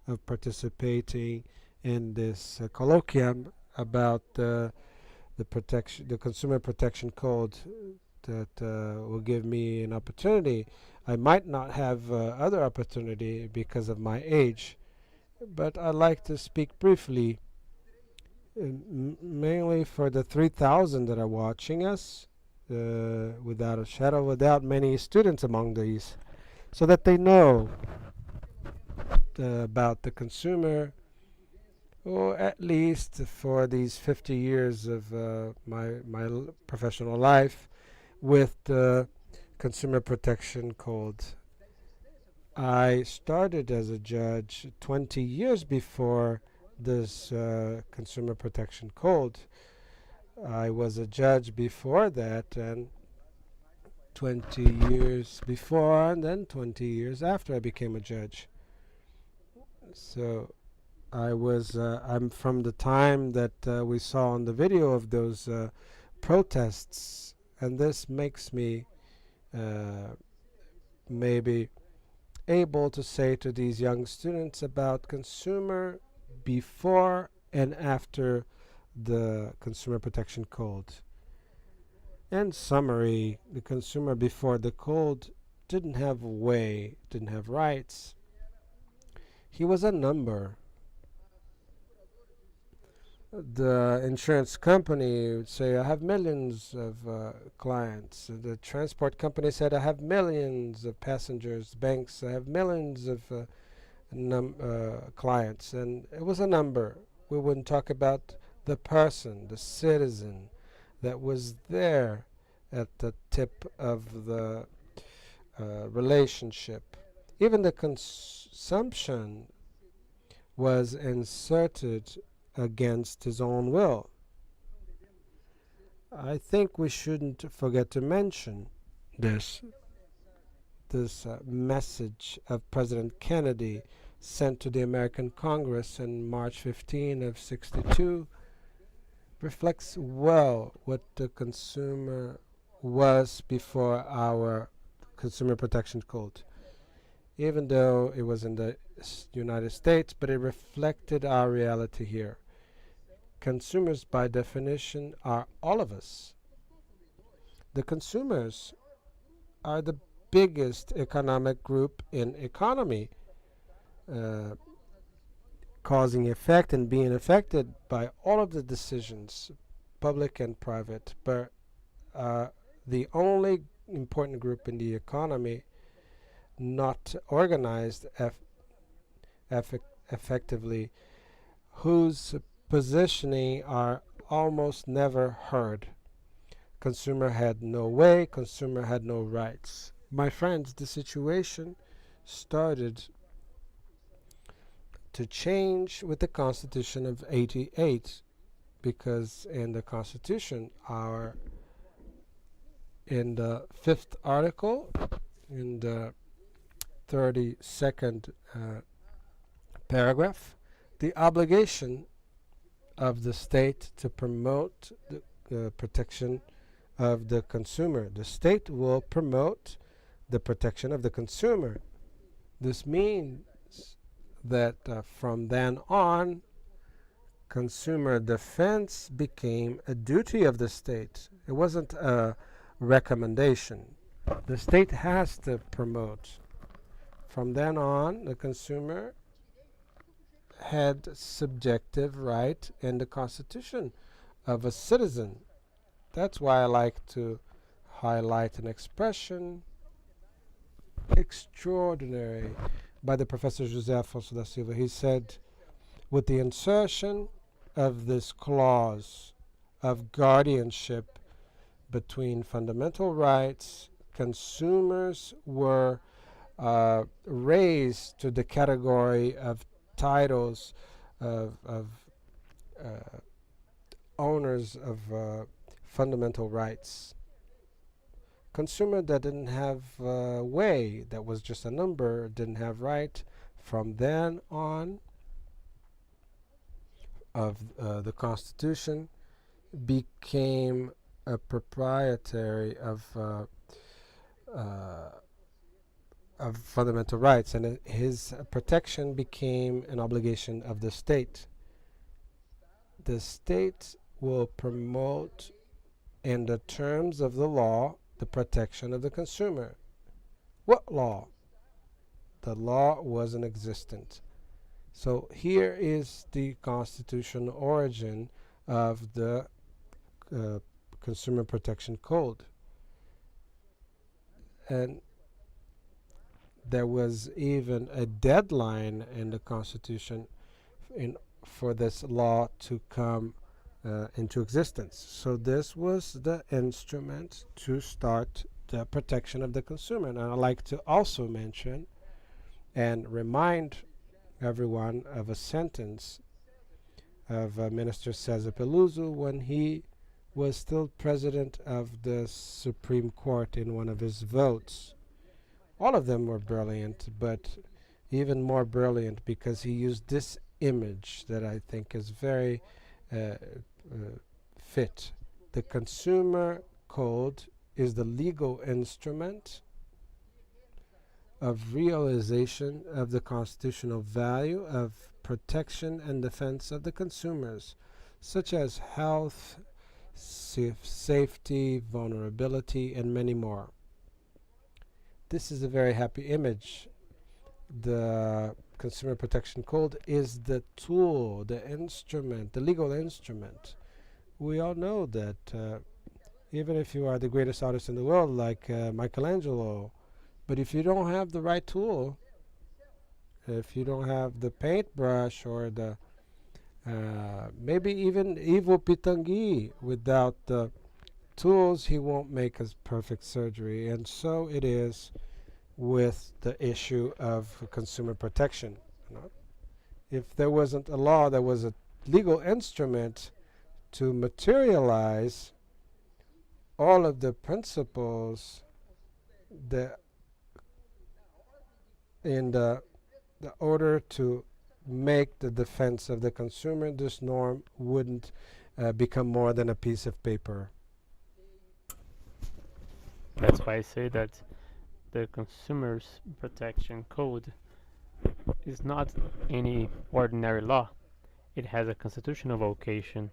of participating in this colloquium about the Consumer Protection Code that will give me an opportunity. I might not have other opportunity because of my age, but I'd like to speak briefly, mainly for the 3,000 that are watching us, without a shadow, without many students among these, so that they know about the consumer, or at least for these 50 years of my professional life with the Consumer Protection Code. I started as a judge 20 years before this Consumer Protection Code. I was a judge before that, and 20 years before, and then 20 years after I became a judge. So I'm from the time that we saw on the video of those protests, and this makes me maybe able to say to these young students about consumer before and after the Consumer Protection Code. In summary, the consumer before the code didn't have didn't have rights. He was a number. The insurance company would say, I have millions of clients. The transport company said, I have millions of passengers. Banks, I have millions of clients. And it was a number. We wouldn't talk about the person, the citizen that was there at the tip of the relationship. Even the consumption was inserted against his own will. I think we shouldn't forget to mention this message of President Kennedy sent to the American Congress in March 15 of 62 reflects well what the consumer was before our Consumer Protection Code. Even though it was in the United States, but it reflected our reality here. Consumers, by definition, are all of us. The consumers are the biggest economic group in economy, causing effect and being affected by all of the decisions, public and private, but the only important group in the economy not organized effectively, whose positioning are almost never heard. Consumer had no way, consumer had no rights. My friends, the situation started to change with the Constitution of '88, because in the Constitution, in the 5th article, in the 32nd paragraph, the obligation of the state to promote the protection of the consumer. The state will promote the protection of the consumer. This means that from then on, consumer defense became a duty of the state. It wasn't a recommendation. The state has to promote. From then on, the consumer had subjective right in the Constitution of a citizen. That's why I like to highlight an expression extraordinary by the Professor José Afonso da Silva. He said, with the insertion of this clause of guardianship between fundamental rights, consumers were raised to the category of titles of owners of fundamental rights. Consumer that didn't have way, that was just a number, didn't have right. From then on, of the Constitution, became a proprietary of fundamental rights, and his protection became an obligation of the state. The state will promote, in the terms of the law, the protection of the consumer. What law? The law wasn't existent. So here is the constitutional origin of the Consumer Protection Code. And there was even a deadline in the Constitution for this law to come into existence. So this was the instrument to start the protection of the consumer. And I'd like to also mention and remind everyone of a sentence of Minister Cesar Peluso when he was still president of the Supreme Court in one of his votes. All of them were brilliant, but even more brilliant because he used this image that I think is very fit. The Consumer Code is the legal instrument of realization of the constitutional value of protection and defense of the consumers, such as health, safety, vulnerability, and many more. This is a very happy image. The Consumer Protection Code is the tool, the instrument, the legal instrument. We all know that even if you are the greatest artist in the world, like Michelangelo, but if you don't have the right tool, if you don't have the paintbrush or the maybe even Ivo Pitangui, without the tools, he won't make a perfect surgery. And so it is with the issue of consumer protection. If there wasn't a law, there was a legal instrument to materialize all of the principles that in the order to make the defense of the consumer, this norm wouldn't become more than a piece of paper. That's why I say that the Consumers Protection Code is not any ordinary law. It has a constitutional vocation.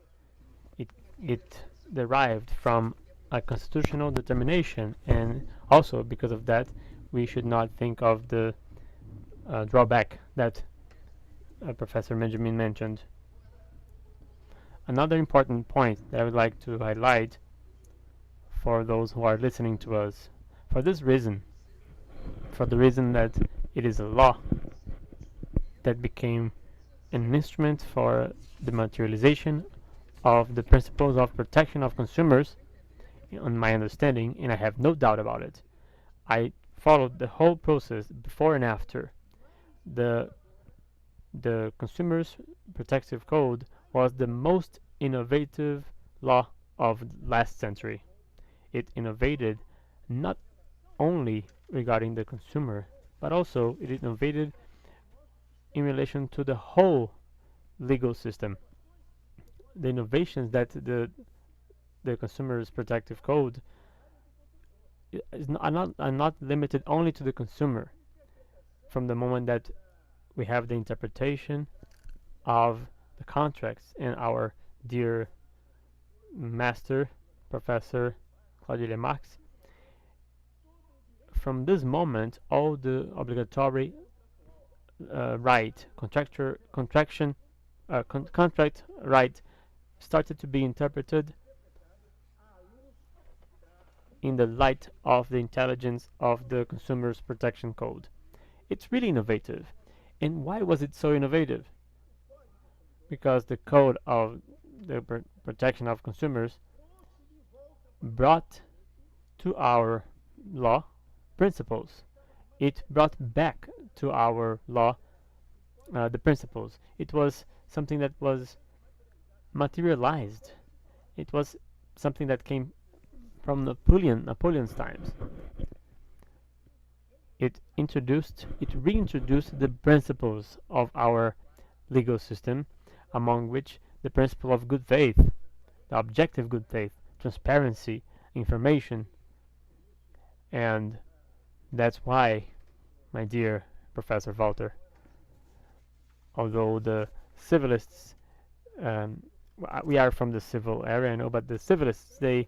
It derived from a constitutional determination, and also because of that, we should not think of the drawback that Professor Benjamin mentioned. Another important point that I would like to highlight for those who are listening to us, for this reason, for the reason that it is a law that became an instrument for the materialization of the principles of protection of consumers, on my understanding, and I have no doubt about it. I followed the whole process before and after. The Consumers Protective Code was the most innovative law of last century. It innovated not only regarding the consumer, but also it innovated in relation to the whole legal system. The innovations that the Consumers Protective Code are not limited only to the consumer. From the moment that we have the interpretation of the contracts and our dear master, Professor Claudio Max, from this moment, all the obligatory contract right started to be interpreted in the light of the intelligence of the Consumers Protection Code. It's really innovative. And why was it so innovative? Because the code of the protection of consumers brought to our law principles. It brought back to our law the principles. It was something that was materialized. It was something that came from Napoleon's times. It reintroduced the principles of our legal system, among which the principle of good faith, the objective good faith, transparency, information. And that's why, my dear Professor Walter, although the civilists, we are from the civil area, I know, but the civilists, they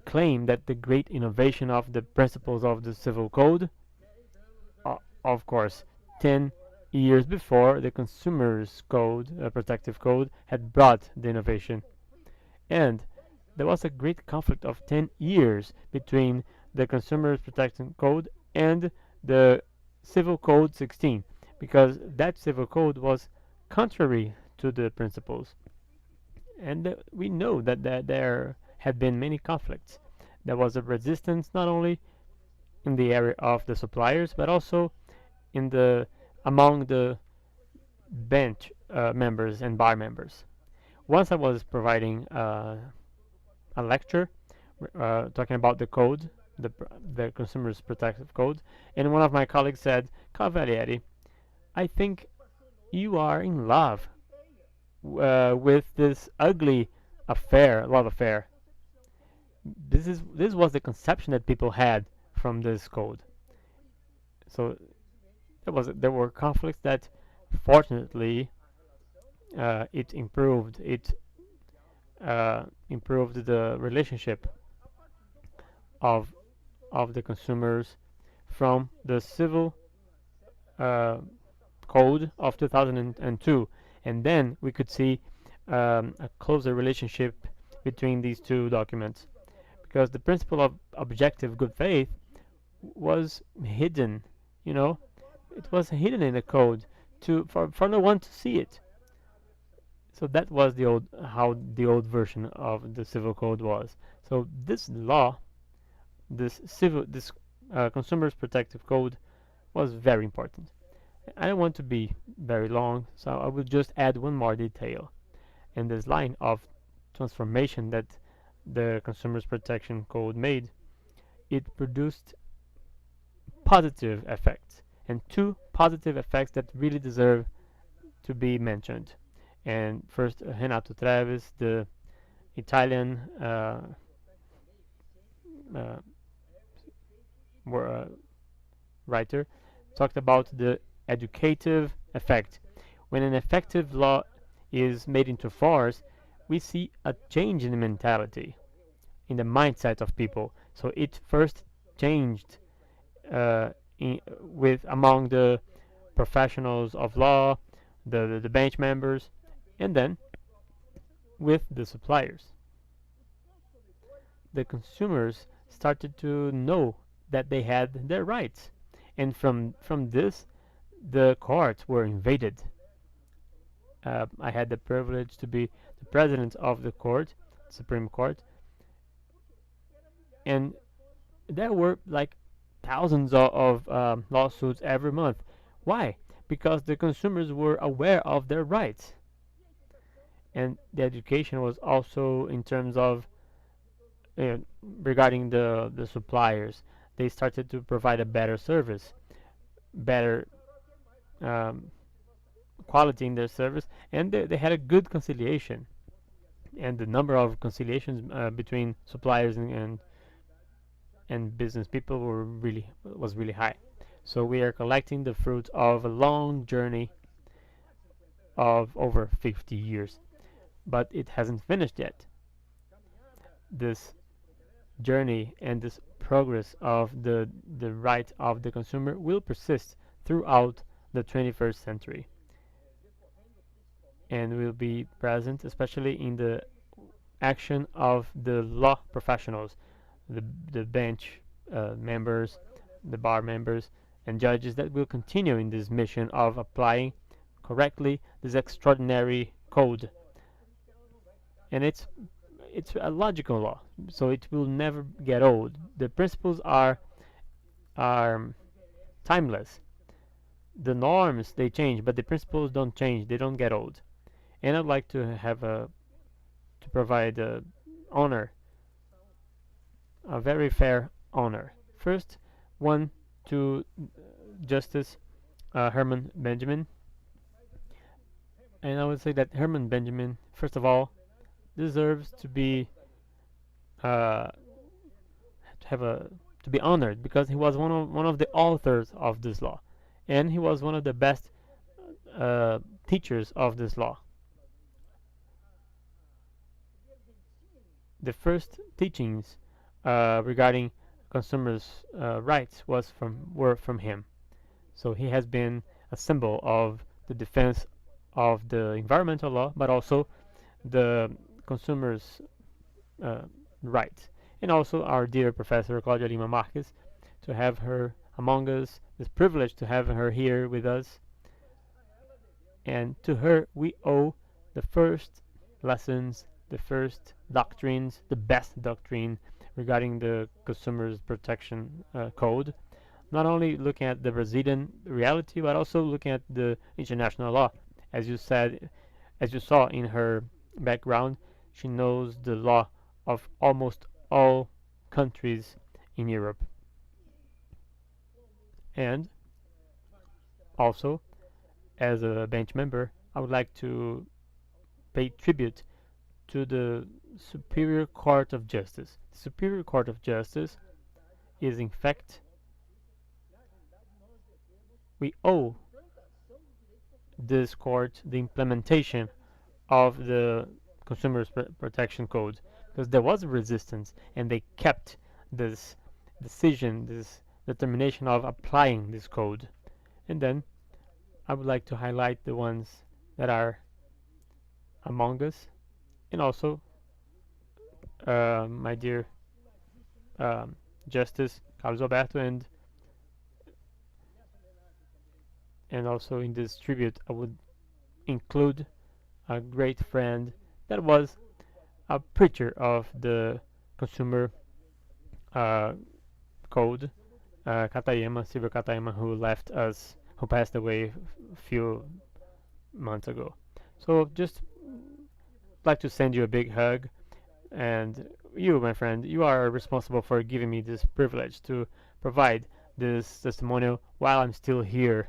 claim that the great innovation of the principles of the civil code, of course, 10 years before the Consumers Code, Protective Code, had brought the innovation. And there was a great conflict of 10 years between the Consumers Protection Code and the Civil Code 16, because that civil code was contrary to the principles. And we know that there had been many conflicts. There was a resistance not only in the area of the suppliers, but also among the bench members and bar members. Once I was providing a lecture talking about the code, the Consumers Protective Code, and one of my colleagues said, "Cavalieri, I think you are in love with this ugly love affair." This was the conception that people had from this code. So there were conflicts that, fortunately, it improved. It improved the relationship of the consumers from the civil code of 2002, and then we could see a closer relationship between these two documents, because the principle of objective good faith was hidden. It was hidden in the code for no one to see it. So that was how the old version of the civil code was. So this law, this Consumers Protective Code was very important. I don't want to be very long, so I will just add one more detail. In this line of transformation that the Consumers Protection Code made, it produced positive effects, and two positive effects that really deserve to be mentioned. And first, Renato Travis, the Italian uh, writer, talked about the educative effect. When an effective law is made into force, we see a change in the mentality, in the mindset of people. So it first changed with among the professionals of law, the bench members, and then with the suppliers. The consumers started to know that they had their rights, and from this, the courts were invaded. I had the privilege to be the president of the court, Supreme Court, and there were like thousands of lawsuits every month. Why? Because the consumers were aware of their rights, and the education was also in terms of regarding the suppliers. They started to provide a better service, better um, quality in their service, and they had a good conciliation. And the number of conciliations between suppliers and business people was really high. So we are collecting the fruits of a long journey of over 50 years, but it hasn't finished yet. This journey and this progress of the right of the consumer will persist throughout the 21st century, and will be present especially in the action of the law professionals, the bench members, the bar members, and judges that will continue in this mission of applying correctly this extraordinary code. And it's a logical law, so it will never get old. The principles are timeless. The norms they change, but the principles don't change. They don't get old. And I'd like to have to provide honor, a very fair honor. First, one to Justice Herman Benjamin, and I would say that Herman Benjamin, first of all, deserves to be uh, to be honored because he was one of the authors of this law, and he was one of the best teachers of this law. The first teachings regarding consumers' rights were from him. So he has been a symbol of the defense of the environmental law, but also the consumers' uh, rights. And also our dear Professor Claudia Lima Marques, to have her among us, this privilege to have her here with us. And to her we owe the first lessons, the first doctrines, the best doctrine regarding the Consumers Protection Code. Not only looking at the Brazilian reality, but also looking at the international law. As you said, as you saw in her background, she knows the law of almost all countries in Europe. And also, as a bench member, I would like to pay tribute to the Superior Court of Justice. The Superior Court of Justice is, in fact, we owe this court the implementation of the Consumers Protection Code, because there was a resistance and they kept this decision, this determination of applying this code. And then I would like to highlight the ones that are among us, and also my dear Justice Carlos Alberto, and also in this tribute I would include a great friend that was a preacher of the consumer code, Silvio Katayama, who left us, who passed away a few months ago. So just like to send you a big hug, and you, my friend, you are responsible for giving me this privilege to provide this testimonial while I'm still here,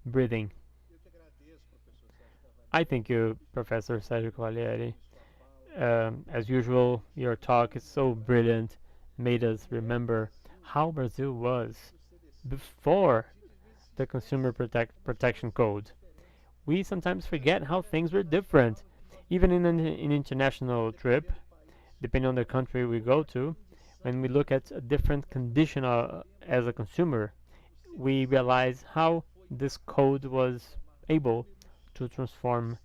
breathing. I thank you, Professor Sergio Cavalieri. As usual, your talk is so brilliant, made us remember how Brazil was before the Consumer Protection Code. We sometimes forget how things were different. Even in an international trip, depending on the country we go to, when we look at a different condition as a consumer, we realize how this code was able to transform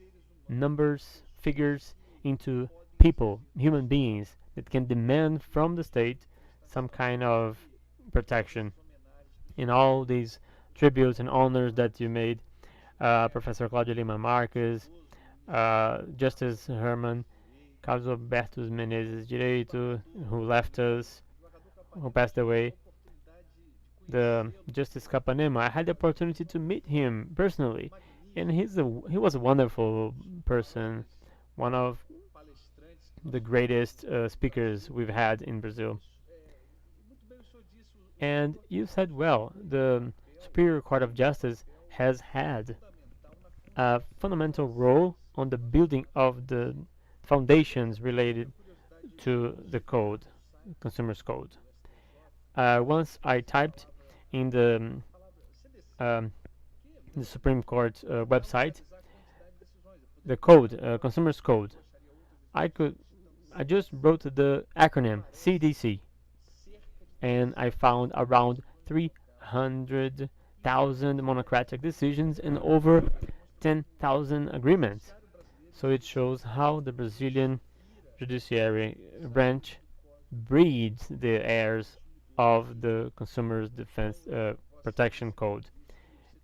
numbers, figures, into people, human beings, that can demand from the state some kind of protection. In all these tributes and honors that you made, Professor Claudio Lima Marques, Justice Herman, Carlos Alberto Menezes Direito, who left us, who passed away, the Justice Capanema. I had the opportunity to meet him personally, and he was a wonderful person, one of the greatest speakers we've had in Brazil. And you said well, the Superior Court of Justice has had a fundamental role on the building of the foundations related to the code, Consumers Code. Once I typed in the Supreme Court website the code, Consumers Code, I just wrote the acronym CDC, and I found around 300,000 monocratic decisions and over 10,000 agreements. So it shows how the Brazilian judiciary branch breeds the heirs of the Consumers Defense Protection Code.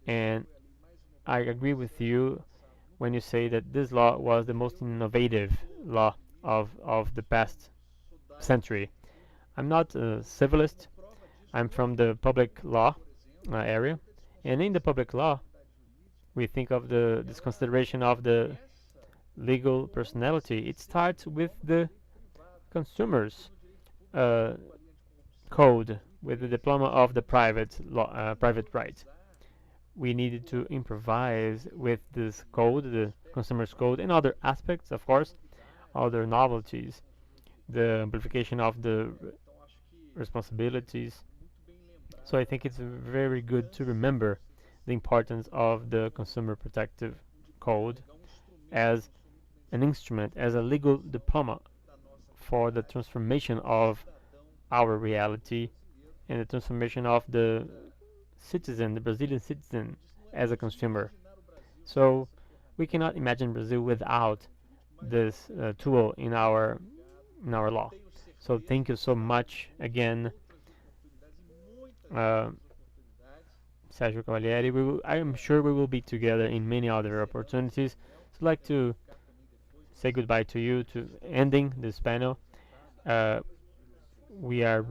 And I agree with you when you say that this law was the most innovative law of the past century. I'm not a civilist. I'm from the public law area, and in the public law, we think of this consideration of the legal personality. It starts with the consumers code, with the diploma of the private law, private right. We needed to improvise with this code, the consumers code, and other aspects, of course, other novelties, the amplification of the responsibilities. So I think it's very good to remember the importance of the Consumer Protective Code as an instrument, as a legal diploma for the transformation of our reality and the transformation of the citizen, the Brazilian citizen, as a consumer. So we cannot imagine Brazil without this tool in our law. So thank you so much again, Sergio Cavalieri. I am sure we will be together in many other opportunities. So I'd like to say goodbye to you, to ending this panel. We are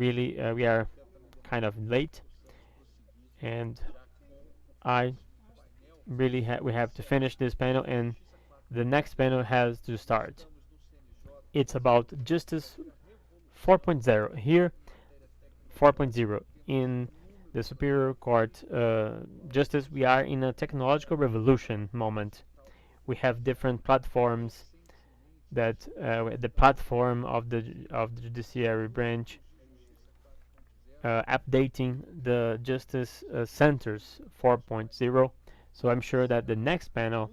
kind of late, and we have to finish this panel, and the next panel has to start. It's about Justice 4.0. Here, 4.0 in the Superior Court Justice, we are in a technological revolution moment. We have different platforms that the platform of the judiciary branch, updating the Justice Centers 4.0. So I'm sure that the next panel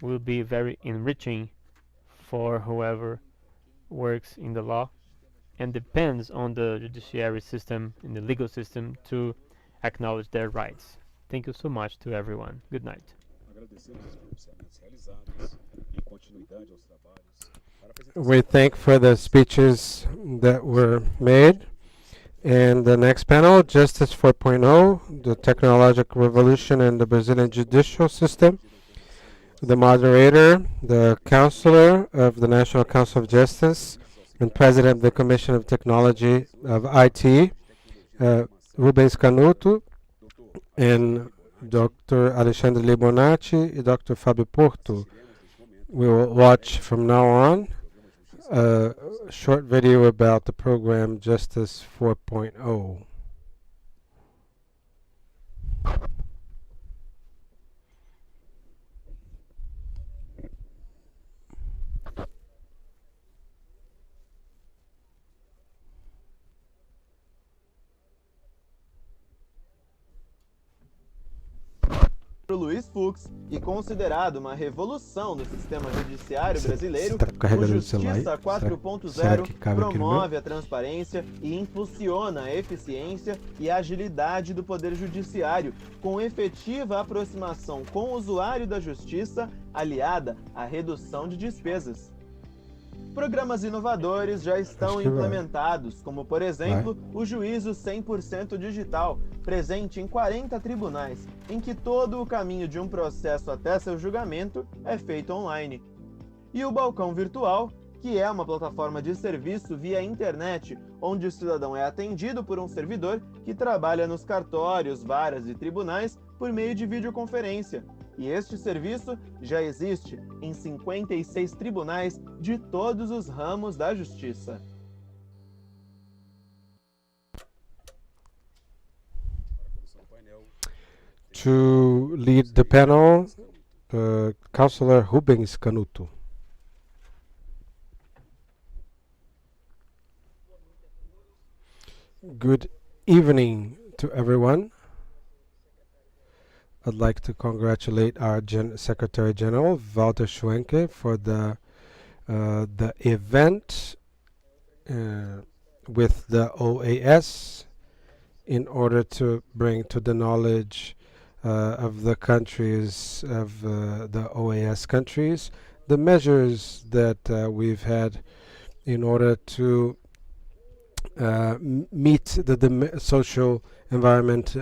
will be very enriching for whoever works in the law and depends on the judiciary system and the legal system to acknowledge their rights. Thank you so much to everyone. Good night. We thank for the speeches that were made. And the next panel, Justice 4.0, the technological revolution in the Brazilian judicial system. The moderator, the counselor of the National Council of Justice, and president of the Commission of Technology of IT, Rubens Canuto and Dr. Alexandre Libonati and Dr. Fabio Porto. We will watch from now on a short video about the program Justice 4.0. Luiz Fux e considerado uma revolução do sistema judiciário brasileiro, tá o carregando o celular aí? Justiça Será 4.0 que cabe aqui no promove a transparência e impulsiona a eficiência e agilidade do Poder Judiciário, com efetiva aproximação com o usuário da justiça, aliada à redução de despesas. Programas inovadores já estão implementados, como, por exemplo, o Juízo 100% Digital, presente em 40 tribunais, em que todo o caminho de um processo até seu julgamento é feito online. E o Balcão Virtual, que é uma plataforma de serviço via internet, onde o cidadão é atendido por um servidor que trabalha nos cartórios, varas e tribunais por meio de videoconferência. E este serviço já existe em 56 tribunais de todos os ramos da justiça. To lead the panel, Councillor Rubens Canuto. Good evening to everyone. I'd like to congratulate our Secretary General, Walter Schwenke, for the event with the OAS in order to bring to the knowledge of the countries, of the OAS countries, the measures that we've had in order to meet the social environment,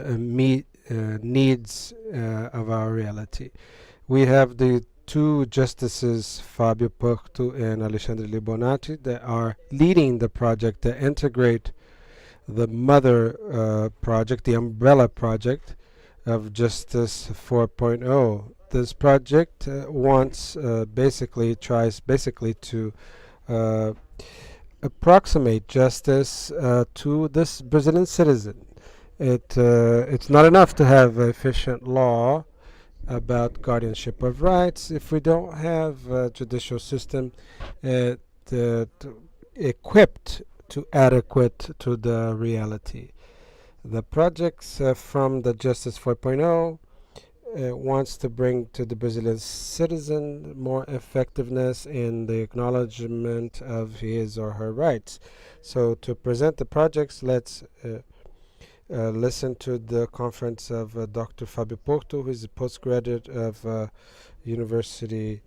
needs of our reality. We have the two justices, Fabio Porto and Alexandre Libonati, that are leading the project to integrate the mother project, the umbrella project of Justice 4.0. This project tries to approximate justice to this Brazilian citizen. It's not enough to have efficient law about guardianship of rights if we don't have a judicial system equipped to adequate to the reality. The projects from the Justice 4.0 wants to bring to the Brazilian citizen more effectiveness in the acknowledgement of his or her rights. So to present the projects, let's listen to the conference of Dr. Fabio Porto, who is a postgraduate of university.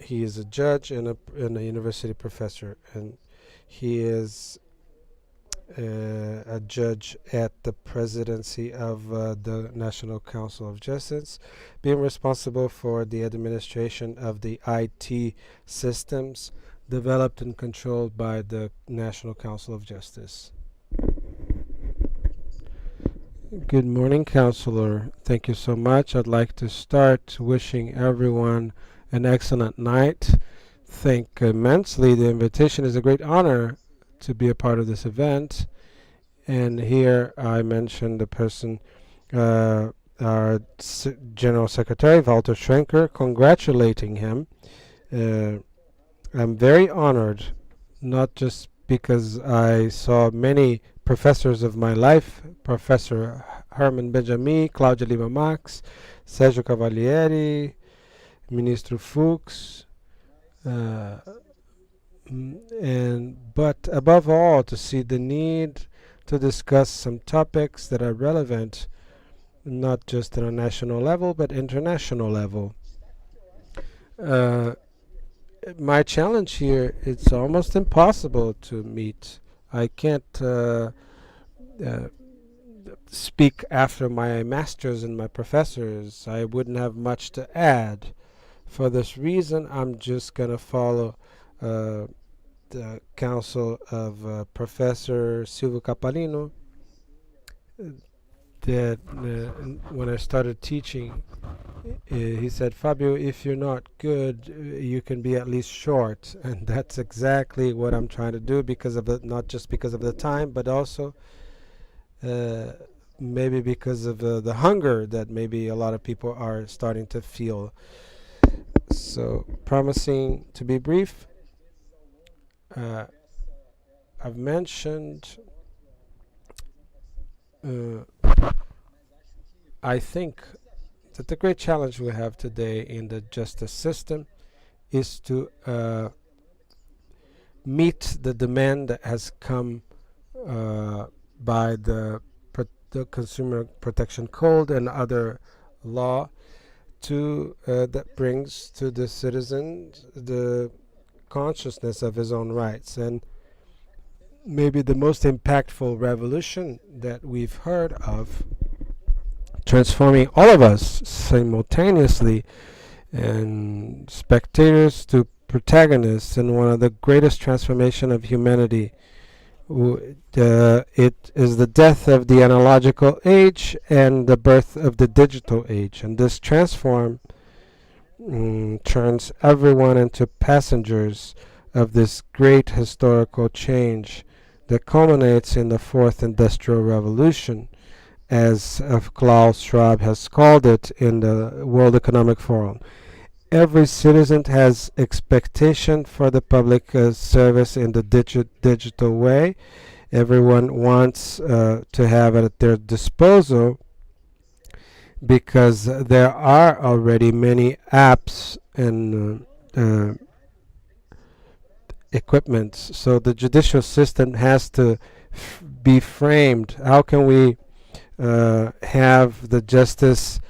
He is a judge and a university professor, and he is a judge at the presidency of the National Council of Justice, being responsible for the administration of the IT systems developed and controlled by the National Council of Justice. Good morning, Counselor. Thank you so much. I'd like to start wishing everyone an excellent night. Thank immensely. The invitation is a great honor to be a part of this event. And here I mentioned the person, our General Secretary, Walter Schwenker, congratulating him. I'm very honored, not just because I saw many professors of my life, Professor Herman Benjamin, Cláudia Lima Max, Sergio Cavalieri, Ministro Fux, but above all, to see the need to discuss some topics that are relevant, not just on a national level, but international level. My challenge here, it's almost impossible to meet. I can't speak after my masters and my professors. I wouldn't have much to add. For this reason, I'm just going to follow the counsel of Professor Silvio Capalino, that when I started teaching, he said, Fabio, if you're not good, you can be at least short. And that's exactly what I'm trying to do, because of not just because of the time, but also maybe because of the hunger that maybe a lot of people are starting to feel. So, promising to be brief, I've mentioned, I think that the great challenge we have today in the justice system is to meet the demand that has come by the Consumer Protection Code and other law that brings to the citizen the consciousness of his own rights. And maybe the most impactful revolution that we've heard of, transforming all of us simultaneously and spectators to protagonists in one of the greatest transformation of humanity. It is the death of the analogical age and the birth of the digital age, and this transform turns everyone into passengers of this great historical change that culminates in the fourth industrial revolution, as Klaus Schwab has called it in the World Economic Forum. Every citizen has expectation for the public service in the digital way. Everyone wants to have it at their disposal, because there are already many apps and equipments. So the judicial system has to be framed. How can we have the justice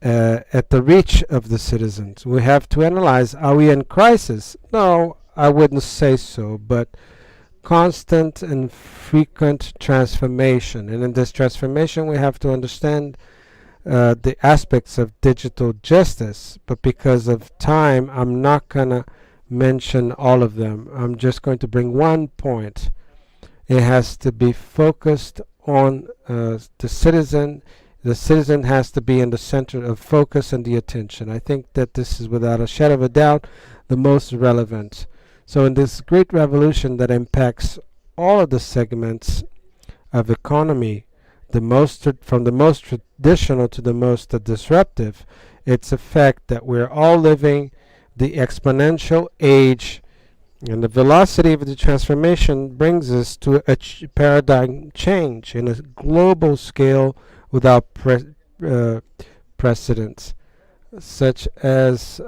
at the reach of the citizens? We have to analyze, are we in crisis? No, I wouldn't say so, but constant and frequent transformation. And in this transformation, we have to understand the aspects of digital justice. But because of time, I'm not going to mention all of them. I'm just going to bring one point. It has to be focused on the citizen. The citizen has to be in the center of focus and the attention. I think that this is, without a shadow of a doubt, the most relevant. So in this great revolution that impacts all of the segments of economy, from the most traditional to the most disruptive, it's a fact that we're all living the exponential age, and the velocity of the transformation brings us to a paradigm change in a global scale without precedence, such as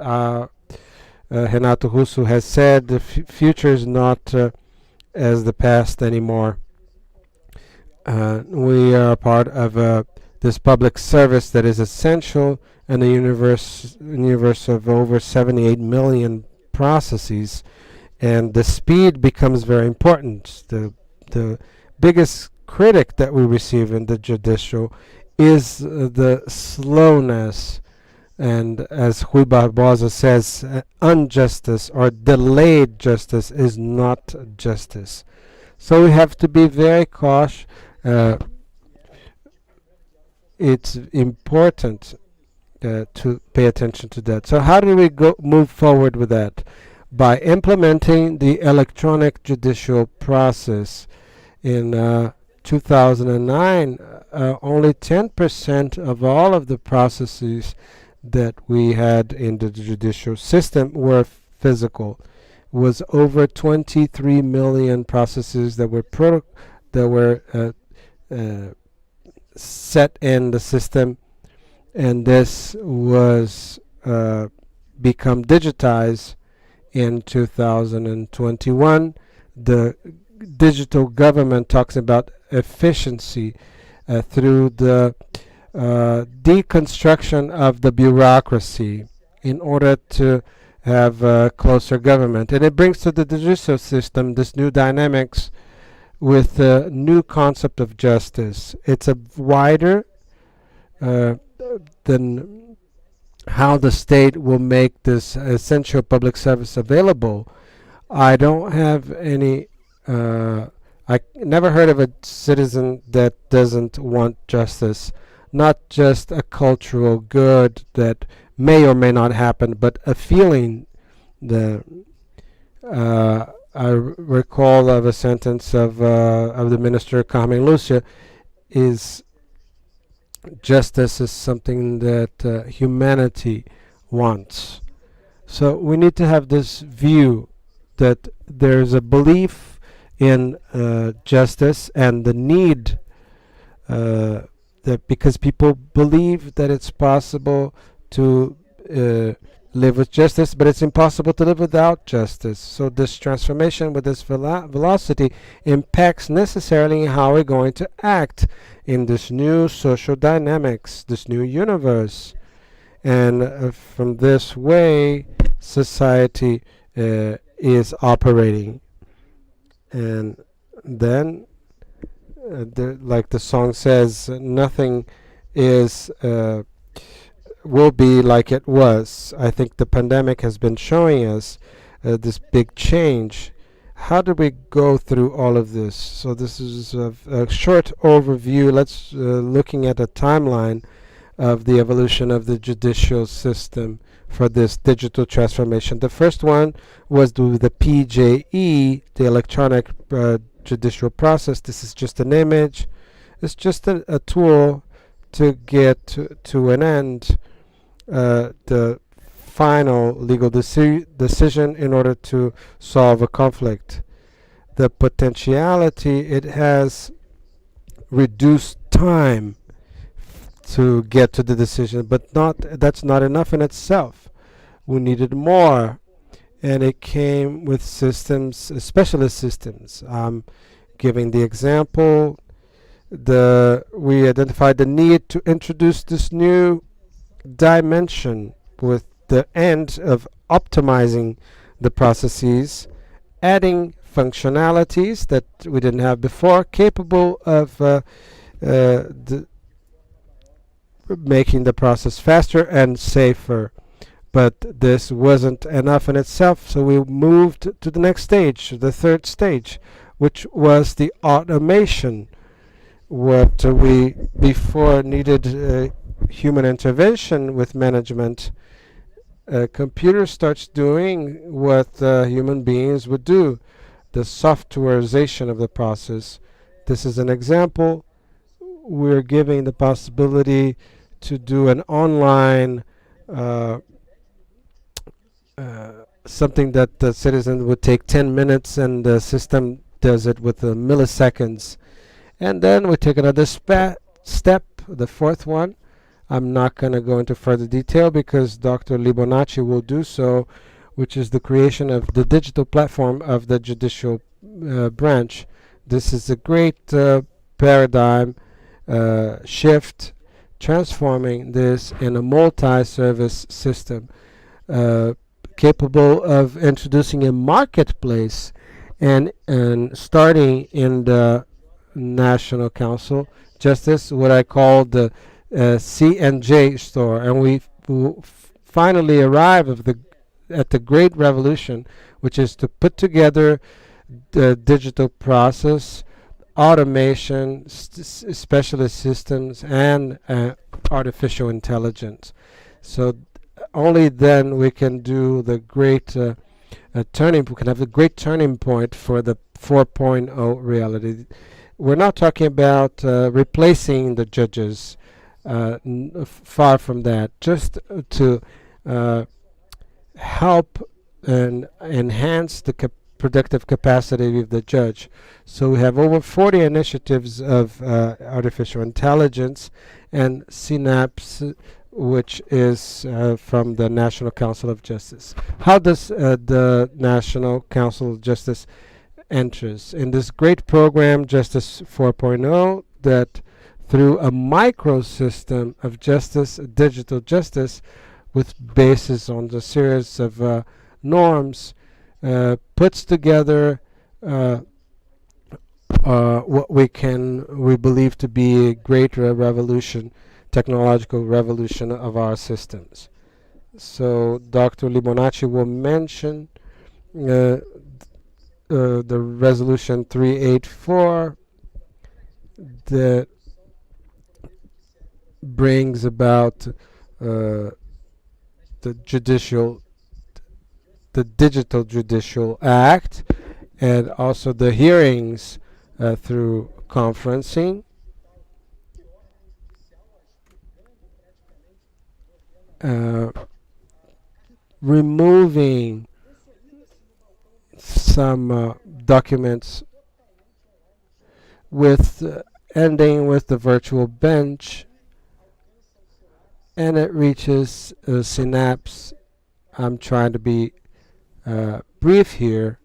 Renato Russo has said, the future is not as the past anymore. We are part of this public service that is essential in the universe of over 78 million processes, and the speed becomes very important. The biggest critic that we receive in the judicial is the slowness, and as Rui Barbosa says, injustice or delayed justice is not justice. So we have to be very cautious. It's important to pay attention to that. So how do we move forward with that? By implementing the electronic judicial process. In 2009, only 10% of all of the processes that we had in the judicial system were physical. It was over 23 million processes that were set in the system, and this was become digitized in 2021. The digital government talks about efficiency through the deconstruction of the bureaucracy in order to have closer government. And it brings to the judicial system this new dynamics with a new concept of justice. It's a wider than how the state will make this essential public service available. I don't have any. I never heard of a citizen that doesn't want justice. Not just a cultural good that may or may not happen, but a feeling. The I recall of a sentence of the minister Carmen Lucia is justice is something that humanity wants. So we need to have this view that there's a belief in justice and the need that because people believe that it's possible to live with justice, but it's impossible to live without justice. So this transformation with this velocity impacts necessarily how we're going to act in this new social dynamics, this new universe. And from this way, society is operating. And then, like the song says, nothing is will be like it was. I think the pandemic has been showing us this big change. How do we go through all of this? So this is a short overview. Let's looking at a timeline of the evolution of the judicial system for this digital transformation. The first one was the PJE, the electronic judicial process. This is just an image. It's just a tool to get to an end the final legal decision in order to solve a conflict. The potentiality, it has reduced time to get to the decision, but that's not enough in itself. We needed more, and it came with systems, specialist systems. Giving the example, we identified the need to introduce this new dimension with the end of optimizing the processes, adding functionalities that we didn't have before, capable of making the process faster and safer. But this wasn't enough in itself, so we moved to the next stage, the third stage, which was the automation. What we before needed human intervention with management, a computer starts doing what human beings would do, the softwareization of the process. This is an example. We're giving the possibility to do an online something that the citizen would take 10 minutes and the system does it with milliseconds. And then we take another step, the fourth one. I'm not going to go into further detail because Dr. Libonacci will do so, which is the creation of the digital platform of the judicial branch. This is a great paradigm shift, transforming this in a multi-service system capable of introducing a marketplace and starting in the National Council Justice, what I call the C&J store, and we finally arrive at the great revolution, which is to put together the digital process, automation, specialist systems, and artificial intelligence. So only then we can do the great turning. We can have a great turning point for the 4.0 reality. We're not talking about replacing the judges. Far from that. Just to help and enhance the productive capacity of the judge. So we have over 40 initiatives of artificial intelligence and Synapse, which is from the National Council of Justice. How does the National Council of Justice enters in this great program, Justice 4.0, that through a microsystem of justice, digital justice, with basis on the series of norms, puts together what we believe to be a great revolution, technological revolution of our systems. So Dr. Libonacci will mention the resolution 384 that brings about the Digital Judicial Act, and also the hearings through conferencing. Removing some documents with ending with the virtual bench, and it reaches synapse. I'm trying to be brief here.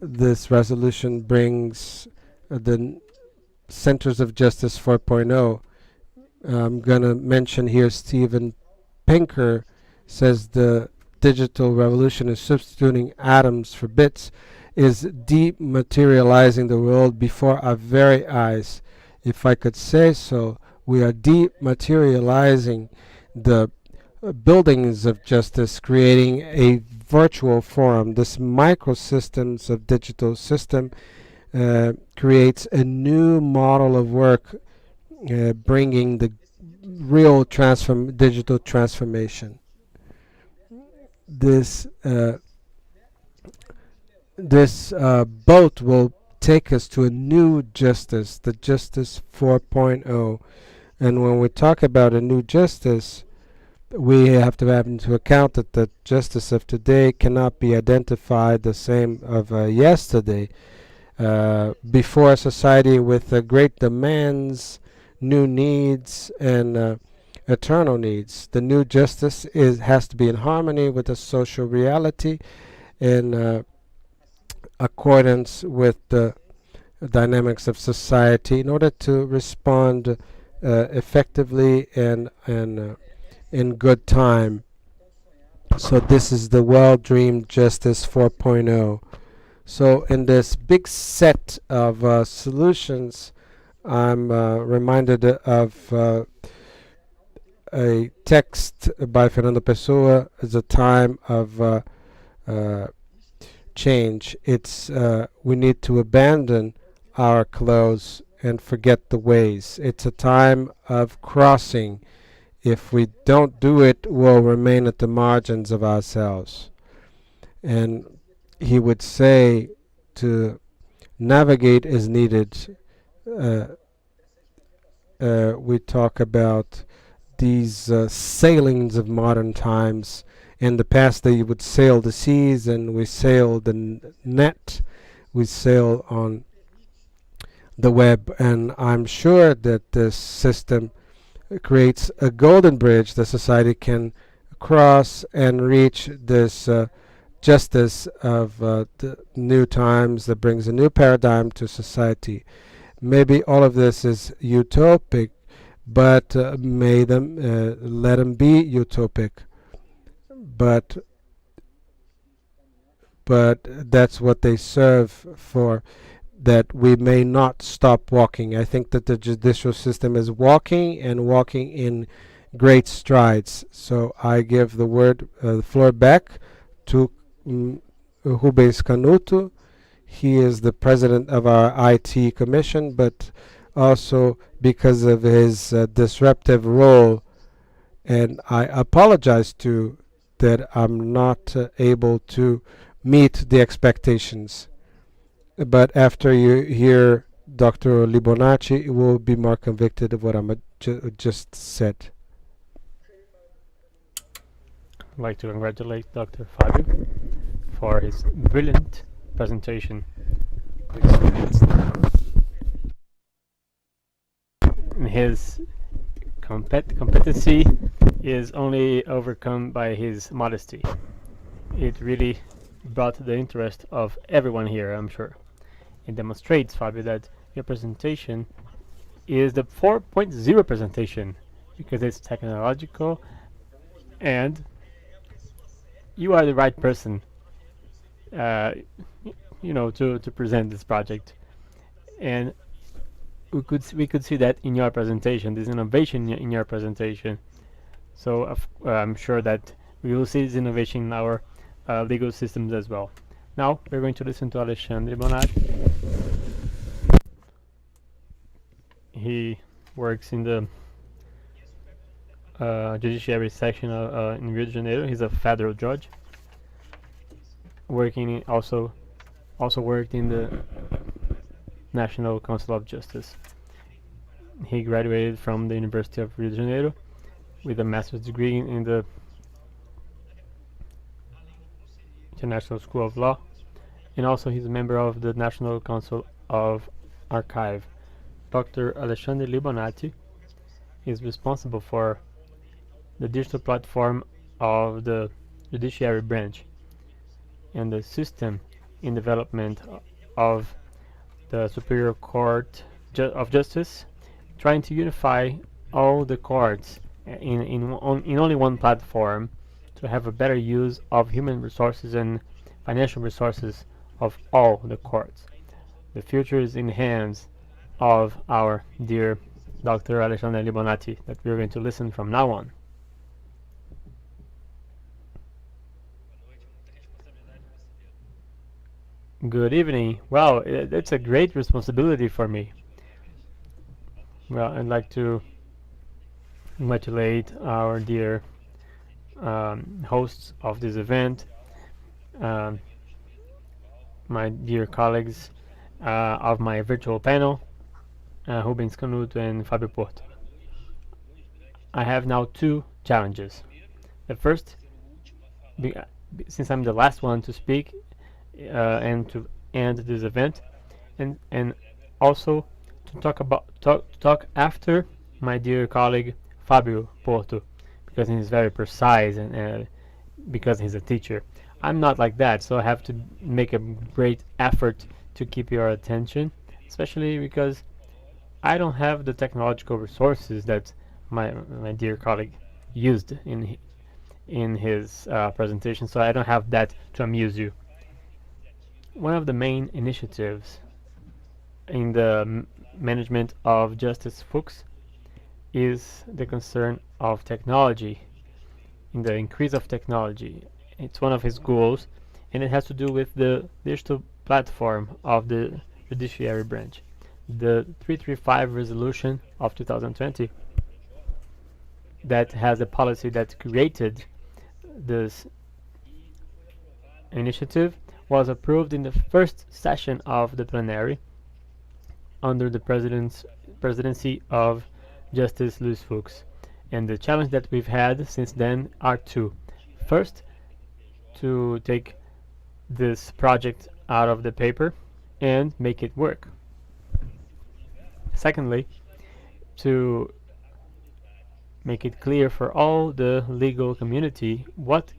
This resolution brings the Centers of Justice 4.0. I'm going to mention here Steven Pinker says the digital revolution is substituting atoms for bits, is dematerializing the world before our very eyes. If I could say so, we are dematerializing the buildings of justice, creating a virtual forum. This microsystems of digital system creates a new model of work, bringing the real digital transformation. This boat will take us to a new justice, the Justice 4.0. And when we talk about a new justice, we have to have into account that the justice of today cannot be identified the same of yesterday. Before a society with great demands, new needs, and eternal needs. The new justice has to be in harmony with the social reality, in accordance with the dynamics of society, in order to respond effectively and in good time. So this is the well-dreamed Justice 4.0. So in this big set of solutions, I'm reminded of a text by Fernando Pessoa. It's a time of change. It's we need to abandon our clothes and forget the ways. It's a time of crossing. If we don't do it, we'll remain at the margins of ourselves. And he would say to navigate is needed. We talk about these sailings of modern times. In the past, they would sail the seas, and we sail the net. We sail on the web, and I'm sure that this system creates a golden bridge that society can cross and reach this justice of the new times that brings a new paradigm to society. Maybe all of this is utopic, but let them be utopic. But that's what they serve for, that we may not stop walking. I think that the judicial system is walking and walking in great strides. So I give the floor back to Rubens Canuto. He is the president of our IT commission, but also because of his disruptive role, and I apologize to that I'm not able to meet the expectations. But after you hear Dr. Libonacci, you will be more convicted of what I'm just said. I'd like to congratulate Dr. Fabio for his brilliant presentation. His competency is only overcome by his modesty. It really brought the interest of everyone here, I'm sure. It demonstrates, Fabio, that your presentation is the 4.0 presentation, because it's technological and you are the right person to present this project. And we could see that in your presentation, this innovation in your presentation. So I'm sure that we will see this innovation in our legal systems as well. Now we're going to listen to Alexandre Bonac. He works in the judiciary section in Rio de Janeiro. He's a federal judge, also worked in the National Council of Justice. He graduated from the University of Rio de Janeiro with a master's degree in the International School of Law, and also he's a member of the National Council of Archive. Dr. Alexandre Libonati is responsible for the digital platform of the judiciary branch and the system in development of the Superior Court of Justice, trying to unify all the courts in only one platform to have a better use of human resources and financial resources of all the courts. The future is in the hands of our dear Dr. Alexandre Libonati that we're going to listen from now on. Good evening. Wow, it's a great responsibility for me. Well, I'd like to congratulate our dear hosts of this event, my dear colleagues of my virtual panel, Rubens Canuto and Fabio Porto. I have now two challenges. The first, since I'm the last one to speak and to end this event, and also to talk after my dear colleague Fabio Porto, because he's very precise and because he's a teacher. I'm not like that, so I have to make a great effort to keep your attention, especially because I don't have the technological resources that my dear colleague used in his presentation, so I don't have that to amuse you. One of the main initiatives in the management of Justice Fuchs is the concern of technology, in the increase of technology. It's one of his goals, and it has to do with the digital platform of the judiciary branch. The 335 resolution of 2020 that has a policy that created this initiative was approved in the first session of the plenary under the presidency of Justice Luis Fuchs. And the challenge that we've had since then are two. First, to take this project out of the paper and make it work. Secondly, to make it clear for all the legal community what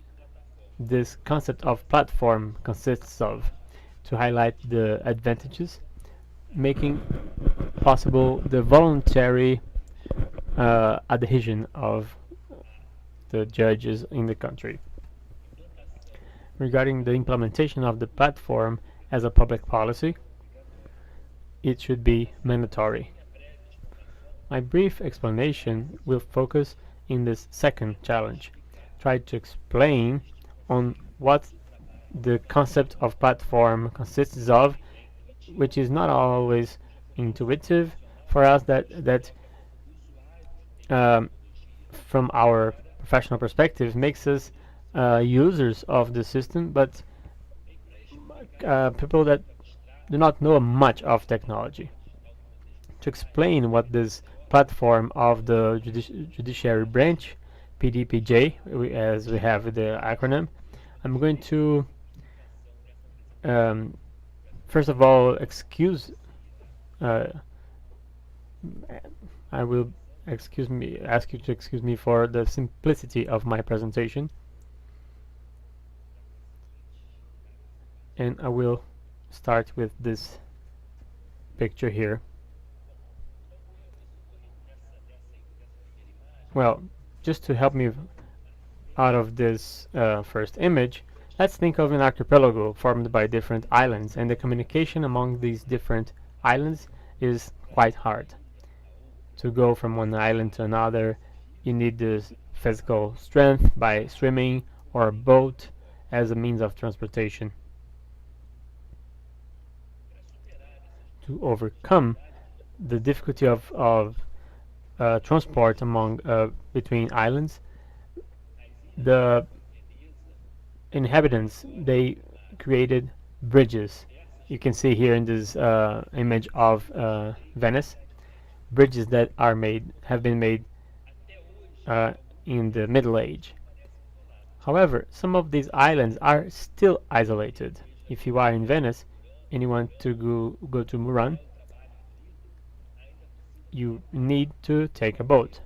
this concept of platform consists of, to highlight the advantages, making possible the voluntary adhesion of the judges in the country. Regarding the implementation of the platform as a public policy, it should be mandatory. My brief explanation will focus in this second challenge, try to explain on what the concept of platform consists of, which is not always intuitive for us, that from our professional perspective makes us users of the system, but people that do not know much of technology. To explain what this platform of the judiciary branch, PDPJ, as we have the acronym, I'm going to first of all I will ask you to excuse me for the simplicity of my presentation, and I will start with this picture here. Well, just to help me out of this first image, let's think of an archipelago formed by different islands, and the communication among these different islands is quite hard. To go from one island to another, you need this physical strength by swimming or a boat as a means of transportation. to overcome the difficulty of transport among between islands, the inhabitants, they created bridges. You can see here in this image of Venice, bridges that have been made in the Middle Age. However, some of these islands are still isolated. If you are in Venice and you want to go to Muran, you need to take a boat,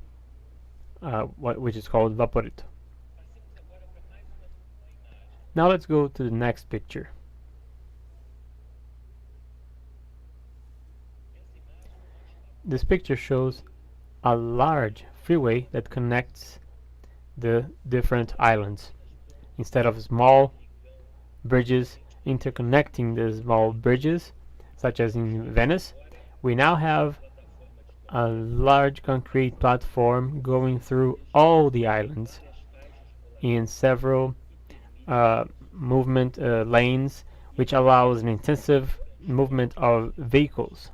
which is called Vaporito. Now let's go to the next picture. This picture shows a large freeway that connects the different islands. Instead of small bridges interconnecting the small bridges, such as in Venice, we now have a large concrete platform going through all the islands in several movement lanes, which allows an intensive movement of vehicles.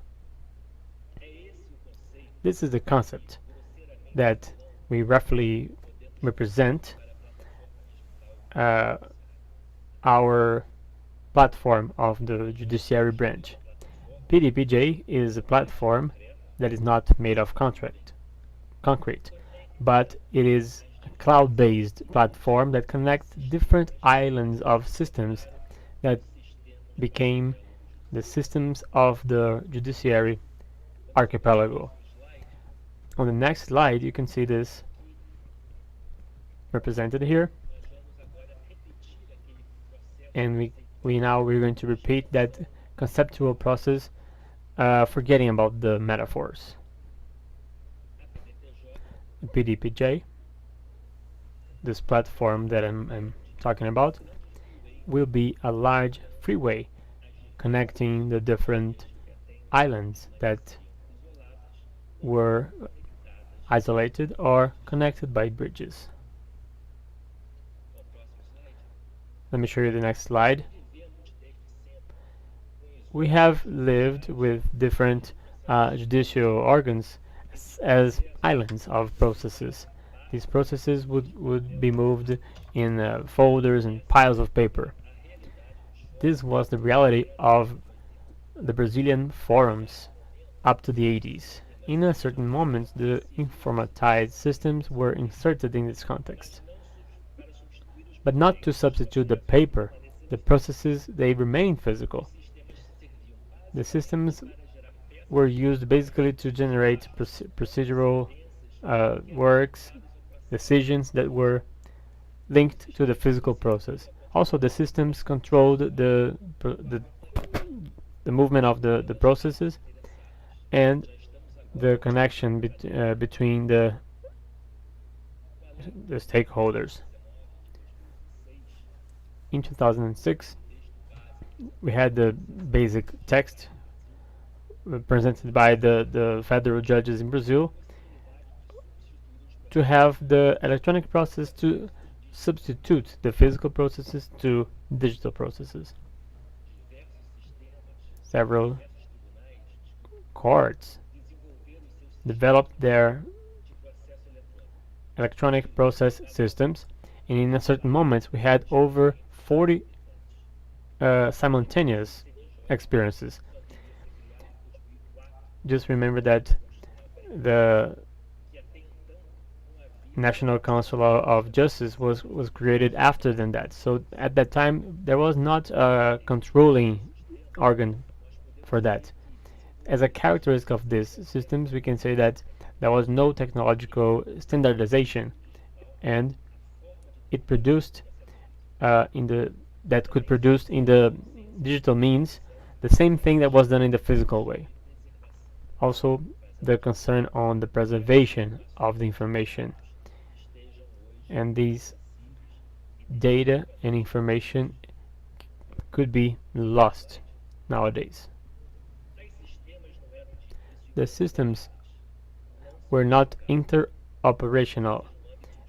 This is the concept that we roughly represent our platform of the judiciary branch. PDPJ is a platform that is not made of concrete, but it is a cloud-based platform that connects different islands of systems that became the systems of the judiciary archipelago. On the next slide, you can see this represented here, and we're going to repeat that conceptual process, forgetting about the metaphors. PDPJ, this platform that I'm talking about, will be a large freeway connecting the different islands that were isolated or connected by bridges. Let me show you the next slide. We have lived with different judicial organs as islands of processes. These processes would be moved in folders and piles of paper. This was the reality of the Brazilian forums up to the 80s. In a certain moment, the informatized systems were inserted in this context. But not to substitute the paper. The processes, they remain physical. The systems were used basically to generate procedural works, decisions that were linked to the physical process. Also, the systems controlled the movement of the processes and the connection between the stakeholders. In 2006, we had the basic text presented by the federal judges in Brazil to have the electronic process to substitute the physical processes to digital processes. Several courts developed their electronic process systems, and in a certain moment we had over 40 simultaneous experiences. Just remember that the National Council of Justice was created after than that. So at that time there was not a controlling organ for that. As a characteristic of these systems, we can say that there was no technological standardization, and it produced that could produce in the digital means the same thing that was done in the physical way. Also, the concern on the preservation of the information, and these data and information could be lost nowadays. The systems were not interoperational.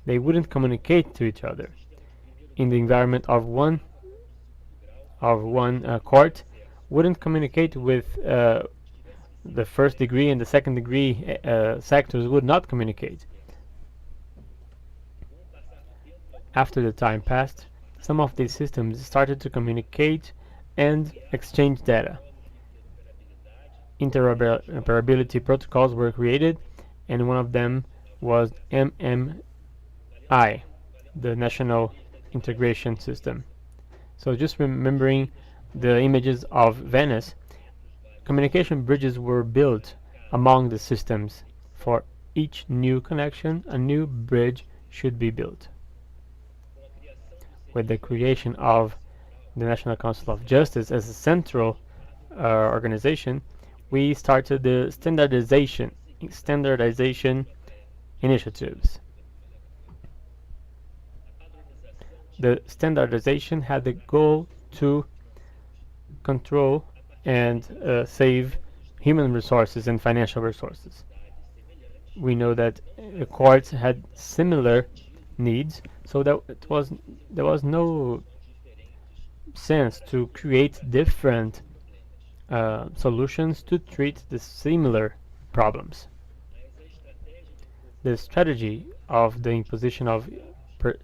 They wouldn't communicate to each other. In the environment of one court, wouldn't communicate with the first degree and the second degree sectors would not communicate. After the time passed, some of these systems started to communicate and exchange data. Interoperability protocols were created, and one of them was MMI, the National Integration System. So just remembering the images of Venice, communication bridges were built among the systems. For each new connection, a new bridge should be built. With the creation of the National Council of Justice as a central organization, we started the standardization initiatives. The standardization had the goal to control and save human resources and financial resources. We know that the courts had similar needs, so there was no sense to create different solutions to treat the similar problems. The strategy of the imposition of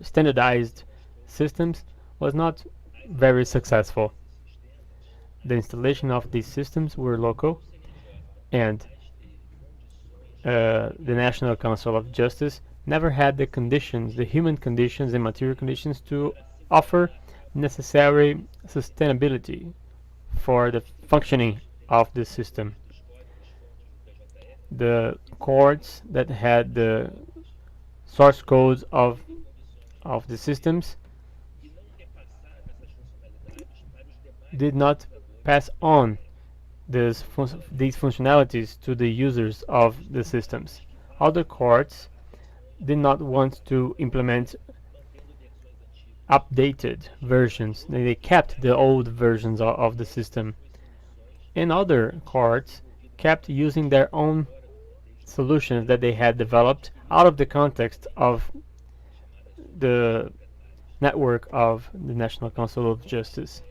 standardized systems was not very successful. The installation of these systems were local, and the National Council of Justice never had the conditions, the human conditions and material conditions to offer necessary sustainability for the functioning of the system. The courts that had the source codes of the systems did not pass on these functionalities to the users of the systems. Other courts did not want to implement updated versions. They kept the old versions of the system. And other courts kept using their own solutions that they had developed out of the context of the network of the National Council of Justice.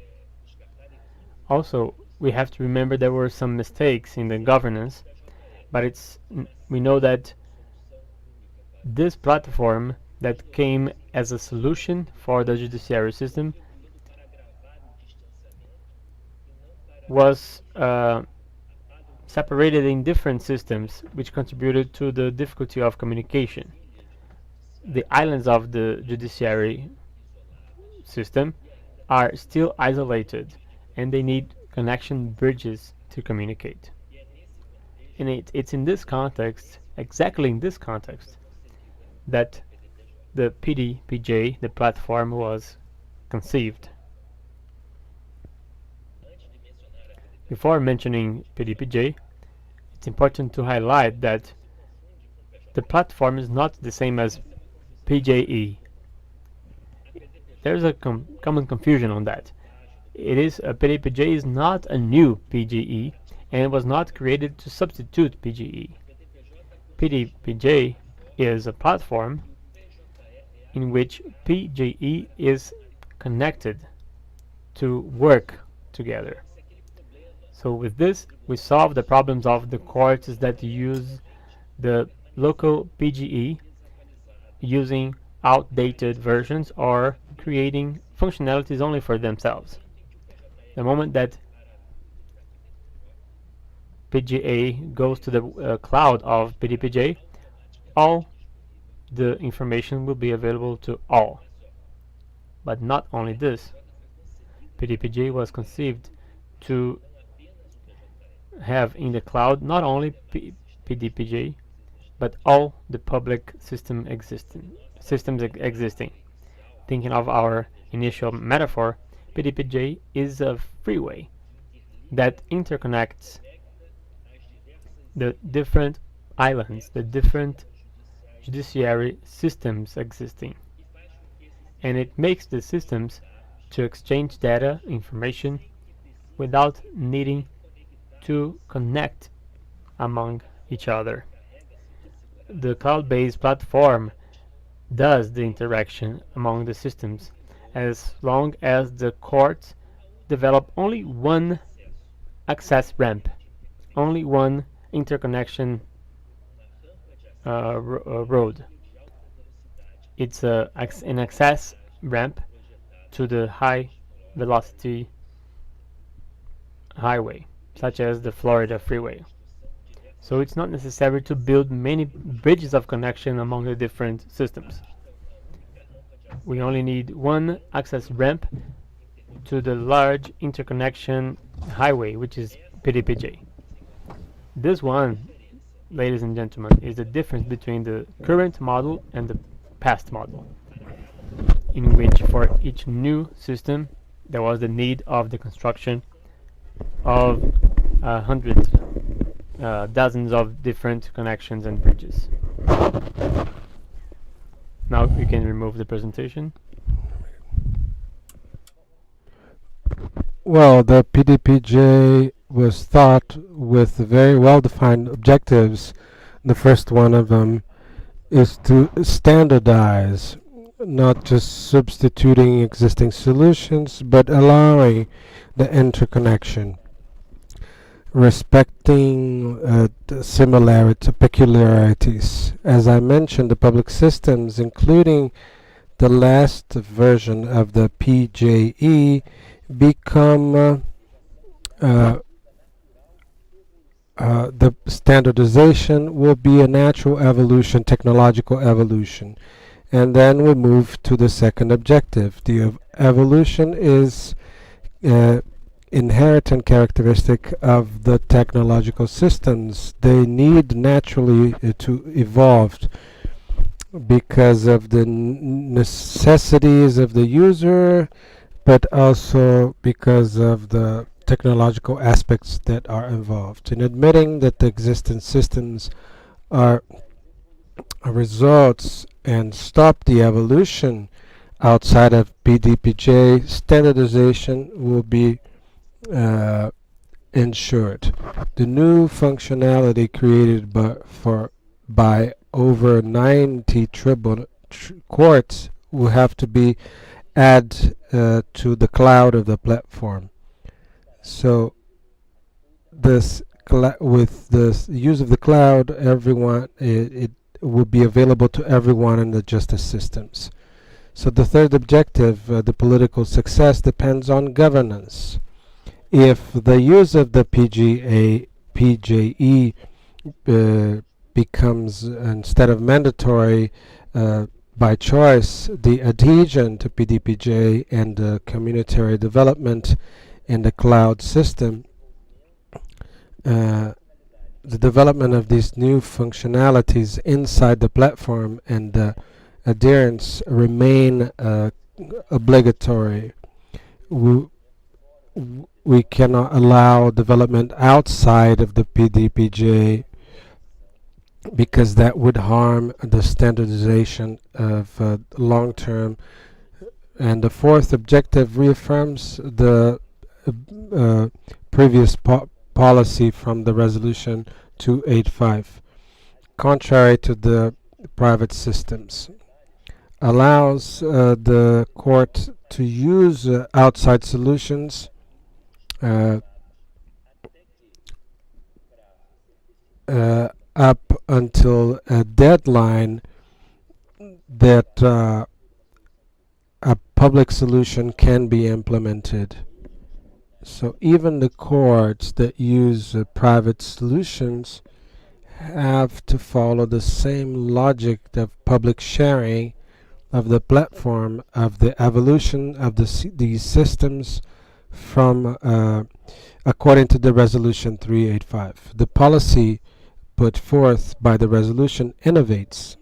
Also, we have to remember there were some mistakes in the governance, but we know that this platform that came as a solution for the judiciary system was separated in different systems, which contributed to the difficulty of communication. The islands of the judiciary system are still isolated, and they need connection bridges to communicate. And it's in this context, exactly in this context, that the PDPJ, the platform, was conceived. Before mentioning PDPJ, it's important to highlight that the platform is not the same as PJE. There's a common confusion on that. PDPJ is not a new PGE, and it was not created to substitute PGE. PDPJ is a platform in which PGE is connected to work together. So with this, we solve the problems of the courts that use the local PGE using outdated versions or creating functionalities only for themselves. The moment that PGA goes to the cloud of PDPJ, all the information will be available to all. But not only this, PDPJ was conceived to have in the cloud not only PDPJ, but all the public systems existing. Thinking of our initial metaphor, PDPJ is a freeway that interconnects the different islands, the different judiciary systems existing. And it makes the systems to exchange data, information, without needing to connect among each other. The cloud-based platform does the interaction among the systems as long as the courts develop only one access ramp, only one interconnection road. It's an access ramp to the high velocity highway, such as the Florida Freeway. So it's not necessary to build many bridges of connection among the different systems. We only need one access ramp to the large interconnection highway, which is PDPJ. This one, ladies and gentlemen, is the difference between the current model and the past model, in which for each new system there was the need of the construction of hundreds, dozens of different connections and bridges. Now we can remove the presentation. Well, the PDPJ was thought with very well-defined objectives. The first one of them is to standardize, not just substituting existing solutions, but allowing the interconnection, respecting the peculiarities. As I mentioned, the public systems, including the last version of the PJE, become the standardization will be a natural evolution, technological evolution. And then we move to the second objective. The evolution is inherent characteristic of the technological systems. They need naturally to evolve because of the necessities of the user, but also because of the technological aspects that are involved. In admitting that the existing systems are results and stop the evolution outside of PDPJ, standardization will be ensured. The new functionality created by over 90 courts will have to be added to the cloud of the platform. So this with the use of the cloud, everyone it will be available to everyone in the justice systems. So the third objective, the political success, depends on governance. If the use of the PJE becomes, instead of mandatory, by choice, the adhesion to PDPJ and the communitary development in the cloud system, the development of these new functionalities inside the platform and the adherence remain obligatory. We cannot allow development outside of the PDPJ because that would harm the standardization of long-term. And the fourth objective reaffirms the previous policy from the resolution 285, contrary to the private systems. Allows the court to use outside solutions up until a deadline that a public solution can be implemented. So even the courts that use private solutions have to follow the same logic of public sharing of the platform, of the evolution of these systems from according to the resolution 385. The policy put forth by the resolution innovates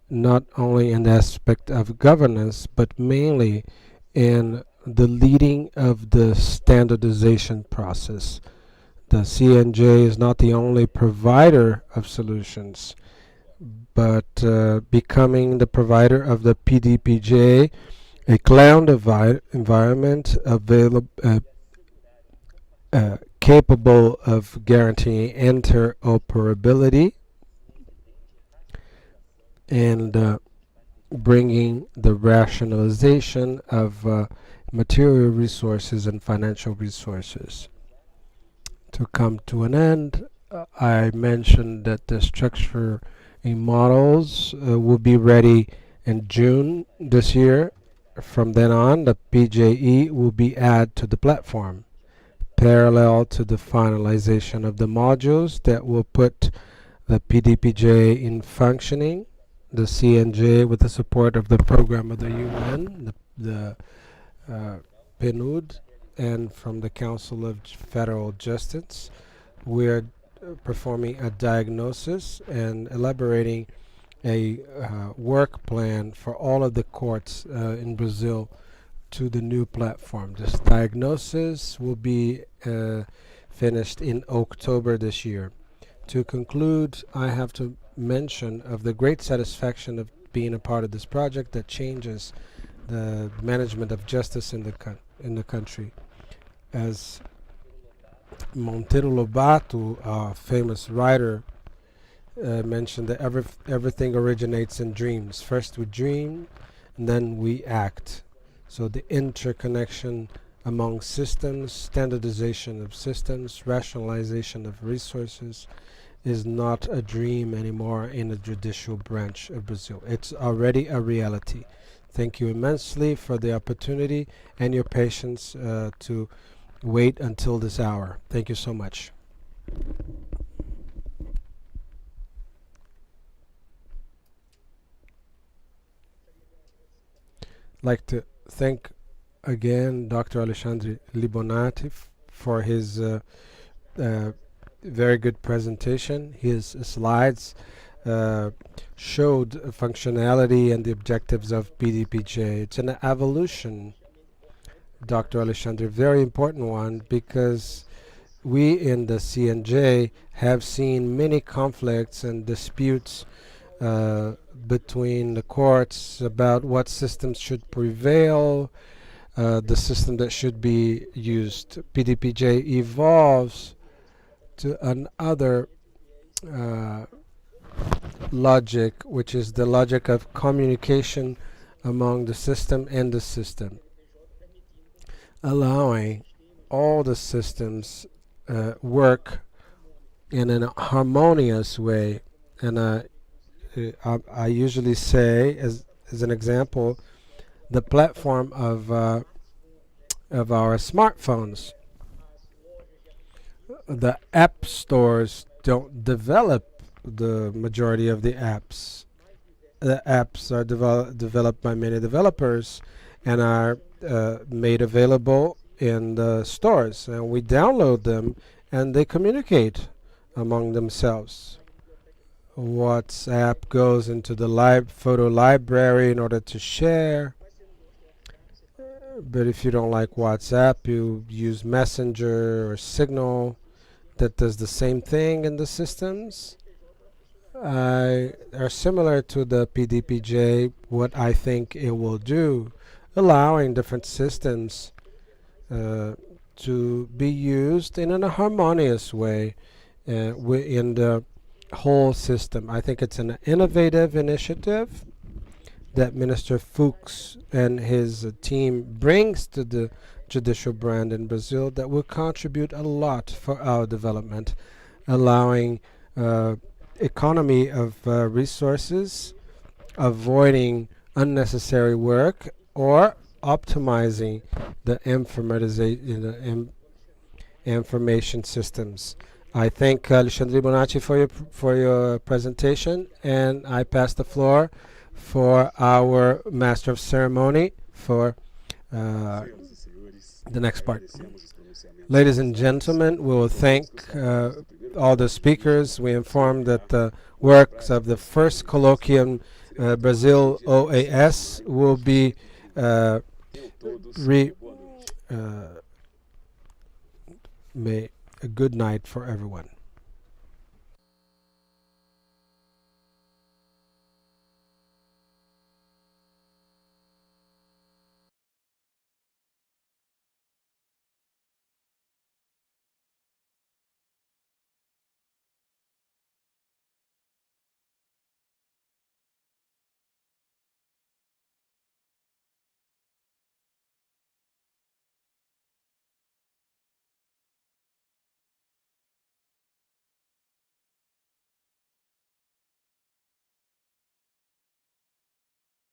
not only in the aspect of governance, but mainly in the leading of the standardization process. The CNJ is not the only provider of solutions, but becoming the provider of the PDPJ, a cloud environment capable of guaranteeing interoperability and bringing the rationalization of material resources and financial resources. to come to an end. I mentioned that the structure in models will be ready in June this year. From then on, the PJE will be added to the platform, parallel to the finalization of the modules that will put the PDPJ in functioning. The CNJ, with the support of the program of the UN, the PNUD, and from the Council of Federal Justice, we're performing a diagnosis and elaborating a work plan for all of the courts in Brazil to the new platform. This diagnosis will be finished in October this year. To conclude, I have to mention of the great satisfaction of being a part of this project that changes the management of justice in the country. As Monteiro Lobato, a famous writer, mentioned that everything originates in dreams. First we dream, and then we act. So the interconnection among systems, standardization of systems, rationalization of resources is not a dream anymore in the judicial branch of Brazil. It's already a reality. Thank you immensely for the opportunity and your patience to wait until this hour. Thank you so much. I'd like to thank again Dr. Alexandre Libonati for his very good presentation. His slides showed functionality and the objectives of PDPJ. It's an evolution, Dr. Alexandre, very important one, because we in the CNJ have seen many conflicts and disputes between the courts about what systems should prevail, the system that should be used. PDPJ evolves to another logic, which is the logic of communication among the system and the system, allowing all the systems work in an harmonious way. And I usually say, as an example, the platform of our smartphones. The app stores don't develop the majority of the apps. The apps are developed by many developers and are made available in the stores, and we download them and they communicate among themselves. WhatsApp goes into the photo library in order to share, but if you don't like WhatsApp, you use Messenger or Signal that does the same thing in the systems. Are similar to the PDPJ, what I think it will do, allowing different systems to be used in a harmonious way in the whole system. I think it's an innovative initiative that Minister Fuchs and his team brings to the judicial brand in Brazil that will contribute a lot for our development, allowing economy of resources, avoiding unnecessary work, or optimizing the information systems. I thank Alexandre Bonacci for your presentation, and I pass the floor for our Master of Ceremony for the next part. Ladies and gentlemen, we will thank all the speakers. We inform that the works of the first Colloquium Brazil-OAS will be a good night for everyone.